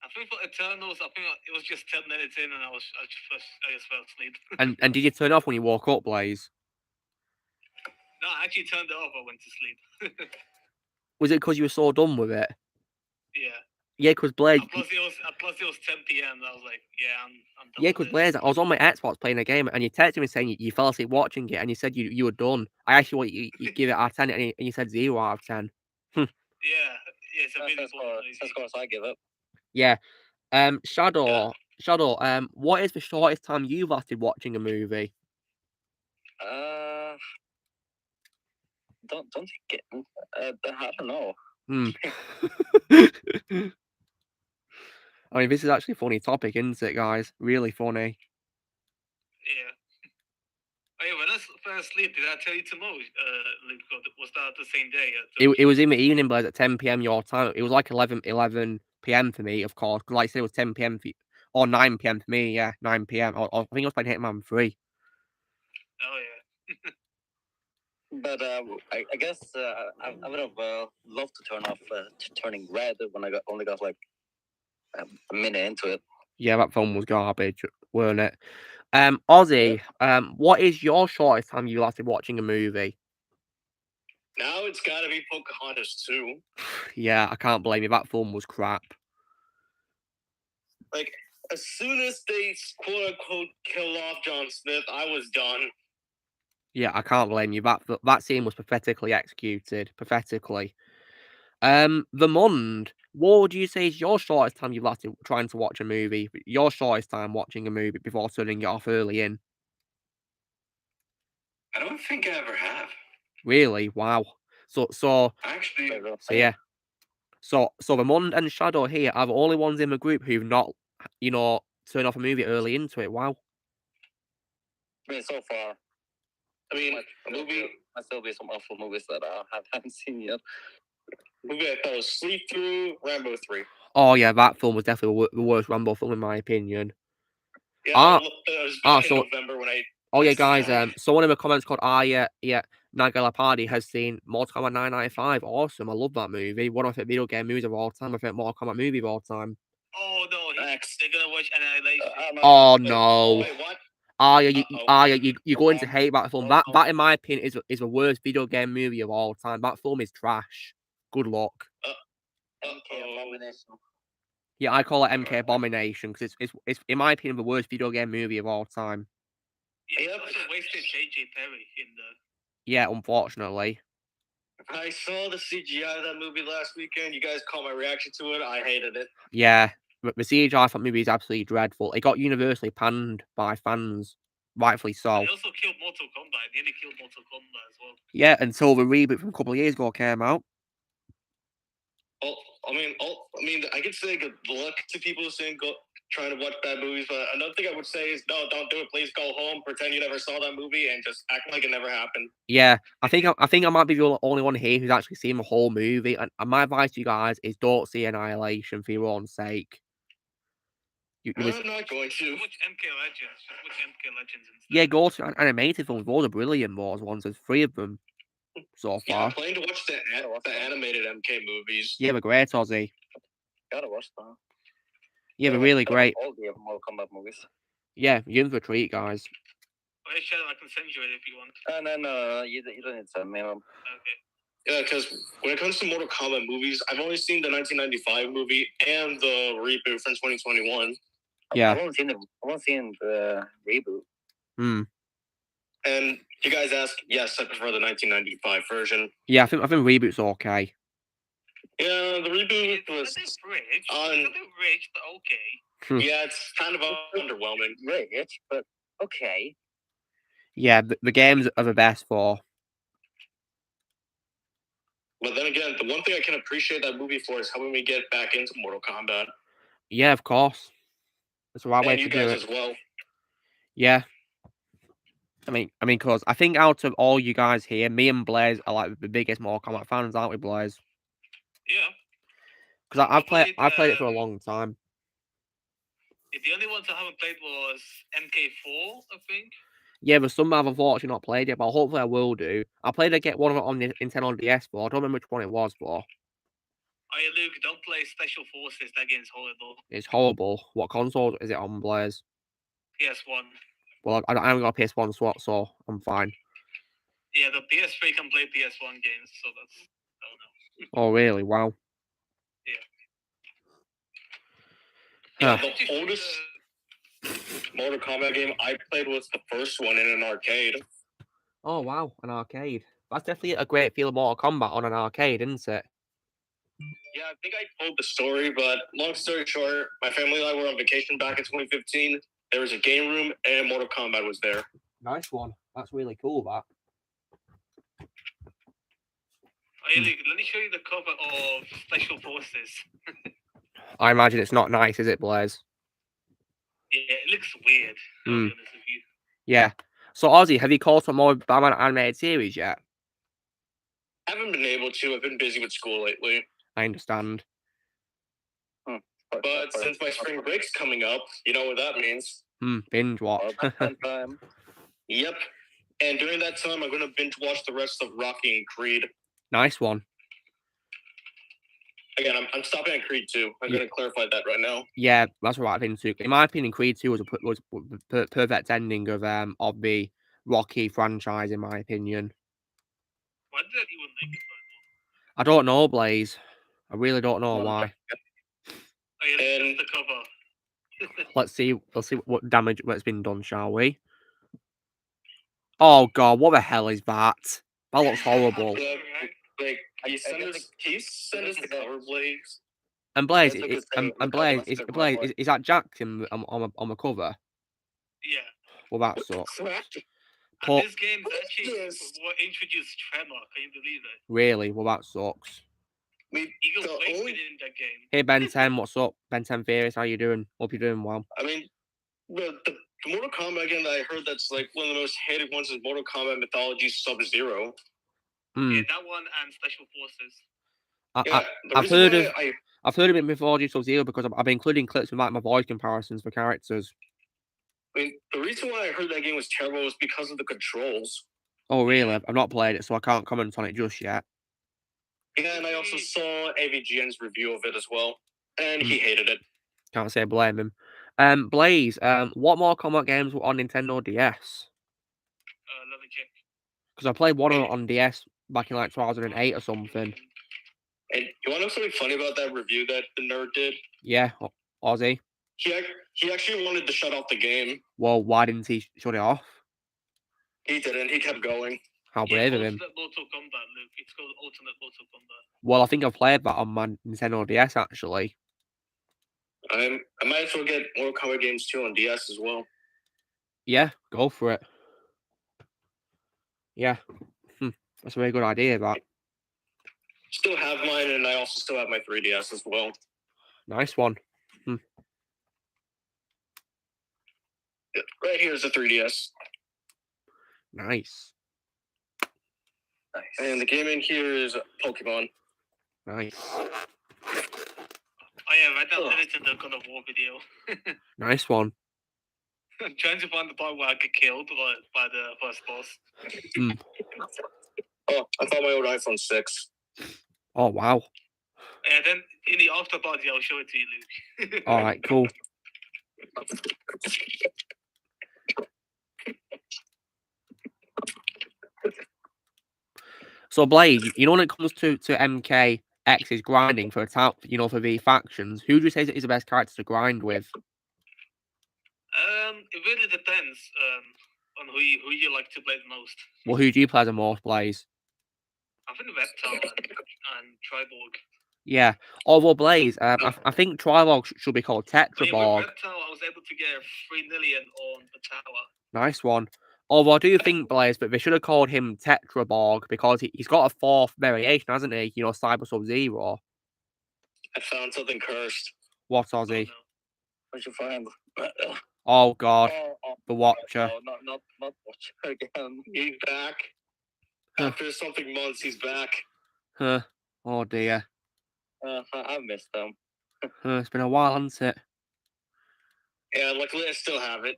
I think for Eternals, I think it was just 10 minutes in, and I just fell asleep. and did you turn it off when you woke up, Blaze? No, I actually turned it off. I went to sleep. Was it because you were so done with it? Yeah. Yeah, because Blaze. Plus it was 10 p.m. I was like, yeah, I'm done. Yeah, because Blaze, I was on my Xbox playing a game, and you texted me saying you fell asleep watching it, and you said you were done. I asked you what you give it out of 10, and you said 0 out of 10. Yeah, it's a really That's I give it. Yeah. Shadow. What is the shortest time you've lasted watching a movie? Don't think it. I don't know. I mean, this is actually a funny topic, isn't it, guys? Really funny. Yeah. Oh, yeah, when I fell asleep, did I tell you tomorrow, Luke? Was that the same day? It was in the evening, Blaze, at 10 p.m. your time. It was like 11 p.m. for me, of course. Because like I said, it was 10 p.m. or 9 p.m. for me, yeah, 9 p.m. Or I think I was playing Hitman 3. Oh, yeah. But I guess I would have loved to turn off turning red when I only got like a minute into it. Yeah, that film was garbage, weren't it? Ozzy, what is your shortest time you lasted watching a movie? Now it's got to be Pocahontas 2. Yeah, I can't blame you. That film was crap. Like, as soon as they quote-unquote kill off John Smith, I was done. Yeah, I can't blame you. That scene was pathetically executed. Pathetically. The Mund, what would you say is your shortest time you've lasted trying to watch a movie? Your shortest time watching a movie before turning it off early in? I don't think I ever have. Really? Wow. So Actually, yeah. So the Mund and Shadow here are the only ones in the group who've not, turned off a movie early into it. Wow. I mean, so far. I mean, might still be some awful movies that I haven't seen yet. Movie I fell asleep through, Rambo 3. Oh yeah, that film was definitely the worst Rambo film in my opinion. Yeah, it was back in November when I... Oh yeah, guys. Someone in the comments called Nagala Party has seen Mortal Kombat 995. Awesome, I love that movie. One of my favorite video game movies of all time. My favorite Mortal Kombat movie of all time. Oh no, they're gonna watch Annihilation. Oh no. Wait, what? You're going to hate that film. That in my opinion is the worst video game movie of all time. That film is trash. Good luck. MK Abomination. Yeah, I call it MK Abomination because it's in my opinion the worst video game movie of all time. Yeah, he also wasted JJ Perry in the... Yeah, unfortunately. I saw the CGI of that movie last weekend. You guys caught my reaction to it. I hated it. Yeah, the CGI for that movie is absolutely dreadful. It got universally panned by fans, rightfully so. They also killed Mortal Kombat. Nearly killed Mortal Kombat as well. Yeah, until the reboot from a couple of years ago came out. I mean, I could say good luck to people trying to watch bad movies, but another thing I would say is no, don't do it. Please go home, pretend you never saw that movie, and just act like it never happened. Yeah, I think I might be the only one here who's actually seen the whole movie, and my advice to you guys is don't see Annihilation for your own sake. I'm not going to. Which MK Legends instead? Yeah, go to animated films. Those are brilliant. Those ones. There's 3 of them so far. Yeah, I'm planning to watch the animated MK movies. Yeah, they're great, Ozzy. Gotta watch them. Yeah, they're really great. All the Mortal Kombat movies. Yeah, you're in for a treat, guys. I can send you it if you want. No, you don't need to send me them. Okay. Yeah, because when it comes to Mortal Kombat movies, I've only seen the 1995 movie and the reboot from 2021. Yeah. I've only seen the reboot. And you guys ask, yes, I prefer the 1995 version. Yeah, I think reboot's okay. Yeah, the reboot was rich, but okay. Yeah, it's kind of underwhelming. Rich, but okay. Yeah, the games are the best for. But then again, the one thing I can appreciate that movie for is helping me get back into Mortal Kombat. Yeah, of course. That's the right way to do it. And you guys as well. Yeah. I mean, because I think out of all you guys here, me and Blaze are like the biggest Mortal Kombat fans, aren't we, Blaze? Yeah. Because I've played it for a long time. The only ones I haven't played was MK4, I think. Yeah, there's some I've unfortunately not played yet, but hopefully I will do. I played one of it on the Nintendo DS, but I don't remember which one it was for. Oh yeah, Luke, don't play Special Forces. That game's horrible. It's horrible. What console is it on, Blaze? PS1. Well, I haven't got a PS1 slot, so I'm fine. Yeah, the PS3 can play PS1 games, so that's... I don't know. Oh, really? Wow. Yeah. Yeah, the oldest Mortal Kombat game I played was the first one in an arcade. Oh wow, an arcade. That's definitely a great feel of Mortal Kombat on an arcade, isn't it? Yeah, I think I told the story, but long story short, my family and I were on vacation back in 2015. There was a game room and Mortal Kombat was there. Nice one. That's really cool, that. Hey, Luke, let me show you the cover of Special Forces. I imagine it's not nice, is it, Blaze? Yeah, it looks weird, to be honest with you. Yeah. So, Ozzy, have you caught some more Batman animated series yet? I haven't been able to. I've been busy with school lately. I understand. But since my spring break's coming up, you know what that means. Binge watch. Yep. And during that time, I'm going to binge watch the rest of Rocky and Creed. Nice one. Again, I'm stopping at Creed 2. I'm going to clarify that right now. Yeah, that's what I've been to. In my opinion, Creed 2 was the perfect ending of the Rocky franchise, in my opinion. Why did anyone make it? I don't know, Blaze. I really don't know why. Oh, yeah, that's the cover. Let's see what damage has been done, shall we? Oh god, what the hell is that? That looks horrible. Like, can you send us the cover, Blaze? And Blaze, is that Jackson on the cover? Yeah. Well, that sucks. And this game actually what introduced Tremor. Can you believe it? Really? Well, that sucks. You got wasted in that game. Hey, Ben 10, what's up? Ben 10 Theories, how you doing? Hope you're doing well. I mean, the Mortal Kombat game that I heard that's like one of the most hated ones is Mortal Kombat Mythology Sub-Zero. Yeah, that one and Special Forces. I've heard of it Mythology Sub-Zero because I've been including clips with like my voice comparisons for characters. I mean, the reason why I heard that game was terrible was because of the controls. Oh, really? I've not played it, so I can't comment on it just yet. Yeah, and I also saw AVGN's review of it as well, and he hated it. Can't say I blame him. Blaze, what more Kombat games were on Nintendo DS? Let me check. Because I played one on DS back in like 2008 or something. And you want to know something funny about that review that the nerd did? Yeah, Ozzy. He actually wanted to shut off the game. Well, why didn't he shut it off? He didn't. He kept going. How brave of him. Mortal Kombat, Luke. It's called Ultimate Mortal Kombat. Well, I think I've played that on my Nintendo DS, actually. I might as well get Mortal Kombat games too on DS as well. Yeah, go for it. Yeah. That's a very good idea, that. Still have mine, and I also still have my 3DS as well. Nice one. Right here is the 3DS. Nice. And the game in here is Pokemon. Nice. Oh yeah, right now edited the God of War video. Nice one. I'm trying to find the part where I get killed by the first boss. Oh, I found my old iPhone 6. Oh, wow. Yeah, then in the after party, I'll show it to you, Luke. All right, cool. So, Blaze, you know when it comes to MKX's grinding for for the factions, who do you say is the best character to grind with? It really depends on who you like to play the most. Well, who do you play the most, Blaze? I think Reptile and Triborg. Yeah. Although Blaze, I think Triborg should be called Tetraborg. Yeah, with Reptile, I was able to get 3 million on the tower. Nice one. Although I do think, Blaze, but they should have called him Tetraborg because he's got a fourth variation, hasn't he? You know, Cyber Sub-Zero. I found something cursed. What, Ozzy? Oh, no. What'd you find? Oh, God. The Watcher. No, not Watcher again. He's back. After something months, he's back. Huh. Oh, dear. I missed them. It's been a while, hasn't it? Yeah, luckily I still have it.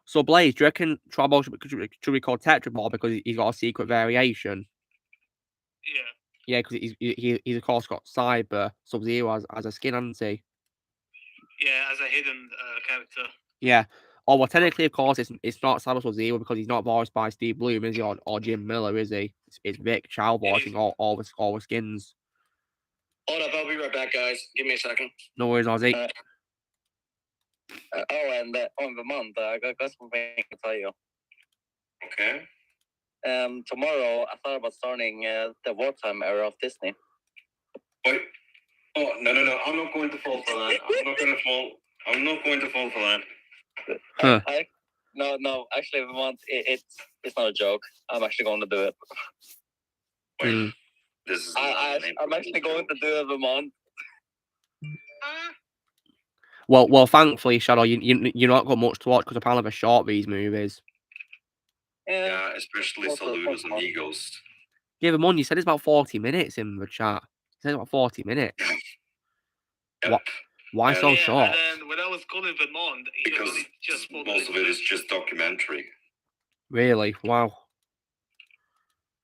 So, Blaze, do you reckon Triborg should be called Tetraborg because he's got a secret variation? Yeah. Yeah, because he's of course got Cyber Sub-Zero as a skin, hasn't he? Yeah, as a hidden character. Yeah. Oh, well, technically, of course, it's not Cyber Sub-Zero because he's not voiced by Steve Bloom, is he? Or Jim Miller, is he? It's Vic Chow voicing all the skins. Hold up, I'll be right back, guys. Give me a second. No worries, Ozzy. And on the month, I got something to tell you. Okay. Tomorrow, I thought about starting the wartime era of Disney. Wait. Oh, no. I'm not going to fall for that. I'm not going to fall for that. Huh. No. Actually, the month, it's not a joke. I'm actually going to do it. Wait. This is I'm actually going to do it the month. Well, thankfully, Shadow, you're not got much to watch because apparently they're short, these movies. Yeah, especially Saludos and Egos. Yeah, the one you said it's about 40 minutes in the chat. You said about 40 minutes. Yep. Why so short? And then when I was calling Vermont, because just most of it is just documentary. Really? Wow.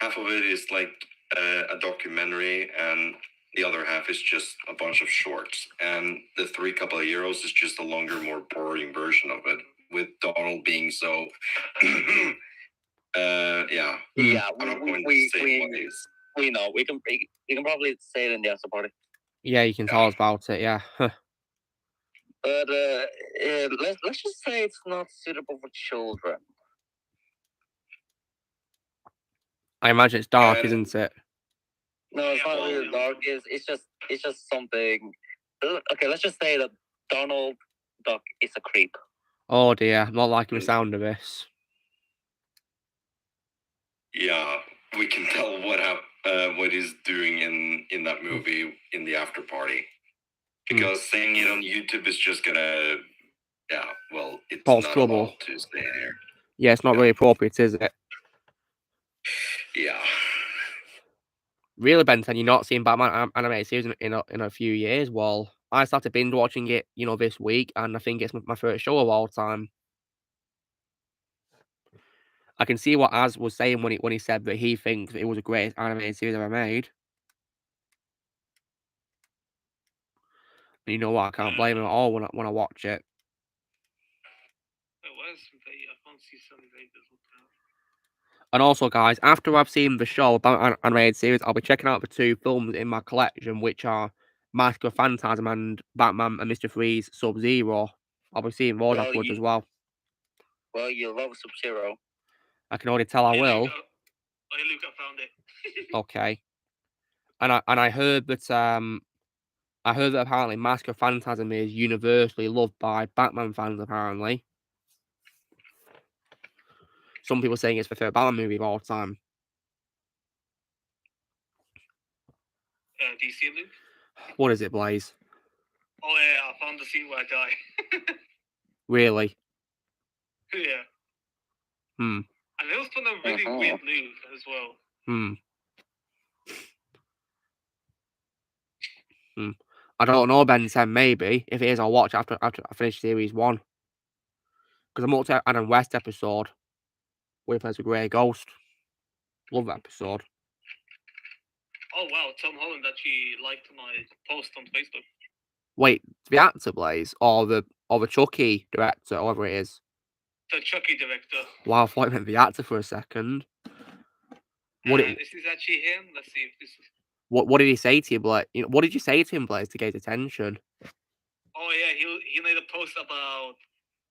Half of it is like a documentary, and the other half is just a bunch of shorts. And the 3 couple of euros is just a longer, more boring version of it, with Donald being so. Yeah. Yeah, I'm not going to say what it is. we know. We can probably say it in the after party. Yeah, you can tell us about it. Yeah. But let's just say it's not suitable for children. I imagine it's dark, isn't it? No, it's not really dark. It's just something. Okay, let's just say that Donald Duck is a creep. Oh dear, I'm not liking the sound of this. Yeah, we can tell what he's doing in that movie in the after party. Because saying it on YouTube is just gonna, it's False not trouble. allowed to stay here. Yeah, it's not really appropriate, is it? Yeah. Really, Ben 10, you're not seeing Batman animated series in a few years? Well, I started binge watching it, this week, and I think it's my favorite show of all time. I can see what Az was saying when he said that he thinks it was the greatest animated series ever made. And you know what? I can't blame him at all when I watch it. And also, guys, after I've seen the show about animated series, I'll be checking out the 2 films in my collection, which are Mask of Phantasm and Batman and Mr. Freeze Sub-Zero. I'll be seeing those afterwards as well. Well, you love Sub-Zero. I can already tell I will. Luke, I found it. Okay. And I heard that apparently Mask of Phantasm is universally loved by Batman fans, apparently. Some people saying it's the favorite Batman movie of all time. Do you see it, Luke? What is it, Blaze? Oh yeah, I found the scene where I die. Really? Yeah. And it was from a really weird move as well. I don't know, Ben 10, maybe. If it is, I'll watch after I finish series 1. Because I'm up to Adam West episode where he plays the Grey Ghost. Love that episode. Oh wow, Tom Holland actually liked my post on Facebook. Wait, the actor, Blaze, or the Chucky director, or whatever it is? The Chucky director. Wow, I thought it meant the actor for a second. This is actually him. Let's see if this is. What did he say to you, Blaze? What did you say to him, Blaze, to get his attention? Oh yeah, he made a post about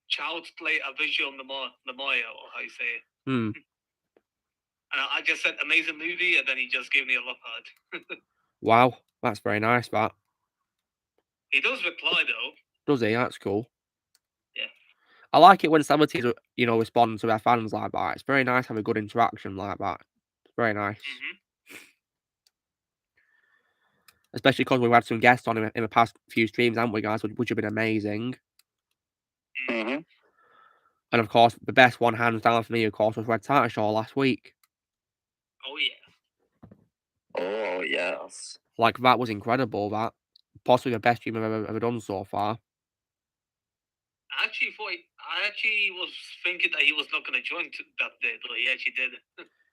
child's play a visual memoir, or how you say it. And I just said amazing movie, and then he just gave me a love heart. Wow, that's very nice, that. He does reply though. Does he? That's cool. Yeah. I like it when celebrities, respond to their fans like that. It's very nice to have a good interaction like that. It's very nice. Especially because we've had some guests on in the past few streams, haven't we, guys? Which have been amazing. And of course, the best one, hands down for me, of course, was Red Tartar Show last week. Oh yeah. Oh yes. Like, that was incredible. That possibly the best stream I've ever done so far. I actually was thinking that he was not going to join that day, but he actually did.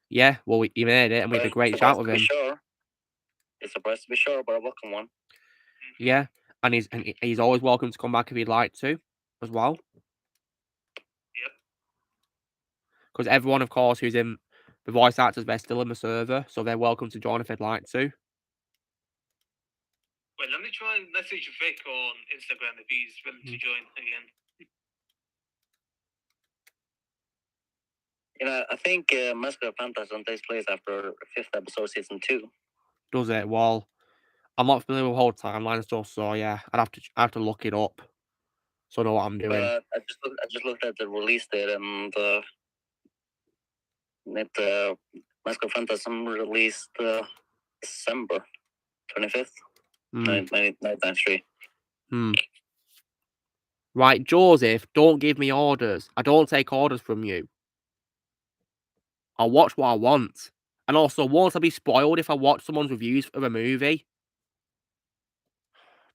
Yeah, well, he made it, and we had a great chat with him. Sure. It's surprised to be sure, but a welcome one. Yeah, and he's always welcome to come back if he'd like to, as well. Yep. Because everyone, of course, who's in the voice actors, they're still in the server, so they're welcome to join if they'd like to. Wait, let me try and message Vic on Instagram if he's willing to join again. I think Mask of Phantasm takes place after 5th episode, season 2. Does it? Well, I'm not familiar with the whole timeline and stuff, so yeah, I have to look it up, so I know what I'm doing. I just looked at the release date, and Mask of Phantasm released December 25th, 1993. Right, Joseph, don't give me orders. I don't take orders from you. I'll watch what I want. And also, won't I be spoiled if I watch someone's reviews of a movie?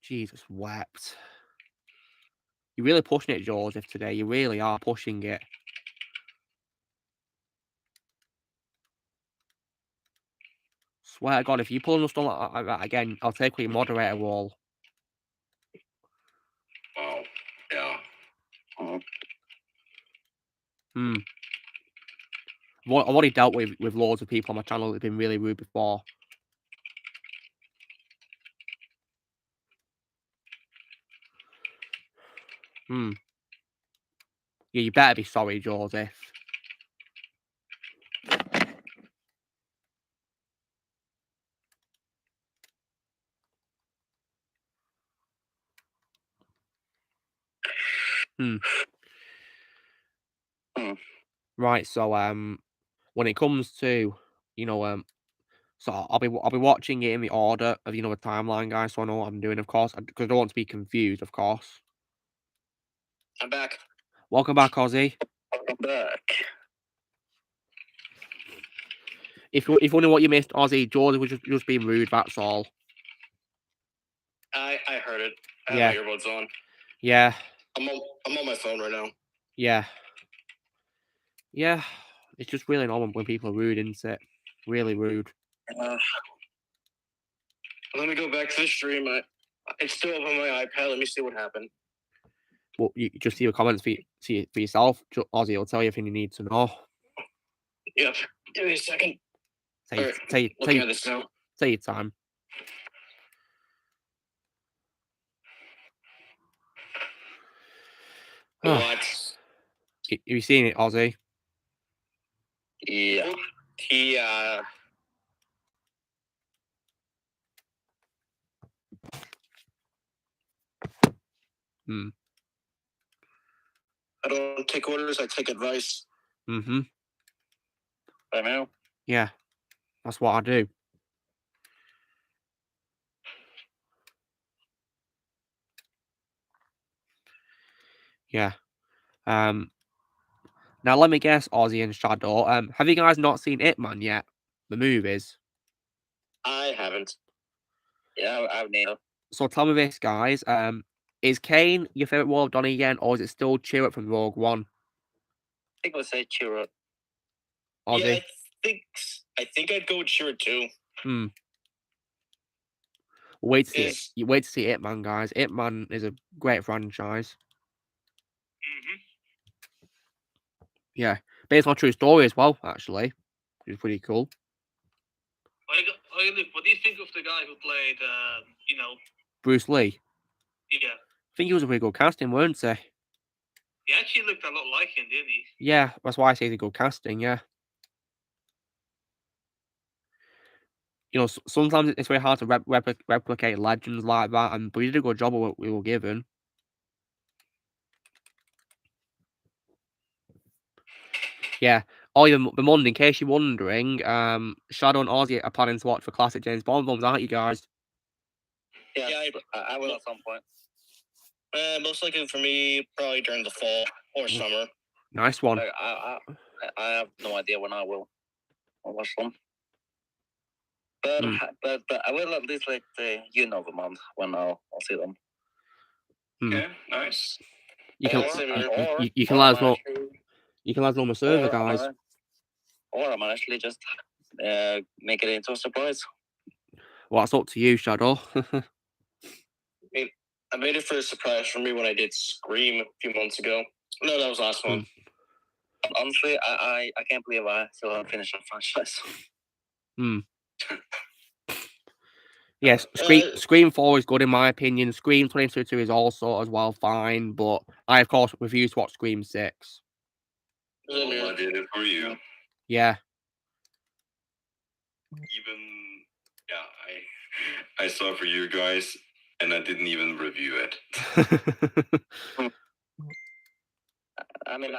Jesus wept. You're really pushing it, Joseph, today. You really are pushing it. Swear to God, if you pull stuff like that again, I'll take your moderator role. Wow. Yeah. I've already dealt with loads of people on my channel that have been really rude before. Yeah, you better be sorry, Joseph. Right, so when it comes to, so I'll be watching it in the order of, the timeline, guys, so I know what I'm doing, of course, because I don't want to be confused, of course. I'm back. Welcome back, Ozzy. Welcome back. If you wonder what you missed, Ozzy, Jordan was just being rude, that's all. I heard it. I have my earbuds on. Yeah. I'm on my phone right now. Yeah. Yeah. It's just really normal when people are rude, isn't it? Really rude. Let me go back to the stream. It's still up on my iPad. Let me see what happened. Well, you just see your comments for yourself. Ozzy will tell you everything you need to know. Yep. Give me a second. Take your time. What? Have you seen it, Ozzy? Yeah. I don't take orders, I take advice. I know. Yeah. That's what I do. Yeah. Now let me guess, Ozzy and Shadow. Have you guys not seen It Man yet? The movies? I haven't. Yeah, I've neither. So tell me this, guys. Is Kane your favourite role of Donnie Yen, or is it still Chirrut from Rogue One? I think we'll say Chirrut. Ozzy? Yeah, I think I'd go with Chirrut too. Wait to see it. You wait to see It Man, guys. It Man is a great franchise. Yeah, based on a true story as well, actually, which is pretty cool. What do you think of the guy who played, Bruce Lee? Yeah. I think he was a pretty good casting, weren't he? He actually looked a lot like him, didn't he? Yeah, that's why I say he's a good casting, yeah. Sometimes it's very hard to replicate legends like that, but he did a good job of what we were given. Yeah. Oh, the Monday, in case you're wondering, Shadow and Ozzy are planning to watch for classic James Bond films, aren't you guys? Yeah, I will at some point. Most likely for me, probably during the fall or summer. Nice one. I have no idea when I will watch them. But I will at least let the month when I'll see them. Okay, nice. You can let us know. You can let us know on the server, guys. Or I might actually just make it into a surprise. Well, it's up to you, Shadow. I made it for a surprise for me when I did Scream a few months ago. No, that was last one. Honestly, I can't believe I still haven't finished that franchise. Yes, Scream 4 is good in my opinion. Scream 2022 is also as well fine, but I of course refuse to watch Scream 6. Well, I did it for you. Yeah. Even I saw for you guys, and I didn't even review it. I mean,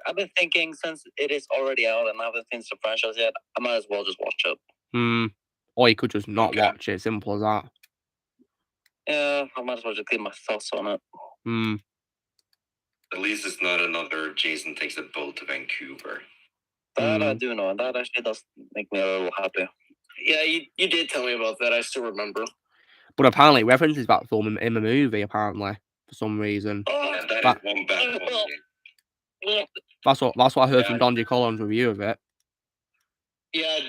I've been thinking since it is already out and I haven't finished the franchise yet, I might as well just watch it. Or you could just not watch it. Simple as that. Yeah, I might as well just clean my thoughts on it. At least it's not another Jason Takes a Boat to Vancouver. That I do know, and that actually does make me a little happy. Yeah, you did tell me about that. I still remember. But apparently, references that film in the movie. Apparently, for some reason. Yeah, that is one bad movie. That's what I heard from Don G. Collins' review of it. Yeah,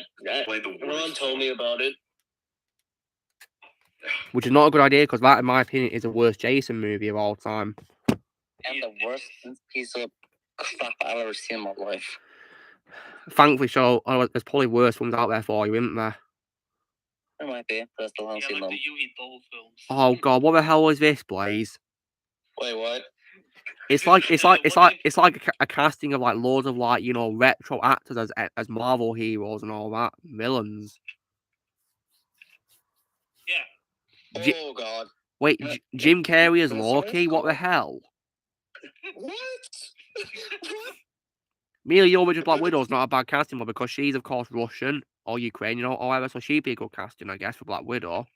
Ron told me about it. Which is not a good idea because that, in my opinion, is the worst Jason movie of all time. And the worst piece of crap I've ever seen in my life. Thankfully, there's probably worse ones out there for you, isn't there? There might be, but I still haven't seen them. The Yui Bowl films. Oh God, what the hell is this, Blaze? Wait, what? It's like a casting of like loads of like retro actors as Marvel heroes and all that villains. Yeah. Oh God. Wait, Jim Carrey as Loki? What the hell? What? Mila Jovovich Black Widow's not a bad casting, but because she's of course Russian or Ukrainian or whatever, so she'd be a good casting, I guess, for Black Widow.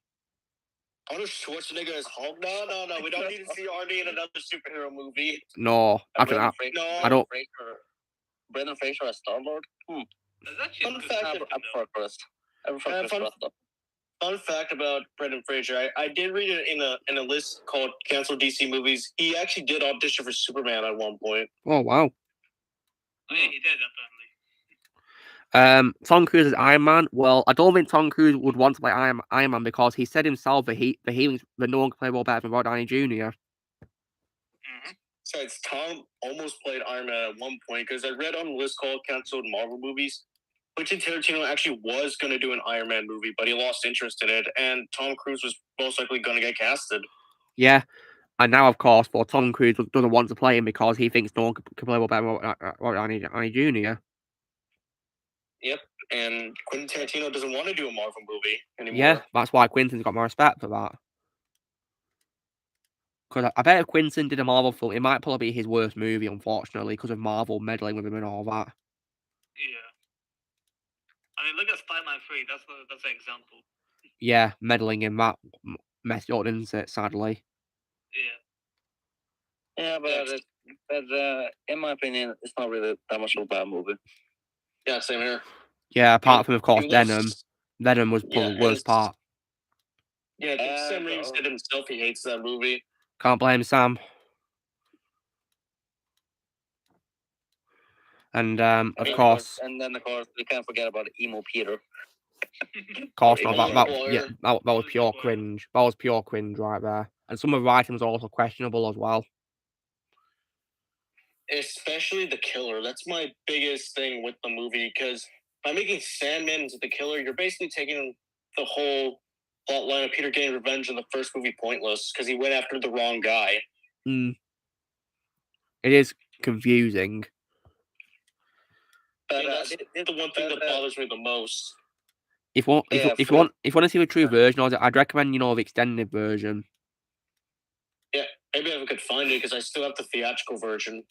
Arnold Schwarzenegger as Hulk? No. We don't need to see Arnie in another superhero movie. No, after that, I don't. Brendan Fraser as Star-Lord? Fun fact about Brendan Fraser. I did read it in a list called Cancel DC Movies. He actually did audition for Superman at one point. Oh wow. Oh yeah, he did apparently. Tom Cruise as Iron Man. Well, I don't think Tom Cruise would want to play Iron Man because he said himself that no one can play more better than Robert Downey Jr. Besides, Tom almost played Iron Man at one point because I read on the list called Canceled Marvel Movies. Quentin Tarantino actually was going to do an Iron Man movie, but he lost interest in it, and Tom Cruise was most likely going to get casted. Yeah, and now, of course, Tom Cruise doesn't want to play him because he thinks no one can play more better than Robert Downey Jr. Yep, and Quentin Tarantino doesn't want to do a Marvel movie anymore. Yeah, that's why Quentin's got more respect for that. Because I bet if Quentin did a Marvel film, it might probably be his worst movie, unfortunately, because of Marvel meddling with him and all that. Yeah. I mean, look at Spider-Man 3. That's an example. Yeah, meddling in that messed up, didn't it? Sadly. Yeah. Yeah, but in my opinion, it's not really that much of a bad movie. Yeah, same here. Yeah, apart from of course Venom. Venom was probably the worst part. Yeah, I think Sam Raimi said himself he hates that movie. Can't blame Sam. And of course, we can't forget about emo Peter. Of course not. That was pure cringe. That was pure cringe right there. And some of the writing was also questionable as well. Especially the killer. That's my biggest thing with the movie, because by making Sandman into the killer, you're basically taking the whole plot line of Peter getting revenge in the first movie pointless, because he went after the wrong guy. It is confusing. But that's the one thing that bothers me the most. If you want to see the true version of it, I'd recommend the extended version. Yeah, maybe I could find it because I still have the theatrical version.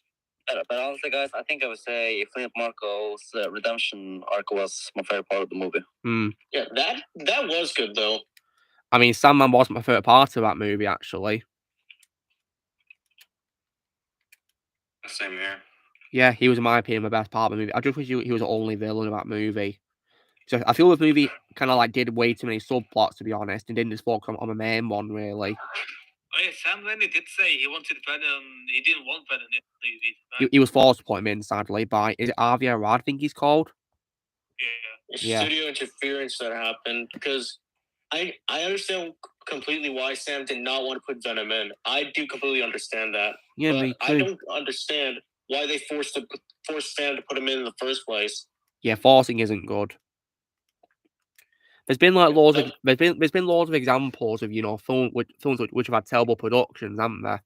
But honestly, guys, I think I would say Philip Marco's redemption arc was my favorite part of the movie. Yeah, that was good though. I mean, Sandman wasn't my favorite part of that movie, actually. Same here. Yeah, he was, in my opinion, the best part of the movie. I just wish he was the only villain of that movie. So I feel the movie kind of did way too many subplots, to be honest, and didn't just focus on the main one, really. Oh yeah, Sam Raimi did say he wanted Venom. He didn't want Venom in the movie. Right? He was forced to put him in, sadly, by is it Avi Arad, I think he's called. Yeah. Studio interference that happened, because I understand completely why Sam did not want to put Venom in. I do completely understand that. Yeah, but me too. I don't understand why they forced Sam to put him in the first place. Yeah, forcing isn't good. There's been like loads of there's been loads of examples of films which have had terrible productions, haven't there?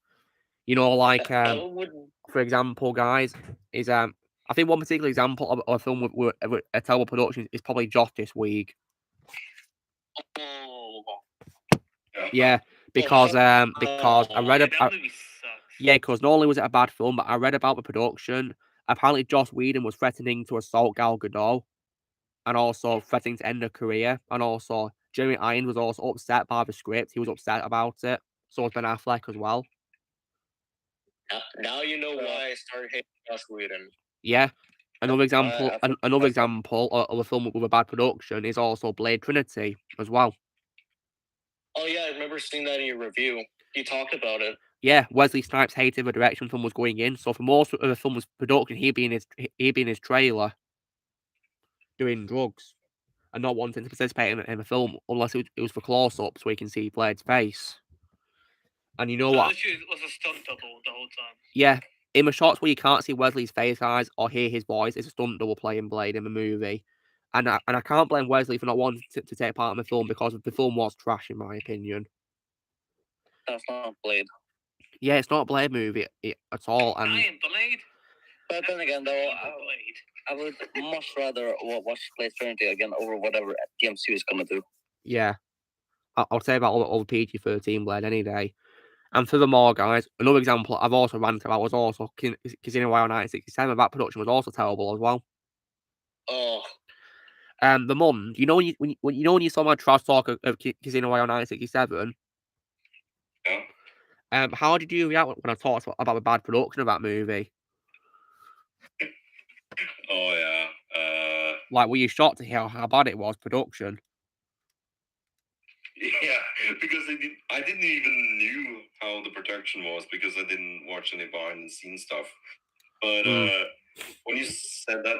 Like for example, guys, is I think one particular example of a film with a terrible production is probably Justice League. Yeah, because I read about because not only was it a bad film, but I read about the production. Apparently, Joss Whedon was threatening to assault Gal Gadot, and also threatening to end her career, and also Jeremy Irons was also upset by the script. He was upset about it. So was Ben Affleck as well. Now you know why I started hating Joss Whedon. Yeah. Another example of a film with a bad production is also Blade Trinity as well. Oh yeah, I remember seeing that in your review. You talked about it. Yeah, Wesley Snipes hated the direction the film was going in, so for most of the film's production, he'd be in his trailer doing drugs and not wanting to participate in the film unless it was for close-up so he can see Blade's face. And you know what? It was a stunt double the whole time. Yeah, in the shots where you can't see Wesley's face, guys, or hear his voice, it's a stunt double playing Blade in the movie. And I can't blame Wesley for not wanting to take part in the film because the film was trash, in my opinion. That's not Blade. Yeah, it's not a Blade movie at all. And I am Blade. But then again, though, I would much rather watch Blade Trinity again over whatever the MCU is gonna do. Yeah, I'll say about all the PG-13 Blade any day. And furthermore, guys, another example I've also ranted about was also Casino Royale 1967. That production was also terrible as well. Oh. The Mund, when you saw my trash talk of Casino Royale 1967. Yeah. How did you react when I talked about the bad production of that movie? Oh yeah. Like, were you shocked to hear how bad it was production? Yeah, because I didn't even knew how the production was because I didn't watch any behind the scenes stuff. But when you said that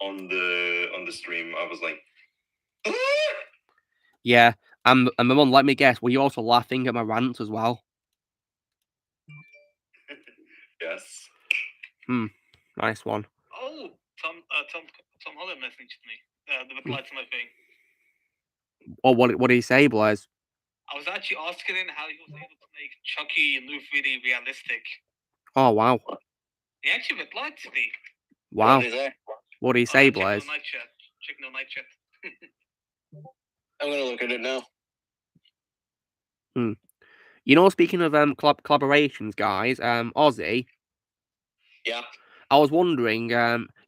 on the stream, I was like, ah! Yeah, and my mum, let me guess, were you also laughing at my rants as well? Yes. Nice one. Oh, Tom Holland messaged me. The reply to my thing. Oh, what did he say, Blaze? I was actually asking him how he was able to make Chucky look really realistic. Oh, wow. He actually replied to me. Wow. What did he say, Blaze? Check no night chat. I'm gonna look at it now. Speaking of collaborations, guys, Ozzy. Yeah. I was wondering,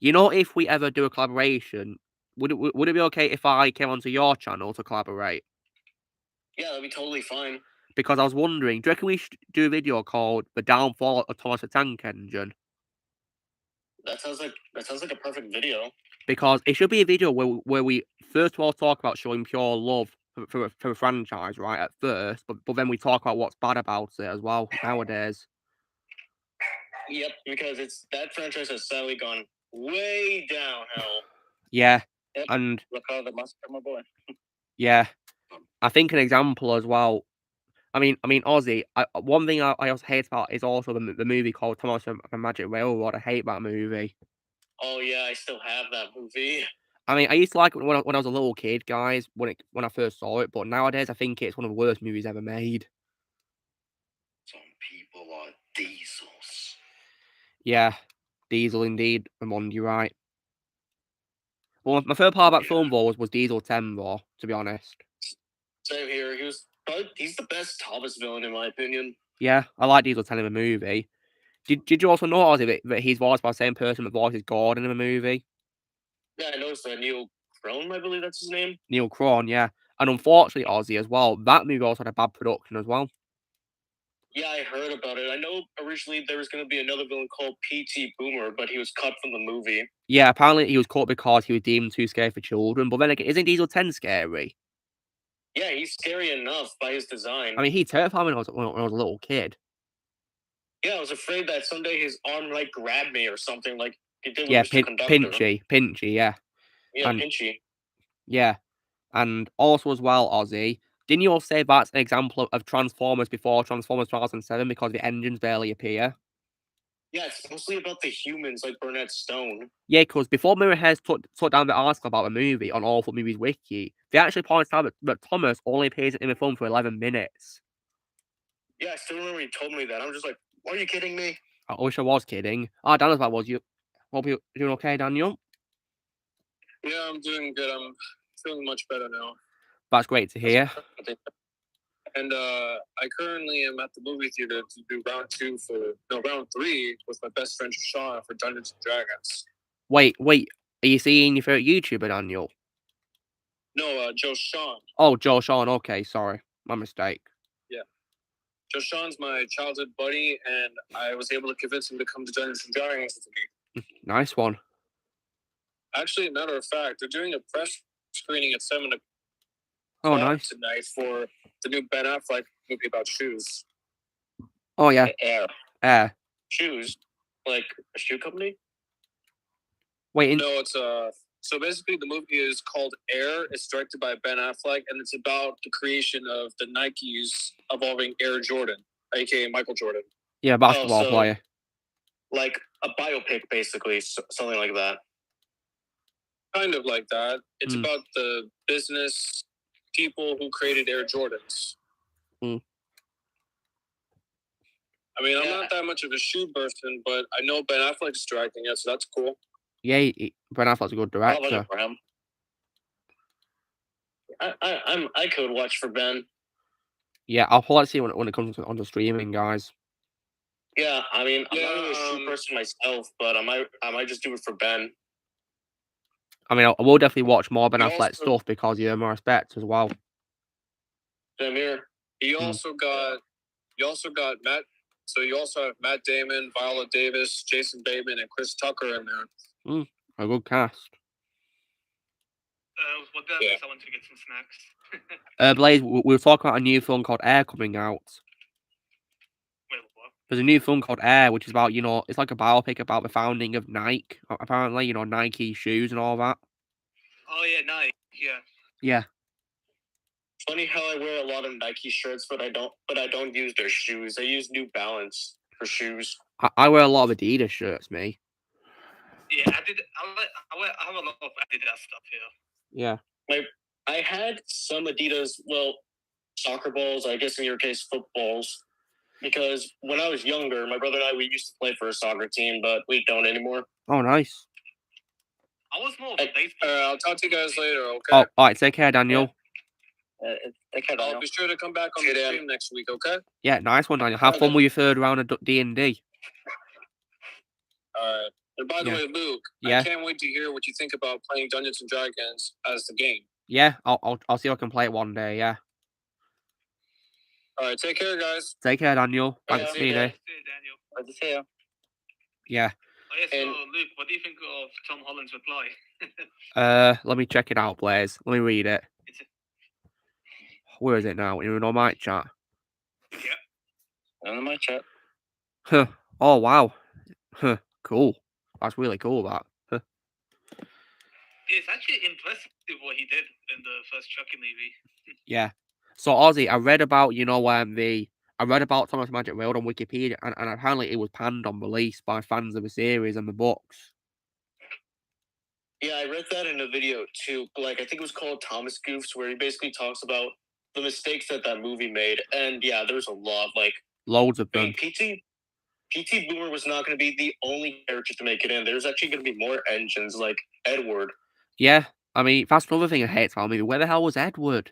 if we ever do a collaboration, would it be okay if I came onto your channel to collaborate? Yeah, that'd be totally fine. Because I was wondering, do you reckon we should do a video called "The Downfall of Thomas the Tank Engine"? That sounds like a perfect video. Because it should be a video where we first of all talk about showing pure love for a franchise, right, at first, but then we talk about what's bad about it as well nowadays. Yep, because that franchise has sadly gone way downhill. Yeah, yep. And look how the master, my boy. Yeah, I think an example as well. I mean, Ozzy. One thing I also hate about is also the movie called Thomas the Magic Railroad. I hate that movie. Oh yeah, I still have that movie. I mean, I used to like it when I was a little kid, guys, when I first saw it. But nowadays, I think it's one of the worst movies ever made. Some people are diesels. Yeah, Diesel indeed, Ramon, you're right. Well, my favorite part about film though was Diesel 10, though, to be honest. Same here. He's the best Thomas villain in my opinion. Yeah, I like Diesel 10 in the movie. Did you also notice that he's voiced by the same person that voices Gordon in the movie? Yeah, I noticed that. Neil Crone, I believe that's his name. Neil Crone, yeah. And unfortunately, Ozzy as well, that movie also had a bad production as well. Yeah, I heard about it. I know originally there was going to be another villain called P.T. Boomer, but he was cut from the movie. Yeah, apparently he was cut because he was deemed too scary for children. But then again, isn't Diesel 10 scary? Yeah, he's scary enough by his design. I mean, he terrified me when I was a little kid. Yeah, I was afraid that someday his arm might grab me or something like he did with Mr. Conductor. Pinchy, yeah. Yeah, Pinchy. Yeah, and also as well, Ozzy, didn't you also say that's an example of Transformers before Transformers 2007 because the engines barely appear? Yeah, it's mostly about the humans, like Burnett Stone. Yeah, because before Mirror Heads took down the article about the movie on Awful Movies Wiki, they actually pointed out that Thomas only appears in the film for 11 minutes. Yeah, I still remember he told me that. I'm just like, are you kidding me? I wish I was kidding. Oh, Daniel's back, was you? Hope you're doing okay, Daniel? Yeah, I'm doing good. I'm feeling much better now. That's great to hear. And I currently am at the movie theater to do round 3 with my best friend Sean for Dungeons and Dragons. Wait. Are you seeing your favorite YouTuber, Daniel? No, Joe Sean. Oh, Joe Sean. Okay, sorry. My mistake. Yeah. Joe Sean's my childhood buddy, and I was able to convince him to come to Dungeons and Dragons with me. Nice one. Actually, matter of fact, they're doing a press screening at 7 o'clock nice. tonight for the new Ben Affleck movie about shoes. Oh, yeah. Air. Shoes? Like a shoe company? Wait. No, it's So basically, the movie is called Air. It's directed by Ben Affleck, and it's about the creation of the Nikes involving Air Jordan, aka Michael Jordan. Yeah, basketball player. Like a biopic, basically, something like that. Kind of like that. It's about the business people who created Air Jordans. I mean, I'm not that much of a shoe person, but I know Ben Affleck's directing it, so that's cool. Yeah, Ben Affleck's a good director. I'll watch for him. I could watch for Ben. Yeah, I'll probably see when it comes onto streaming, guys. Yeah, I mean, I'm not really a shoe person myself, but I might just do it for Ben. I mean, I will definitely watch more Ben Affleck stuff because you earn my respect as well. Same here. You also got Matt. So you also have Matt Damon, Viola Davis, Jason Bateman, and Chris Tucker in there. A good cast. What did I miss? I went to get some snacks. Blaze, we were talking about a new film called Air coming out. Wait, what? There's a new film called Air, which is about, it's like a biopic about the founding of Nike. Apparently, Nike shoes and all that. Oh yeah, Nike. Yeah. Yeah. Funny how I wear a lot of Nike shirts, but I don't use their shoes. I use New Balance for shoes. I wear a lot of Adidas shirts, me. Yeah, I have a lot of Adidas stuff here. Yeah. I had some Adidas, soccer balls, I guess in your case, footballs. Because when I was younger, my brother and I, we used to play for a soccer team, but we don't anymore. Oh, nice. I was more of a baseball. I'll talk to you guys later, okay? Oh, all right. Take care, Daniel. I'll be sure to come back on the stream next week, okay? Yeah, nice one, Daniel. Have fun with your third round of D&D. All right. And by the way, Luke, I can't wait to hear what you think about playing Dungeons and Dragons as the game. Yeah, I'll see if I can play it one day. Yeah. All right. Take care, guys. Take care, Daniel. Thanks for being here. Daniel. Good to see you. Yeah. Oh, yeah, so Luke, what do you think of Tom Holland's reply? Let me check it out, Blaze. Let me read it. Where is it now? In on my chat. Yeah. On my chat. Huh. Oh wow. Huh. Cool. That's really cool. That. Huh. It's actually impressive what he did in the first Chucky movie. Yeah. So Ozzy, I read about I read about Thomas Magic World on Wikipedia, and apparently it was panned on release by fans of the series and the books. Yeah, I read that in a video too. I think it was called Thomas Goofs, where he basically talks about the mistakes that movie made. And yeah, there's a lot, loads of them. P.T. Boomer was not going to be the only character to make it in. There's actually going to be more engines, like Edward. Yeah, I mean, that's another thing I hate about the movie. Where the hell was Edward?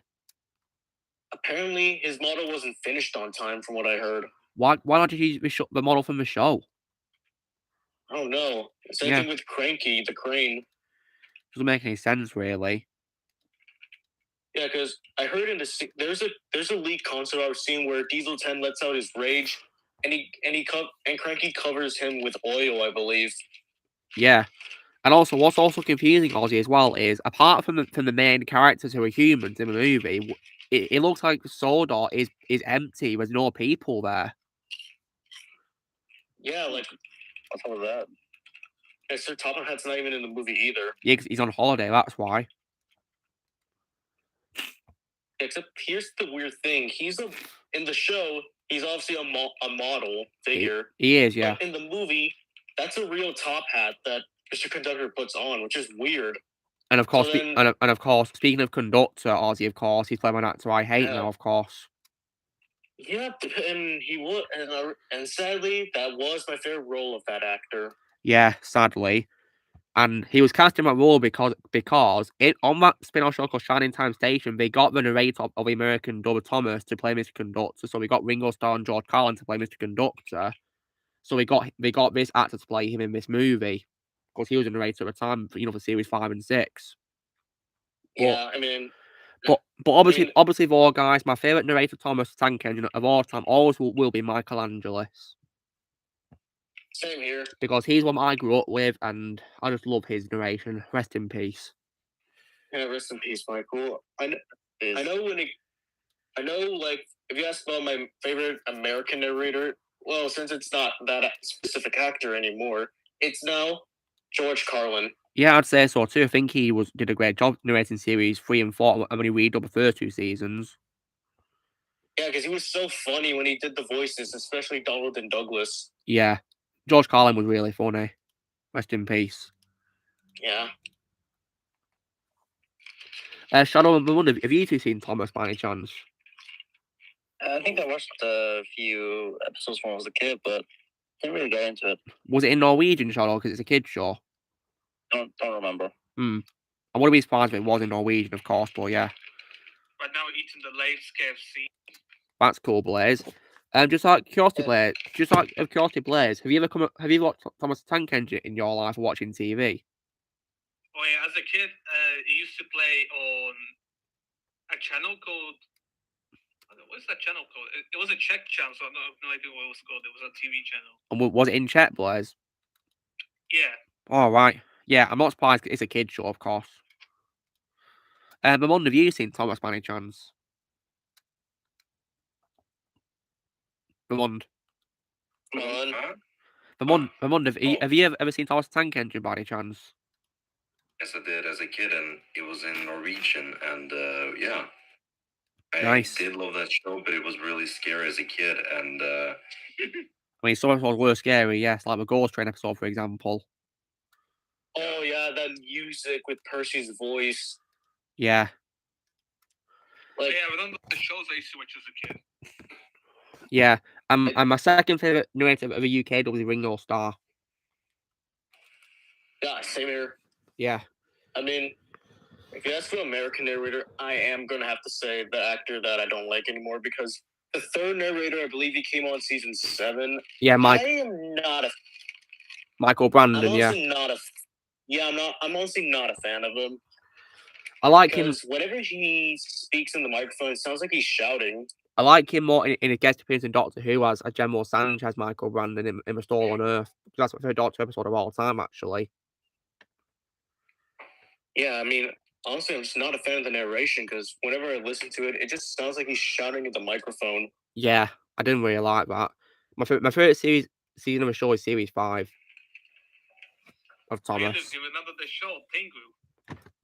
Apparently, his model wasn't finished on time, from what I heard. Why not just use the model from the show? I don't know. Same thing with Cranky, the crane. Doesn't make any sense, really. Yeah, because I heard there's a leaked concept I was seeing where Diesel 10 lets out his rage, and Cranky covers him with oil, I believe. Yeah, and also what's also confusing Ozzy as well is apart from the main characters who are humans in the movie, it looks like the Sodor is empty. There's no people there. Yeah, what's all of that? Yeah, Sir Topham Hatt's not even in the movie either. Yeah, because he's on holiday. That's why. Except here's the weird thing: in the show, he's obviously a model figure. He is, yeah. But in the movie, that's a real top hat that Mr. Conductor puts on, which is weird. And of course, So then, and of course, speaking of Conductor, Ozzy, of course, he's playing an actor I hate now, of course. Yep, and he would, and sadly, that was my favorite role of that actor. Yeah, sadly. And he was cast in that role because on that spin-off show called Shining Time Station, they got the narrator of the American Double Thomas to play Mr. Conductor. So we got Ringo Starr and George Carlin to play Mr. Conductor. So we got this actor to play him in this movie because he was a narrator at the time, for series 5 and 6. Yeah, I mean, but obviously, of all guys, my favorite narrator Thomas Tank Engine of all time always will be Michael Angelis. Same here. Because he's one I grew up with, and I just love his narration. Rest in peace. Yeah, rest in peace, Michael. I know, like, if you ask about my favorite American narrator, well, since it's not that specific actor anymore, it's now George Carlin. Yeah, I'd say so too. I think he did a great job narrating series 3 and 4, and when he redubbed the first 2 seasons. Yeah, because he was so funny when he did the voices, especially Donald and Douglas. Yeah, George Carlin was really funny. Rest in peace. Yeah. Shadow, I wonder, have you two seen Thomas by any chance? I think I watched a few episodes when I was a kid, but didn't really get into it. Was it in Norwegian, Shadow? Because it's a kid's show. Don't remember. I wouldn't be surprised if it was in Norwegian, of course, but yeah. Right now, eating the Lay's KFC. That's cool, Blaze. Just out of curiosity, Blaze, have you watched Thomas the Tank Engine in your life watching TV? Oh yeah, as a kid, he used to play on a channel called. What's that channel called? It was a Czech channel, so I have no idea what it was called. It was a TV channel. And was it in Czech, Blaze? Yeah. All right. Yeah, I'm not surprised. It's a kid show, of course. Mamon, have you seen Thomas by any chance? Mamon, have you ever seen Thomas Tank Engine by any chance? Yes, I did as a kid, and it was in Norwegian, and yeah. Nice. I did love that show, but it was really scary as a kid, and I mean, some episodes were scary, yes, like the Ghost Train episode, for example. Oh yeah, that music with Percy's voice. Yeah. Like, yeah, I remember the shows I used to watch as a kid. Yeah, and my second favourite narrator of the UK was Ringo Starr. Yeah, same here. Yeah. I mean, if you ask for American narrator, I am going to have to say the actor that I don't like anymore, because the third narrator, I believe he came on season 7. Yeah, I am not a... Michael Brandon, I'm honestly not a fan of him. I like him. Because whenever he speaks in the microphone, it sounds like he's shouting. I like him more in a guest appearance in Doctor Who as a General Sanchez, Michael Brandon in Restore on Earth. That's my favorite Doctor episode of all time, actually. Yeah, I mean, honestly, I'm just not a fan of the narration, because whenever I listen to it, it just sounds like he's shouting at the microphone. Yeah, I didn't really like that. My favorite season of the show is series 5 of Thomas. Do you remember the show Pingu?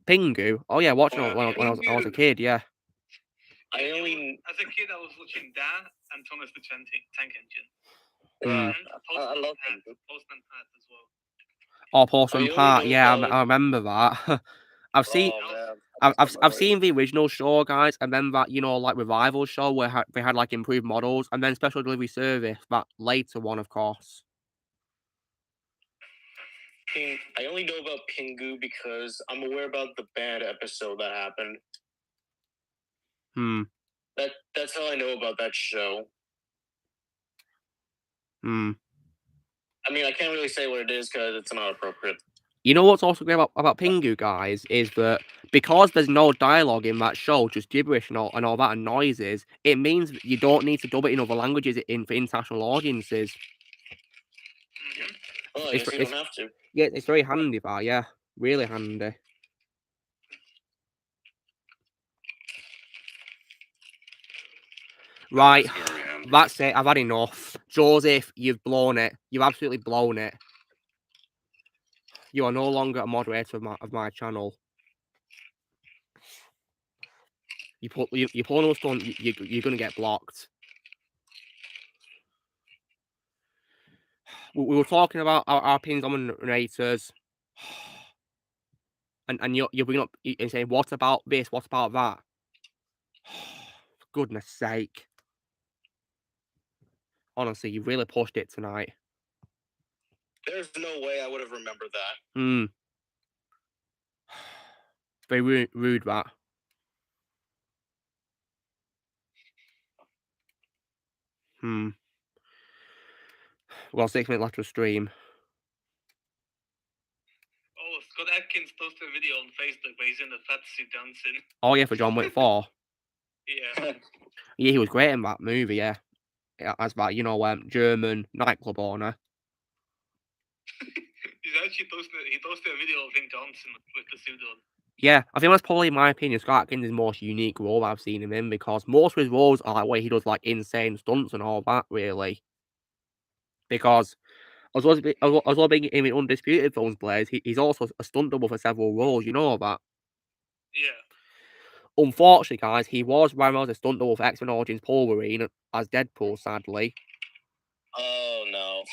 Pingu? Oh yeah, watching it when I was a kid. Yeah. As a kid, I was watching that and Thomas the Tank Engine. I love Pingu. Postman Pat as well. Oh, Postman Pat. Yeah, I remember that. I've seen the original show, guys, and then that, like revival show where they had like improved models, and then Special Delivery Service, that later one, of course. I only know about Pingu because I'm aware about the bad episode that happened. That's how I know about that show. I mean, I can't really say what it is because it's not appropriate. You know what's also great about Pingu, guys, is that because there's no dialogue in that show, just gibberish and all that and noises, it means that you don't need to dub it in other languages for international audiences. Oh, I guess you don't have to. Yeah, it's very handy, that, yeah. Really handy. Right, that's it. I've had enough. Joseph, you've blown it. You've absolutely blown it. You are no longer a moderator of my channel. You pull another stone, you're gonna get blocked. we were talking about our opinions on narrators, and you bring up and say, what about this? What about that? For goodness sake! Honestly, you really pushed it tonight. There's no way I would have remembered that. Very rude, that. Well, 6 minutes left to stream. Oh, Scott Adkins posted a video on Facebook where he's in the fat suit dancing. Oh yeah, for John Wick 4. Yeah. Yeah, he was great in that movie. Yeah, as that German nightclub owner. He posted a video of him dancing with the suit on. Yeah, I think that's probably, in my opinion, Scott Adkins' most unique role I've seen him in, because most of his roles are like where he does like insane stunts and all that, really. Because as well as being in Undisputed films, Blaze, he's also a stunt double for several roles. You know that? Yeah. Unfortunately, guys, he was as a stunt double for X-Men Origins Wolverine as Deadpool, sadly. Oh no.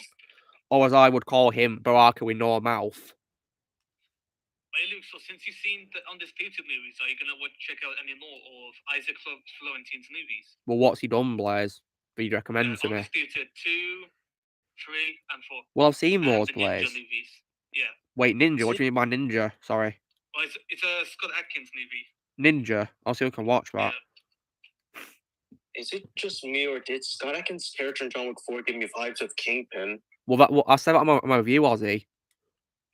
Or as I would call him, Baraka with no mouth. Hey Luke, so since you've seen the Undisputed movies, are you gonna check out any more of Isaac Florentine's movies? Well, what's he done, Blaze? That you'd recommend to me? Undisputed 2, 3, and 4. Well, I've seen those, Blaze. Ninja movies. Yeah. Wait, Ninja? What do you mean by Ninja? Sorry. Well, it's a Scott Adkins movie. Ninja? I'll see if I can watch that. Yeah. Is it just me, or did Scott Adkins' character in John Wick 4 give me vibes of Kingpin? Well, I said that on my review, Ozzy.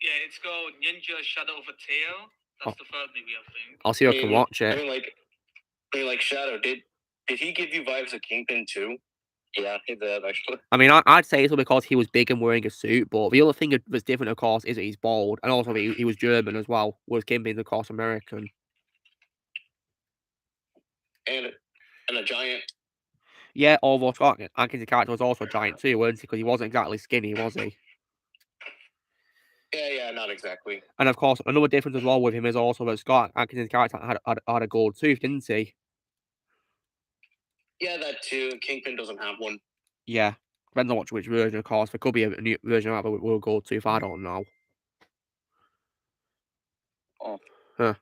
Yeah, it's called Ninja Shadow of a Tail. That's the third movie, I think. I'll see if I can watch it. I mean, like Shadow, did he give you vibes of Kingpin too? Yeah, he did, actually. I mean, I'd say it's because he was big and wearing a suit, but the other thing that's different, of course, is that he's bald, and also he was German as well, whereas Kingpin's, of course, American. And a giant. Yeah, although Scott Adkins' character was also a giant too, wasn't he? Because he wasn't exactly skinny, was he? Yeah, not exactly. And of course, another difference as well with him is also that Scott Adkins' character had a gold tooth, didn't he? Yeah, that too. Kingpin doesn't have one. Yeah. Depends on which version, of course. There could be a new version of it with a gold tooth, I don't know. Oh. Huh.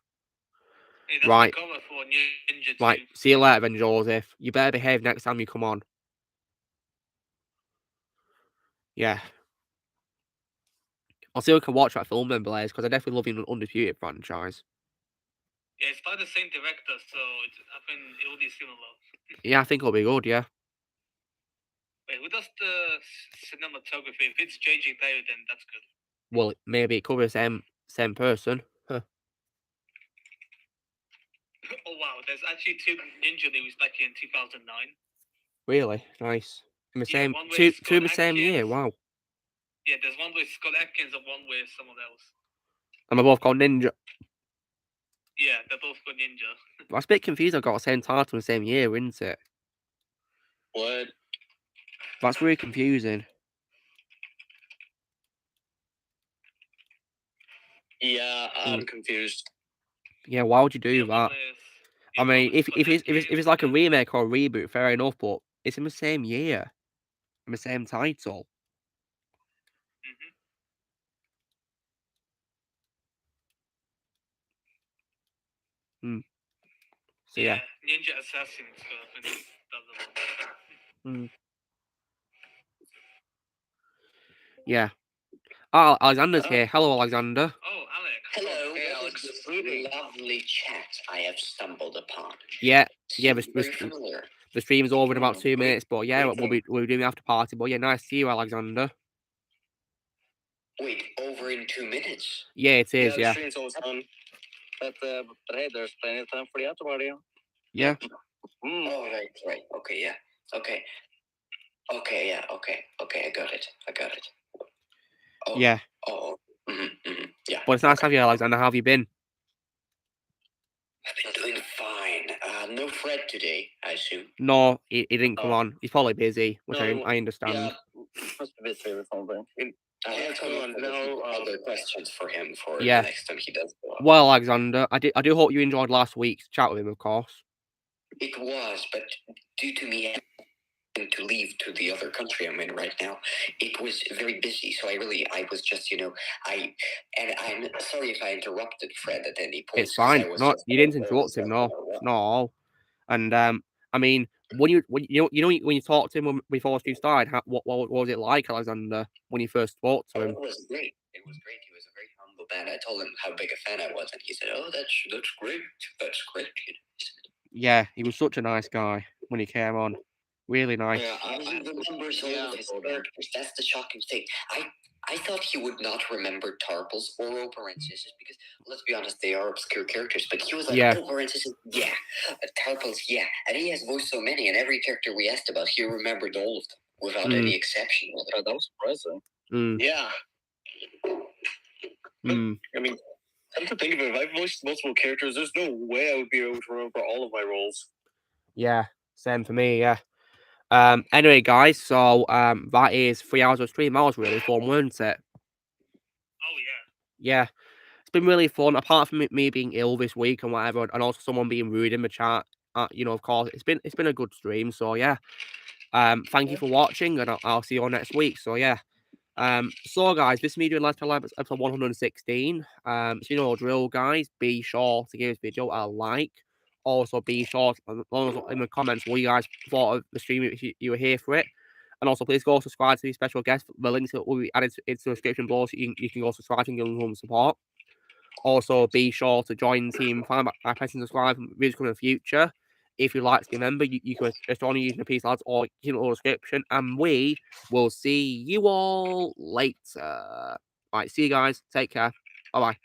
Hey, right. The cover for Ninja 2. Right. See you later then, Joseph. You better behave next time you come on. Yeah. I'll see if I can watch that film then, Blaze, because I definitely love the Undisputed franchise. Yeah, it's by the same director, so I think it will be similar. Yeah, I think it'll be good, yeah. Wait, who does the cinematography? If it's J.J. Perry, then that's good. Well, maybe it could be the same person. Huh. Oh, wow. There's actually 2 Ninja movies back in 2009. Really? Nice. In the same, one with two Scott in the same year, Adkins. wow. Yeah, there's one with Scott Adkins and one with someone else. And they're both called Ninja. Yeah, they're both called Ninja. I was a bit confused. I got the same title in the same year, isn't it? What? That's really confusing. Yeah, I'm confused. Yeah, why would you do that? I mean, if it's like a remake or a reboot, fair enough, but it's in the same year, in the same title. So yeah. Ninja Assassins. Yeah. Oh, Alexander's here. Hello, Alexander. Oh, Alex. Hello, hey, Alex. This lovely chat I have stumbled upon. Yeah. The stream's over in about 2 minutes, but yeah, we'll be doing the after party. But yeah, nice to see you, Alexander. Wait, over in 2 minutes? Yeah, it is. Yeah. The stream's almost done. But hey, there's plenty of time for the after party. Yeah. Oh, right. Okay, yeah. Okay. Yeah. Okay. I got it. Oh, yeah. Oh. Yeah. But it's nice to have you, Alexander. How have you been? I've been doing fine. No Fred today, I assume. No, he didn't come on. He's probably busy, which No, I understand. Yeah, must be busy with something. I have no other questions for him for the next time he does go up. Well, Alexander, I do hope you enjoyed last week's chat with him, of course. It was, but due to me having to leave to the other country I'm in right now, it was very busy. So I was just, and I'm sorry if I interrupted Fred at any point. It's fine. You didn't interrupt him. No, not at all. And I mean, when you talked to him before Stu started, what was it like, Alexander, when you first spoke to him? It was great. He was a very humble man. I told him how big a fan I was, and he said, "Oh, that's great. That's great." Yeah, he was such a nice guy when he came on. Really nice. Yeah, I remembers all of his characters. That's the shocking thing. I thought he would not remember Tarples or Oberensis because, let's be honest, they are obscure characters. But he was like, Oberensis, yeah. Tarples, yeah. And he has voiced so many, and every character we asked about, he remembered all of them without any exception. That was surprising. Yeah. I mean, come to think of it, if I've voiced multiple characters, there's no way I would be able to remember all of my roles. Yeah, same for me, yeah. Anyway, guys, so that is 3 hours of stream. That was really fun, weren't it? Oh, yeah. Yeah. It's been really fun, apart from me being ill this week and whatever, and also someone being rude in the chat. Of course, it's been a good stream, so yeah. Thank you for watching, and I'll see you all next week. So yeah. So guys, this is me doing Let's Play episode 116. So you know the drill, guys. Be sure to give this video a like. Also, be sure to, in the comments what you guys thought of the stream if you were here for it. And also, please go subscribe to these special guests. The links will be added into the description below, so you can go subscribe and give them support. Also, be sure to join the team by pressing subscribe and videos coming in the future. If you'd like to be a member, you can just join using the piece lads or in the description. And we will see you all later. Right, see you guys. Take care. Bye-bye.